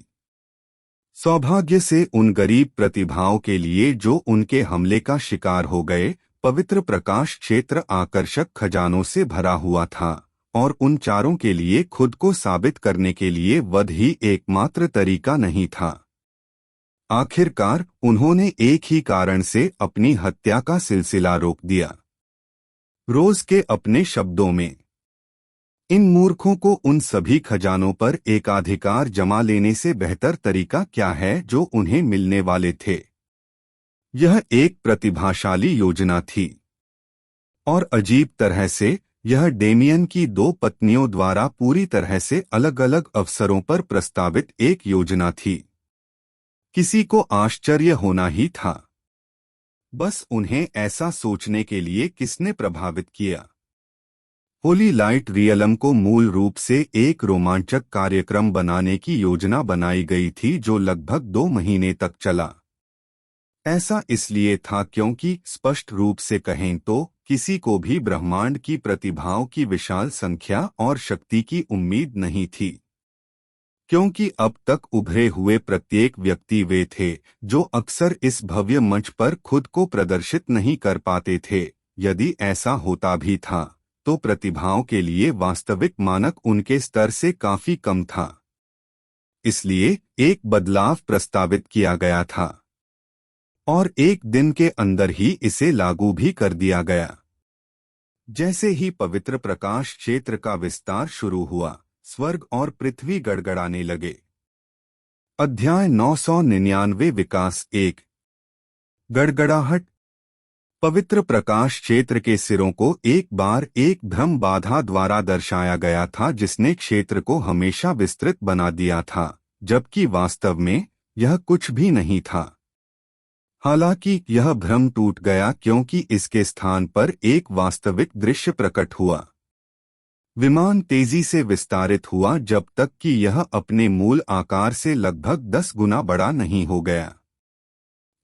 Speaker 1: सौभाग्य से उन गरीब प्रतिभाओं के लिए जो उनके हमले का शिकार हो गए, पवित्र प्रकाश क्षेत्र आकर्षक खजानों से भरा हुआ था और उन चारों के लिए खुद को साबित करने के लिए वध ही एकमात्र तरीका नहीं था। आखिरकार उन्होंने एक ही कारण से अपनी हत्या का सिलसिला रोक दिया। रोज के अपने शब्दों में, इन मूर्खों को उन सभी खजानों पर एकाधिकार जमा लेने से बेहतर तरीका क्या है जो उन्हें मिलने वाले थे। यह एक प्रतिभाशाली योजना थी और अजीब तरह से यह डेमियन की दो पत्नियों द्वारा पूरी तरह से अलग अलग अवसरों पर प्रस्तावित एक योजना थी। किसी को आश्चर्य होना ही था। बस उन्हें ऐसा सोचने के लिए किसने प्रभावित किया। होली लाइट रियलम को मूल रूप से एक रोमांचक कार्यक्रम बनाने की योजना बनाई गई थी जो लगभग 2 महीने तक चला। ऐसा इसलिए था क्योंकि स्पष्ट रूप से कहें तो किसी को भी ब्रह्मांड की प्रतिभाओं की विशाल संख्या और शक्ति की उम्मीद नहीं थी, क्योंकि अब तक उभरे हुए प्रत्येक व्यक्ति वे थे जो अक्सर इस भव्य मंच पर खुद को प्रदर्शित नहीं कर पाते थे। यदि ऐसा होता भी था तो प्रतिभाओं के लिए वास्तविक मानक उनके स्तर से काफी कम था। इसलिए एक बदलाव प्रस्तावित किया गया था और एक दिन के अंदर ही इसे लागू भी कर दिया गया। जैसे ही पवित्र प्रकाश क्षेत्र का विस्तार शुरू हुआ, स्वर्ग और पृथ्वी गड़गड़ाने लगे। अध्याय 999 विकास 1 गड़गड़ाहट। पवित्र प्रकाश क्षेत्र के सिरों को एक बार एक भ्रम बाधा द्वारा दर्शाया गया था जिसने क्षेत्र को हमेशा विस्तृत बना दिया था, जबकि वास्तव में यह कुछ भी नहीं था। हालांकि यह भ्रम टूट गया क्योंकि इसके स्थान पर एक वास्तविक दृश्य प्रकट हुआ। विमान तेजी से विस्तारित हुआ जब तक कि यह अपने मूल आकार से लगभग 10 गुना बड़ा नहीं हो गया।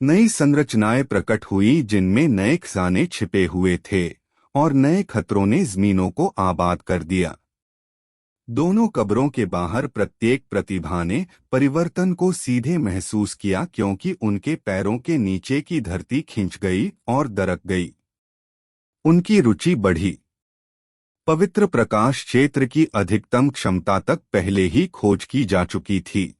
Speaker 1: नई संरचनाएं प्रकट हुई जिनमें नए खजाने छिपे हुए थे और नए खतरों ने जमीनों को आबाद कर दिया। दोनों कब्रों के बाहर प्रत्येक प्रतिभा ने परिवर्तन को सीधे महसूस किया क्योंकि उनके पैरों के नीचे की धरती खिंच गई और दरक गई। उनकी रुचि बढ़ी। पवित्र प्रकाश क्षेत्र की अधिकतम क्षमता तक पहले ही खोज की जा चुकी थी।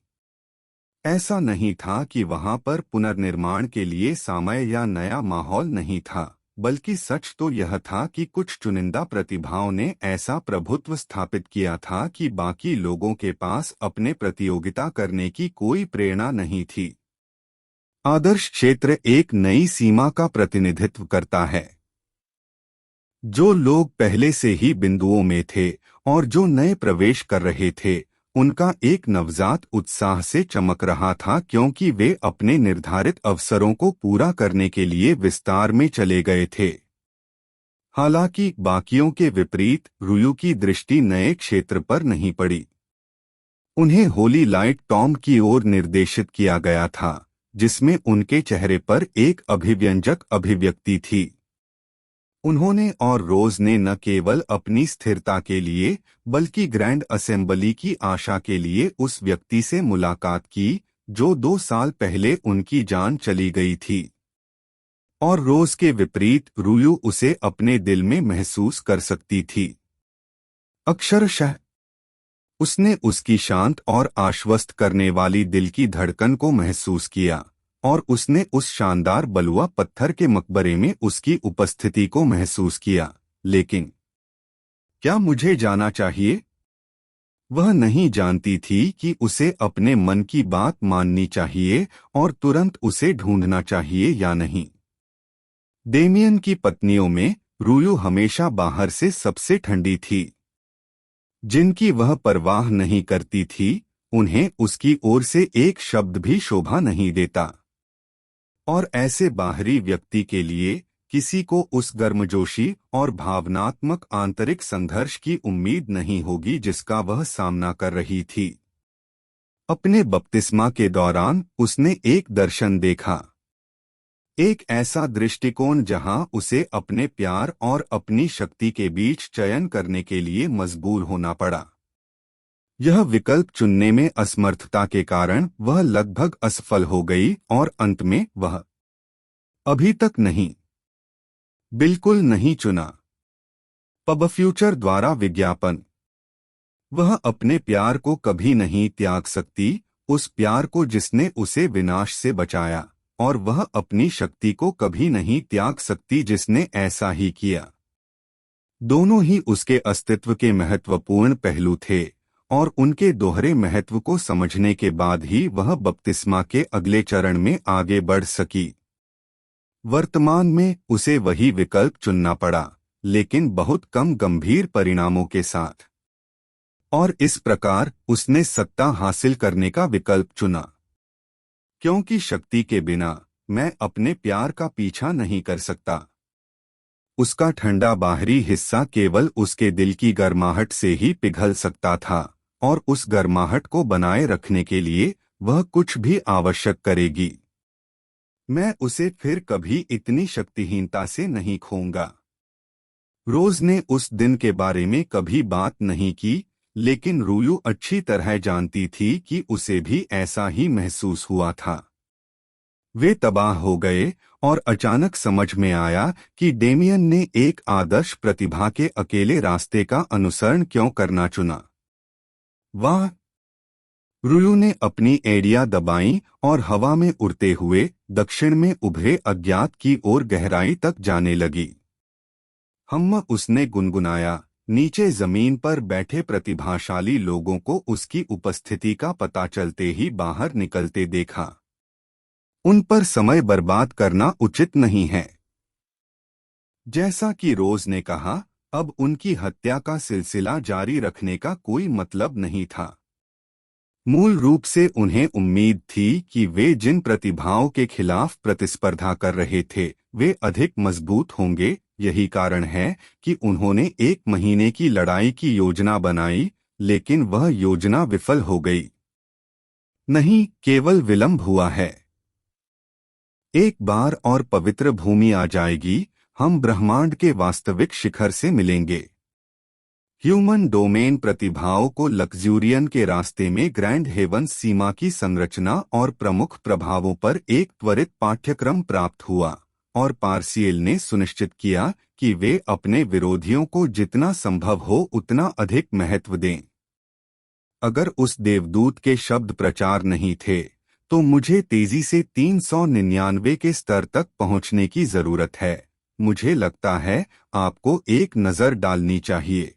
Speaker 1: ऐसा नहीं था कि वहां पर पुनर्निर्माण के लिए समय या नया माहौल नहीं था, बल्कि सच तो यह था कि कुछ चुनिंदा प्रतिभाओं ने ऐसा प्रभुत्व स्थापित किया था कि बाकी लोगों के पास अपने प्रतियोगिता करने की कोई प्रेरणा नहीं थी। आदर्श क्षेत्र एक नई सीमा का प्रतिनिधित्व करता है। जो लोग पहले से ही बिंदुओं में थे और जो नए प्रवेश कर रहे थे, उनका एक नवजात उत्साह से चमक रहा था क्योंकि वे अपने निर्धारित अवसरों को पूरा करने के लिए विस्तार में चले गए थे। हालांकि बाकियों के विपरीत रुयु की दृष्टि नए क्षेत्र पर नहीं पड़ी। उन्हें होली लाइट टॉम की ओर निर्देशित किया गया था, जिसमें उनके चेहरे पर एक अभिव्यंजक अभिव्यक्ति थी। उन्होंने और रोज ने न केवल अपनी स्थिरता के लिए बल्कि ग्रैंड असेंबली की आशा के लिए उस व्यक्ति से मुलाकात की जो 2 साल पहले उनकी जान चली गई थी। और रोज के विपरीत रुयु उसे अपने दिल में महसूस कर सकती थी। अक्षरशः उसने उसकी शांत और आश्वस्त करने वाली दिल की धड़कन को महसूस किया और उसने उस शानदार बलुआ पत्थर के मकबरे में उसकी उपस्थिति को महसूस किया। लेकिन क्या मुझे जाना चाहिए? वह नहीं जानती थी कि उसे अपने मन की बात माननी चाहिए और तुरंत उसे ढूंढना चाहिए या नहीं। डेमियन की पत्नियों में रुयु हमेशा बाहर से सबसे ठंडी थी। जिनकी वह परवाह नहीं करती थी, उन्हें उसकी ओर से एक शब्द भी शोभा नहीं देता। और ऐसे बाहरी व्यक्ति के लिए किसी को उस गर्मजोशी और भावनात्मक आंतरिक संघर्ष की उम्मीद नहीं होगी जिसका वह सामना कर रही थी। अपने बपतिस्मा के दौरान उसने एक दर्शन देखा, एक ऐसा दृष्टिकोण जहां उसे अपने प्यार और अपनी शक्ति के बीच चयन करने के लिए मजबूर होना पड़ा। यह विकल्प चुनने में असमर्थता के कारण वह लगभग असफल हो गई और अंत में वह अभी तक नहीं बिल्कुल नहीं चुना। पब फ्यूचर द्वारा विज्ञापन। वह अपने प्यार को कभी नहीं त्याग सकती, उस प्यार को जिसने उसे विनाश से बचाया, और वह अपनी शक्ति को कभी नहीं त्याग सकती जिसने ऐसा ही किया। दोनों ही उसके अस्तित्व के महत्वपूर्ण पहलू थे, और उनके दोहरे महत्व को समझने के बाद ही वह बपतिस्मा के अगले चरण में आगे बढ़ सकी। वर्तमान में उसे वही विकल्प चुनना पड़ा, लेकिन बहुत कम गंभीर परिणामों के साथ। और इस प्रकार उसने सत्ता हासिल करने का विकल्प चुना। क्योंकि शक्ति के बिना मैं अपने प्यार का पीछा नहीं कर सकता। उसका ठंडा बाहरी हिस्सा केवल उसके दिल की गर्माहट से ही पिघल सकता था, और उस गर्माहट को बनाए रखने के लिए वह कुछ भी आवश्यक करेगी। मैं उसे फिर कभी इतनी शक्तिहीनता से नहीं खोऊंगा। रोज ने उस दिन के बारे में कभी बात नहीं की, लेकिन रूयू अच्छी तरह जानती थी कि उसे भी ऐसा ही महसूस हुआ था। वे तबाह हो गए, और अचानक समझ में आया कि डेमियन ने एक आदर्श प्रतिभा के अकेले रास्ते का अनुसरण क्यों करना चुना। वाह! रूयू ने अपनी एड़ियां दबाईं और हवा में उड़ते हुए दक्षिण में उभरे अज्ञात की ओर गहराई तक जाने लगी। उसने गुनगुनाया, नीचे जमीन पर बैठे प्रतिभाशाली लोगों को उसकी उपस्थिति का पता चलते ही बाहर निकलते देखा। उन पर समय बर्बाद करना उचित नहीं है। जैसा कि रोज ने कहा, अब उनकी हत्या का सिलसिला जारी रखने का कोई मतलब नहीं था। मूल रूप से उन्हें उम्मीद थी कि वे जिन प्रतिभाओं के खिलाफ प्रतिस्पर्धा कर रहे थे वे अधिक मजबूत होंगे। यही कारण है कि उन्होंने 1 महीने की लड़ाई की योजना बनाई, लेकिन वह योजना विफल हो गई। नहीं, केवल विलंब हुआ है। एक बार और पवित्र भूमि आ जाएगी, हम ब्रह्मांड के वास्तविक शिखर से मिलेंगे। ह्यूमन डोमेन प्रतिभाओं को लक्ज़ूरियन के रास्ते में ग्रैंड हेवन सीमा की संरचना और प्रमुख प्रभावों पर एक त्वरित पाठ्यक्रम प्राप्त हुआ, और पार्सियल ने सुनिश्चित किया कि वे अपने विरोधियों को जितना संभव हो उतना अधिक महत्व दें। अगर उस देवदूत के शब्द प्रचार नहीं थे, तो मुझे तेजी से 399 के स्तर तक पहुंचने की जरूरत है। मुझे लगता है आपको एक नजर डालनी चाहिए।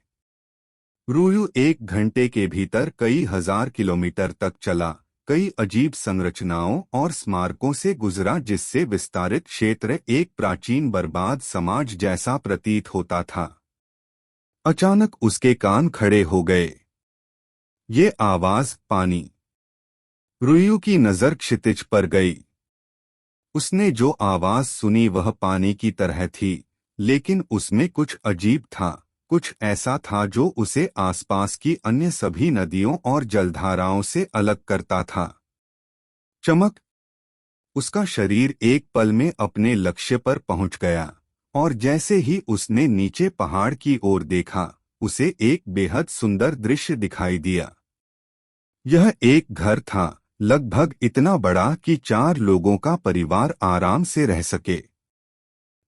Speaker 1: रूयू 1 घंटे के भीतर कई हजार किलोमीटर तक चला, कई अजीब संरचनाओं और स्मारकों से गुजरा जिससे विस्तारित क्षेत्र एक प्राचीन बर्बाद समाज जैसा प्रतीत होता था। अचानक उसके कान खड़े हो गए। ये आवाज पानी। रूयू की नजर क्षितिज पर गई। उसने जो आवाज सुनी वह पानी की तरह थी, लेकिन उसमें कुछ अजीब था, कुछ ऐसा था जो उसे आसपास की अन्य सभी नदियों और जलधाराओं से अलग करता था। चमक। उसका शरीर एक पल में अपने लक्ष्य पर पहुंच गया, और जैसे ही उसने नीचे पहाड़ की ओर देखा, उसे एक बेहद सुंदर दृश्य दिखाई दिया। यह एक घर था, लगभग इतना बड़ा कि 4 लोगों का परिवार आराम से रह सके।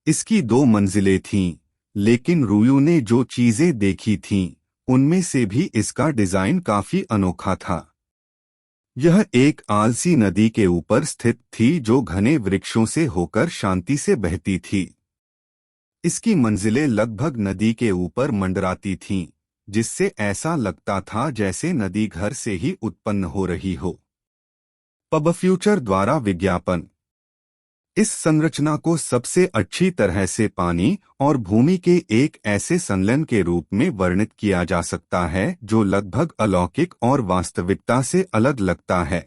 Speaker 1: इसकी 2 मंजिलें थीं, लेकिन रूयू ने जो चीजें देखी थीं, उनमें से भी इसका डिजाइन काफी अनोखा था। यह एक आलसी नदी के ऊपर स्थित थी जो घने वृक्षों से होकर शांति से बहती थी। इसकी मंजिलें लगभग नदी के ऊपर मंडराती थीं, जिससे ऐसा लगता था जैसे नदी घर से ही उत्पन्न हो रही हो। पब फ्यूचर द्वारा विज्ञापन। इस संरचना को सबसे अच्छी तरह से पानी और भूमि के एक ऐसे संलयन के रूप में वर्णित किया जा सकता है जो लगभग अलौकिक और वास्तविकता से अलग लगता है।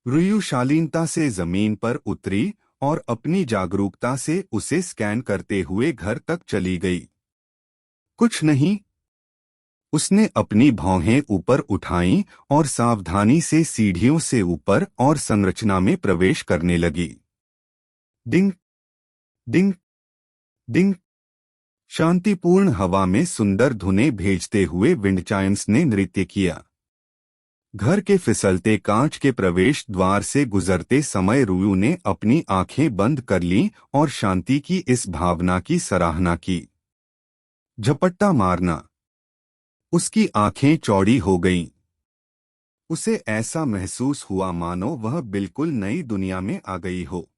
Speaker 1: रूयू शालीनता से जमीन पर उतरी और अपनी जागरूकता से उसे स्कैन करते हुए घर तक चली गई। कुछ नहीं। उसने अपनी भौहें ऊपर उठाईं और सावधानी से सीढ़ियों से ऊपर और संरचना में प्रवेश करने लगी। डिंग डिंग डिंग। शांतिपूर्ण हवा में सुंदर धुनें भेजते हुए विंडचाइम्स ने नृत्य किया। घर के फिसलते कांच के प्रवेश द्वार से गुजरते समय रुयु ने अपनी आंखें बंद कर लीं और शांति की इस भावना की सराहना की। झपट्टा मारना। उसकी आंखें चौड़ी हो गईं। उसे ऐसा महसूस हुआ मानो वह बिल्कुल नई दुनिया में आ गई हो।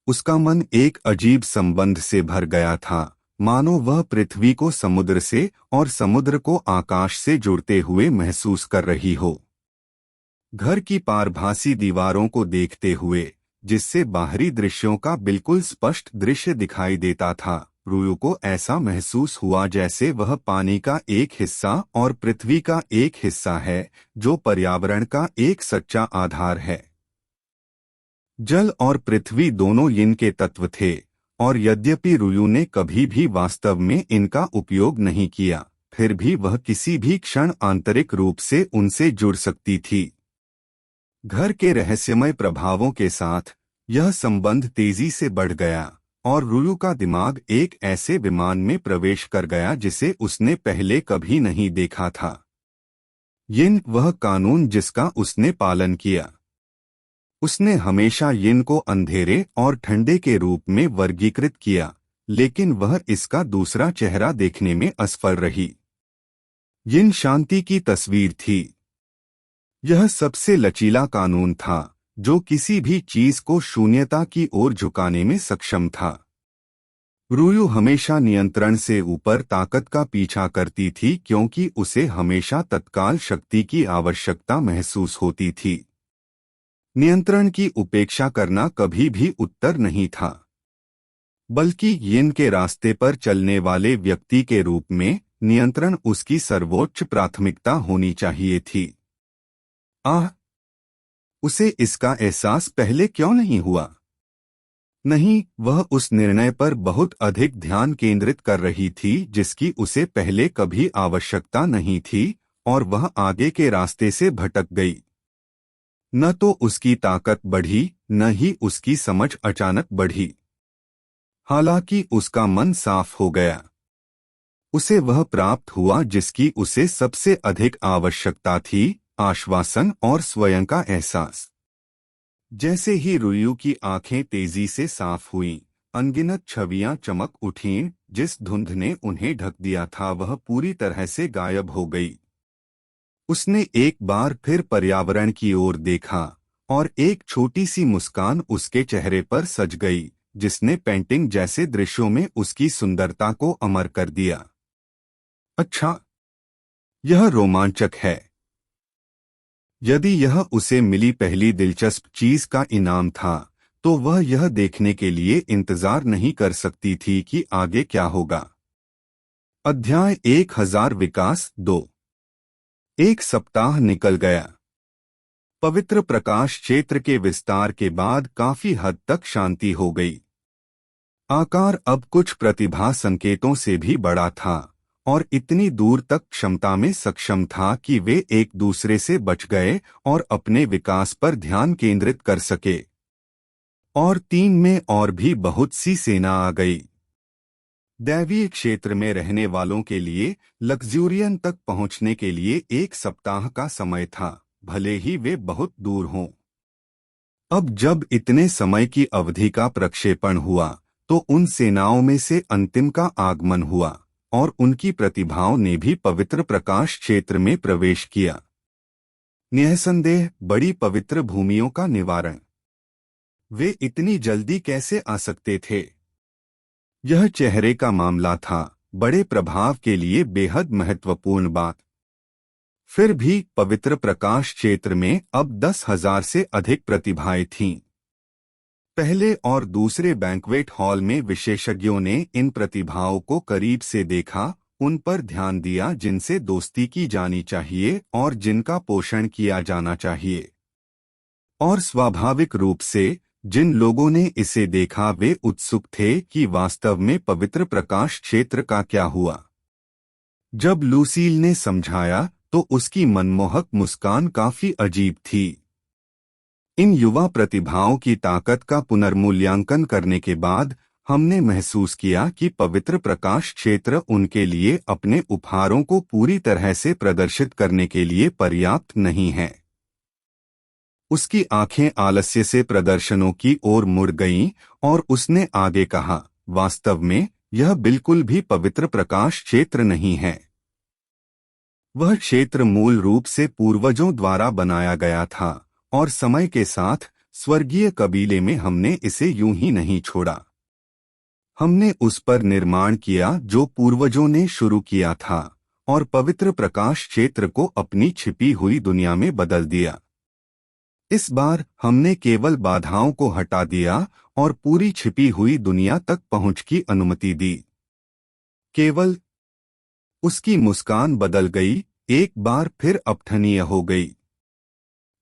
Speaker 1: उसका मन एक अजीब संबंध से भर गया था, मानो वह पृथ्वी को समुद्र से और समुद्र को आकाश से जुड़ते हुए महसूस कर रही हो। घर की पारभासी दीवारों को देखते हुए, जिससे बाहरी दृश्यों का बिल्कुल स्पष्ट दृश्य दिखाई देता था, रुयु को ऐसा महसूस हुआ जैसे वह पानी का एक हिस्सा और पृथ्वी का एक हिस्सा है, जो पर्यावरण का एक सच्चा आधार है। जल और पृथ्वी दोनों यिन के तत्व थे, और यद्यपि रुयु ने कभी भी वास्तव में इनका उपयोग नहीं किया, फिर भी वह किसी भी क्षण आंतरिक रूप से उनसे जुड़ सकती थी। घर के रहस्यमय प्रभावों के साथ यह संबंध तेजी से बढ़ गया, और रुयु का दिमाग एक ऐसे विमान में प्रवेश कर गया जिसे उसने पहले कभी नहीं देखा था। यिन वह कानून जिसका उसने पालन किया। उसने हमेशा यिन को अंधेरे और ठंडे के रूप में वर्गीकृत किया, लेकिन वह इसका दूसरा चेहरा देखने में असफल रही। यिन शांति की तस्वीर थी। यह सबसे लचीला कानून था जो किसी भी चीज को शून्यता की ओर झुकाने में सक्षम था। रुयु हमेशा नियंत्रण से ऊपर ताकत का पीछा करती थी क्योंकि उसे हमेशा तत्काल शक्ति की आवश्यकता महसूस होती थी। नियंत्रण की उपेक्षा करना कभी भी उत्तर नहीं था, बल्कि यिन के रास्ते पर चलने वाले व्यक्ति के रूप में नियंत्रण उसकी सर्वोच्च प्राथमिकता होनी चाहिए थी। उसे इसका एहसास पहले क्यों नहीं हुआ? नहीं, वह उस निर्णय पर बहुत अधिक ध्यान केंद्रित कर रही थी जिसकी उसे पहले कभी आवश्यकता नहीं थी, और वह आगे के रास्ते से भटक गई। न तो उसकी ताकत बढ़ी, न ही उसकी समझ अचानक बढ़ी। हालांकि उसका मन साफ हो गया। उसे वह प्राप्त हुआ जिसकी उसे सबसे अधिक आवश्यकता थी, आश्वासन और स्वयं का एहसास। जैसे ही रुयु की आंखें तेजी से साफ हुईं, अनगिनत छवियां चमक उठीं। जिस धुंध ने उन्हें ढक दिया था वह पूरी तरह से गायब हो गई। उसने एक बार फिर पर्यावरण की ओर देखा, और एक छोटी सी मुस्कान उसके चेहरे पर सज गई, जिसने पेंटिंग जैसे दृश्यों में उसकी सुंदरता को अमर कर दिया। अच्छा, यह रोमांचक है। यदि यह उसे मिली पहली दिलचस्प चीज का इनाम था, तो वह यह देखने के लिए इंतजार नहीं कर सकती थी कि आगे क्या होगा। अध्याय 1000 विकास 2। एक सप्ताह निकल गया। पवित्र प्रकाश क्षेत्र के विस्तार के बाद काफी हद तक शांति हो गई। आकार अब कुछ प्रतिभा संकेतों से भी बड़ा था, और इतनी दूर तक क्षमता में सक्षम था कि वे एक दूसरे से बच गए और अपने विकास पर ध्यान केंद्रित कर सके। और 3 में और भी बहुत सी सेना आ गई। दैवीय क्षेत्र में रहने वालों के लिए लग्जूरियन तक पहुंचने के लिए 1 सप्ताह का समय था, भले ही वे बहुत दूर हों। अब जब इतने समय की अवधि का प्रक्षेपण हुआ, तो उन सेनाओं में से अंतिम का आगमन हुआ, और उनकी प्रतिभाओं ने भी पवित्र प्रकाश क्षेत्र में प्रवेश किया। निःसंदेह बड़ी पवित्र भूमियों का निवारण। वे इतनी जल्दी कैसे आ सकते थे? यह चेहरे का मामला था, बड़े प्रभाव के लिए बेहद महत्वपूर्ण बात। फिर भी पवित्र प्रकाश क्षेत्र में अब 10,000 से अधिक प्रतिभाएं थीं। पहले और दूसरे बैंक्वेट हॉल में विशेषज्ञों ने इन प्रतिभाओं को करीब से देखा, उन पर ध्यान दिया जिनसे दोस्ती की जानी चाहिए और जिनका पोषण किया जाना चाहिए। और स्वाभाविक रूप से जिन लोगों ने इसे देखा वे उत्सुक थे कि वास्तव में पवित्र प्रकाश क्षेत्र का क्या हुआ। जब लूसील ने समझाया तो उसकी मनमोहक मुस्कान काफी अजीब थी। इन युवा प्रतिभाओं की ताकत का पुनर्मूल्यांकन करने के बाद हमने महसूस किया कि पवित्र प्रकाश क्षेत्र उनके लिए अपने उपहारों को पूरी तरह से प्रदर्शित करने के लिए पर्याप्त नहीं है। उसकी आंखें आलस्य से प्रदर्शनों की ओर मुड़ गईं और उसने आगे कहा, वास्तव में यह बिल्कुल भी पवित्र प्रकाश क्षेत्र नहीं है। वह क्षेत्र मूल रूप से पूर्वजों द्वारा बनाया गया था और समय के साथ स्वर्गीय कबीले में हमने इसे यूं ही नहीं छोड़ा। हमने उस पर निर्माण किया जो पूर्वजों ने शुरू किया था और पवित्र प्रकाश क्षेत्र को अपनी छिपी हुई दुनिया में बदल दिया। इस बार हमने केवल बाधाओं को हटा दिया और पूरी छिपी हुई दुनिया तक पहुंच की अनुमति दी। केवल उसकी मुस्कान बदल गई, एक बार फिर अपठनीय हो गई।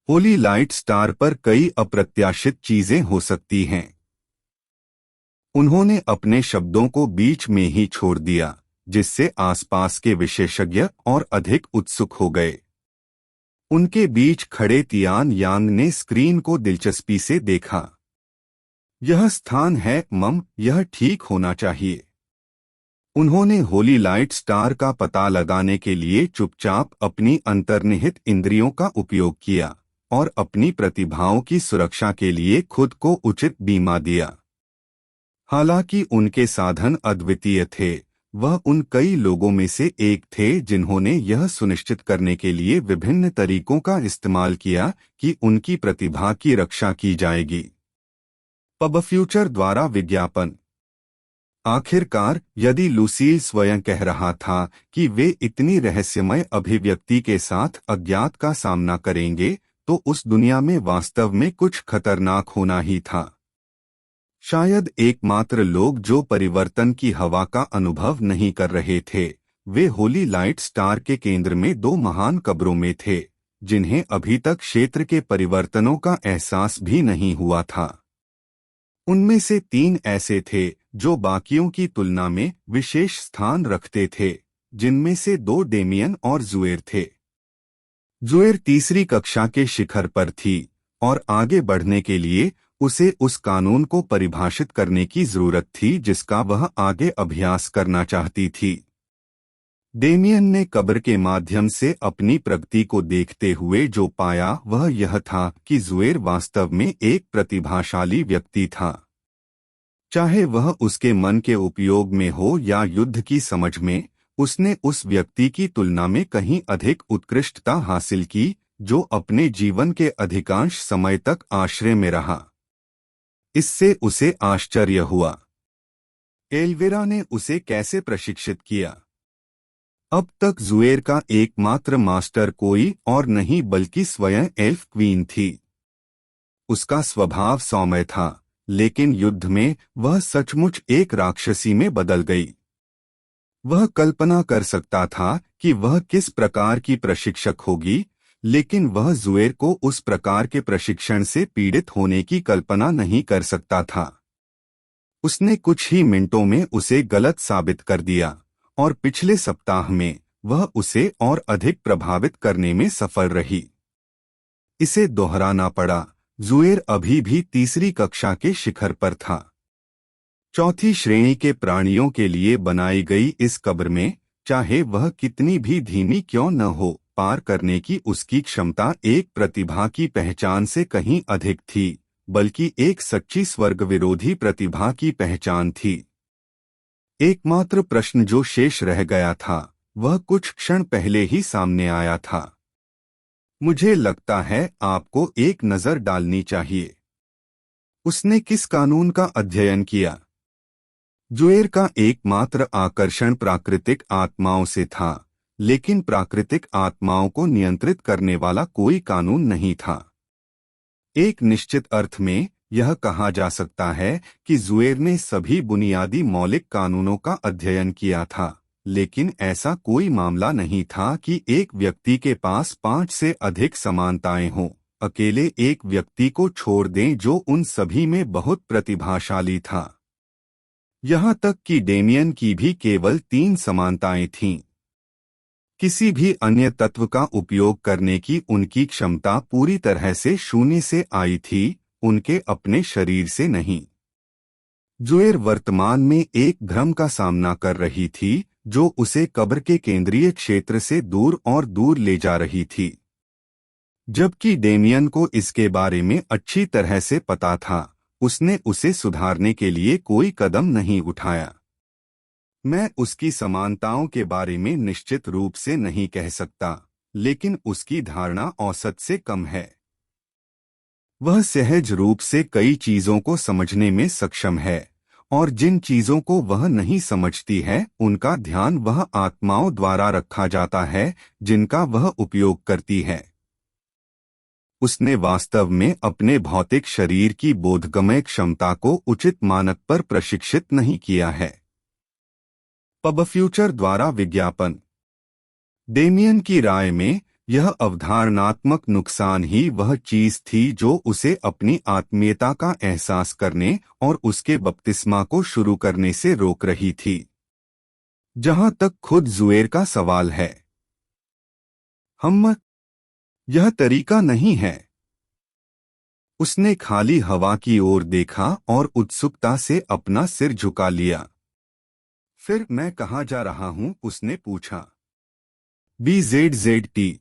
Speaker 1: होली लाइट स्टार पर कई अप्रत्याशित चीजें हो सकती हैं। उन्होंने अपने शब्दों को बीच में ही छोड़ दिया, जिससे आसपास के विशेषज्ञ और अधिक उत्सुक हो गए। उनके बीच खड़े तियान यांग ने स्क्रीन को दिलचस्पी से देखा। यह स्थान है मम, यह ठीक होना चाहिए। उन्होंने होली लाइट स्टार का पता लगाने के लिए चुपचाप अपनी अंतर्निहित इंद्रियों का उपयोग किया और अपनी प्रतिभाओं की सुरक्षा के लिए खुद को उचित बीमा दिया। हालांकि उनके साधन अद्वितीय थे, वह उन कई लोगों में से एक थे जिन्होंने यह सुनिश्चित करने के लिए विभिन्न तरीकों का इस्तेमाल किया कि उनकी प्रतिभा की रक्षा की जाएगी। पब फ्यूचर द्वारा विज्ञापन। आखिरकार, यदि लुसील स्वयं कह रहा था कि वे इतनी रहस्यमय अभिव्यक्ति के साथ अज्ञात का सामना करेंगे, तो उस दुनिया में वास्तव में कुछ खतरनाक होना ही था। शायद एकमात्र लोग जो परिवर्तन की हवा का अनुभव नहीं कर रहे थे, वे होली लाइट स्टार के केंद्र में दो महान कब्रों में थे, जिन्हें अभी तक क्षेत्र के परिवर्तनों का एहसास भी नहीं हुआ था। उनमें से 3 ऐसे थे जो बाकियों की तुलना में विशेष स्थान रखते थे, जिनमें से 2 डेमियन और जुएर थे। जुएर तीसरी कक्षा के शिखर पर थी और आगे बढ़ने के लिए उसे उस कानून को परिभाषित करने की जरूरत थी जिसका वह आगे अभ्यास करना चाहती थी। डेमियन ने कब्र के माध्यम से अपनी प्रगति को देखते हुए जो पाया वह यह था कि जुएर वास्तव में एक प्रतिभाशाली व्यक्ति था। चाहे वह उसके मन के उपयोग में हो या युद्ध की समझ में, उसने उस व्यक्ति की तुलना में कहीं अधिक उत्कृष्टता हासिल की जो अपने जीवन के अधिकांश समय तक आश्रय में रहा। इससे उसे आश्चर्य हुआ। एल्विरा ने उसे कैसे प्रशिक्षित किया? अब तक जुएर का एकमात्र मास्टर कोई और नहीं बल्कि स्वयं एल्फ क्वीन थी। उसका स्वभाव सौम्य था, लेकिन युद्ध में वह सचमुच एक राक्षसी में बदल गई। वह कल्पना कर सकता था कि वह किस प्रकार की प्रशिक्षक होगी, लेकिन वह जुएर को उस प्रकार के प्रशिक्षण से पीड़ित होने की कल्पना नहीं कर सकता था। उसने कुछ ही मिनटों में उसे गलत साबित कर दिया और पिछले सप्ताह में वह उसे और अधिक प्रभावित करने में सफल रही। इसे दोहराना पड़ा, जुएर अभी भी तीसरी कक्षा के शिखर पर था। चौथी श्रेणी के प्राणियों के लिए बनाई गई इस कब्र में, चाहे वह कितनी भी धीमी क्यों न हो, पार करने की उसकी क्षमता एक प्रतिभा की पहचान से कहीं अधिक थी, बल्कि एक सच्ची स्वर्ग विरोधी प्रतिभा की पहचान थी। एकमात्र प्रश्न जो शेष रह गया था वह कुछ क्षण पहले ही सामने आया था। मुझे लगता है आपको एक नजर डालनी चाहिए। उसने किस कानून का अध्ययन किया? जुएर का एकमात्र आकर्षण प्राकृतिक आत्माओं से था, लेकिन प्राकृतिक आत्माओं को नियंत्रित करने वाला कोई कानून नहीं था। एक निश्चित अर्थ में यह कहा जा सकता है कि जुएर ने सभी बुनियादी मौलिक कानूनों का अध्ययन किया था, लेकिन ऐसा कोई मामला नहीं था कि एक व्यक्ति के पास 5 से अधिक समानताएं हों। अकेले एक व्यक्ति को छोड़ दें जो उन सभी में बहुत प्रतिभाशाली था। यहाँ तक कि डेमियन की भी केवल 3 समानताएं थीं। किसी भी अन्य तत्व का उपयोग करने की उनकी क्षमता पूरी तरह से शून्य से आई थी, उनके अपने शरीर से नहीं। जुएर वर्तमान में एक भ्रम का सामना कर रही थी जो उसे कब्र के केंद्रीय क्षेत्र से दूर और दूर ले जा रही थी, जबकि डेमियन को इसके बारे में अच्छी तरह से पता था। उसने उसे सुधारने के लिए कोई कदम नहीं उठाया। मैं उसकी समानताओं के बारे में निश्चित रूप से नहीं कह सकता, लेकिन उसकी धारणा औसत से कम है। वह सहज रूप से कई चीजों को समझने में सक्षम है, और जिन चीजों को वह नहीं समझती है उनका ध्यान वह आत्माओं द्वारा रखा जाता है जिनका वह उपयोग करती है। उसने वास्तव में अपने भौतिक शरीर की बोधगम्य क्षमता को उचित मानक पर प्रशिक्षित नहीं किया है। पब फ्यूचर द्वारा विज्ञापन। डेमियन की राय में यह अवधारणात्मक नुकसान ही वह चीज थी जो उसे अपनी आत्मीयता का एहसास करने और उसके बपतिस्मा को शुरू करने से रोक रही थी। जहां तक खुद जुएर का सवाल है, यह तरीका नहीं है। उसने खाली हवा की ओर देखा और उत्सुकता से अपना सिर झुका लिया। फिर मैं कहाँ जा रहा हूं? उसने पूछा। BZZT।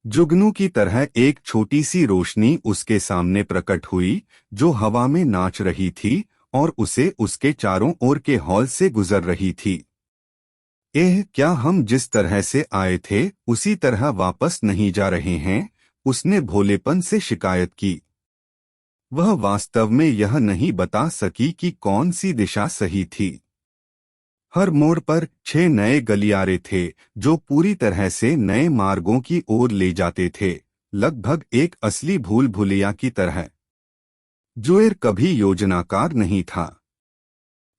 Speaker 1: जुगनू की तरह एक छोटी सी रोशनी उसके सामने प्रकट हुई जो हवा में नाच रही थी और उसे उसके चारों ओर के हॉल से गुजर रही थी। क्या हम जिस तरह से आए थे उसी तरह वापस नहीं जा रहे हैं? उसने भोलेपन से शिकायत की। वह वास्तव में यह नहीं बता सकी कि कौन सी दिशा सही थी। हर मोड़ पर 6 नए गलियारे थे जो पूरी तरह से नए मार्गों की ओर ले जाते थे, लगभग एक असली भूल भुलैया की तरह। जुएर कभी योजनाकार नहीं था।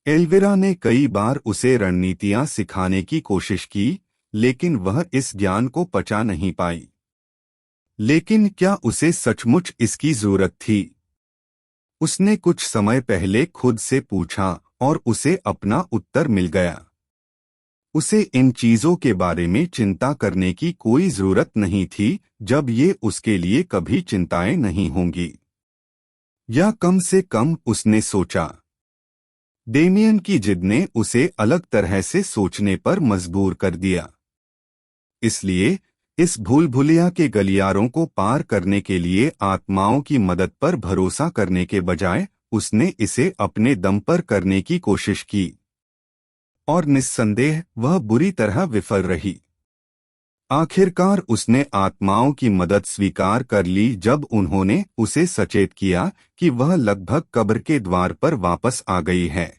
Speaker 1: एल्विरा ने कई बार उसे रणनीतियां सिखाने की कोशिश की, लेकिन वह इस ज्ञान को पचा नहीं पाई। लेकिन क्या उसे सचमुच इसकी जरूरत थी? उसने कुछ समय पहले खुद से पूछा और उसे अपना उत्तर मिल गया। उसे इन चीजों के बारे में चिंता करने की कोई जरूरत नहीं थी जब ये उसके लिए कभी चिंताएं नहीं होंगी। या कम से कम उसने सोचा। डेमियन की जिद ने उसे अलग तरह से सोचने पर मजबूर कर दिया। इसलिए इस भूल भुलैया के गलियारों को पार करने के लिए आत्माओं की मदद पर भरोसा करने के बजाय उसने इसे अपने दम पर करने की कोशिश की, और निस्संदेह वह बुरी तरह विफल रही। आखिरकार उसने आत्माओं की मदद स्वीकार कर ली जब उन्होंने उसे सचेत किया कि वह लगभग कब्र के द्वार पर वापस आ गई है।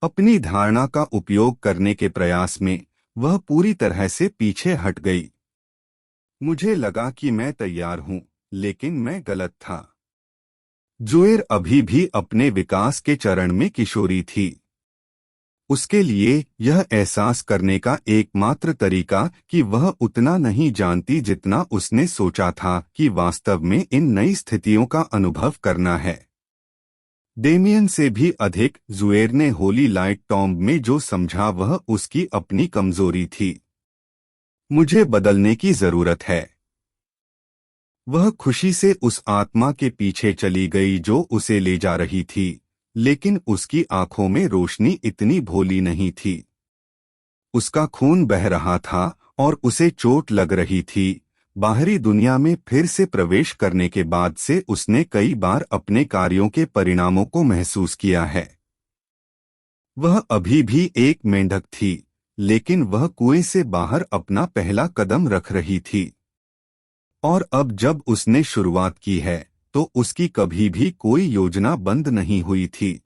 Speaker 1: अपनी धारणा का उपयोग करने के प्रयास में वह पूरी तरह से पीछे हट गई। मुझे लगा कि मैं तैयार हूं, लेकिन मैं गलत था। जुएर अभी भी अपने विकास के चरण में किशोरी थी। उसके लिए यह एहसास करने का एकमात्र तरीका कि वह उतना नहीं जानती जितना उसने सोचा था कि वास्तव में इन नई स्थितियों का अनुभव करना है। डेमियन से भी अधिक जुएर ने होली लाइट टॉम्ब में जो समझा वह उसकी अपनी कमजोरी थी। मुझे बदलने की जरूरत है। वह खुशी से उस आत्मा के पीछे चली गई जो उसे ले जा रही थी, लेकिन उसकी आंखों में रोशनी इतनी भोली नहीं थी। उसका खून बह रहा था और उसे चोट लग रही थी। बाहरी दुनिया में फिर से प्रवेश करने के बाद से उसने कई बार अपने कार्यों के परिणामों को महसूस किया है। वह अभी भी एक मेंढक थी, लेकिन वह कुएं से बाहर अपना पहला कदम रख रही थी। और अब जब उसने शुरुआत की है तो उसकी कभी भी कोई योजना बंद नहीं हुई थी।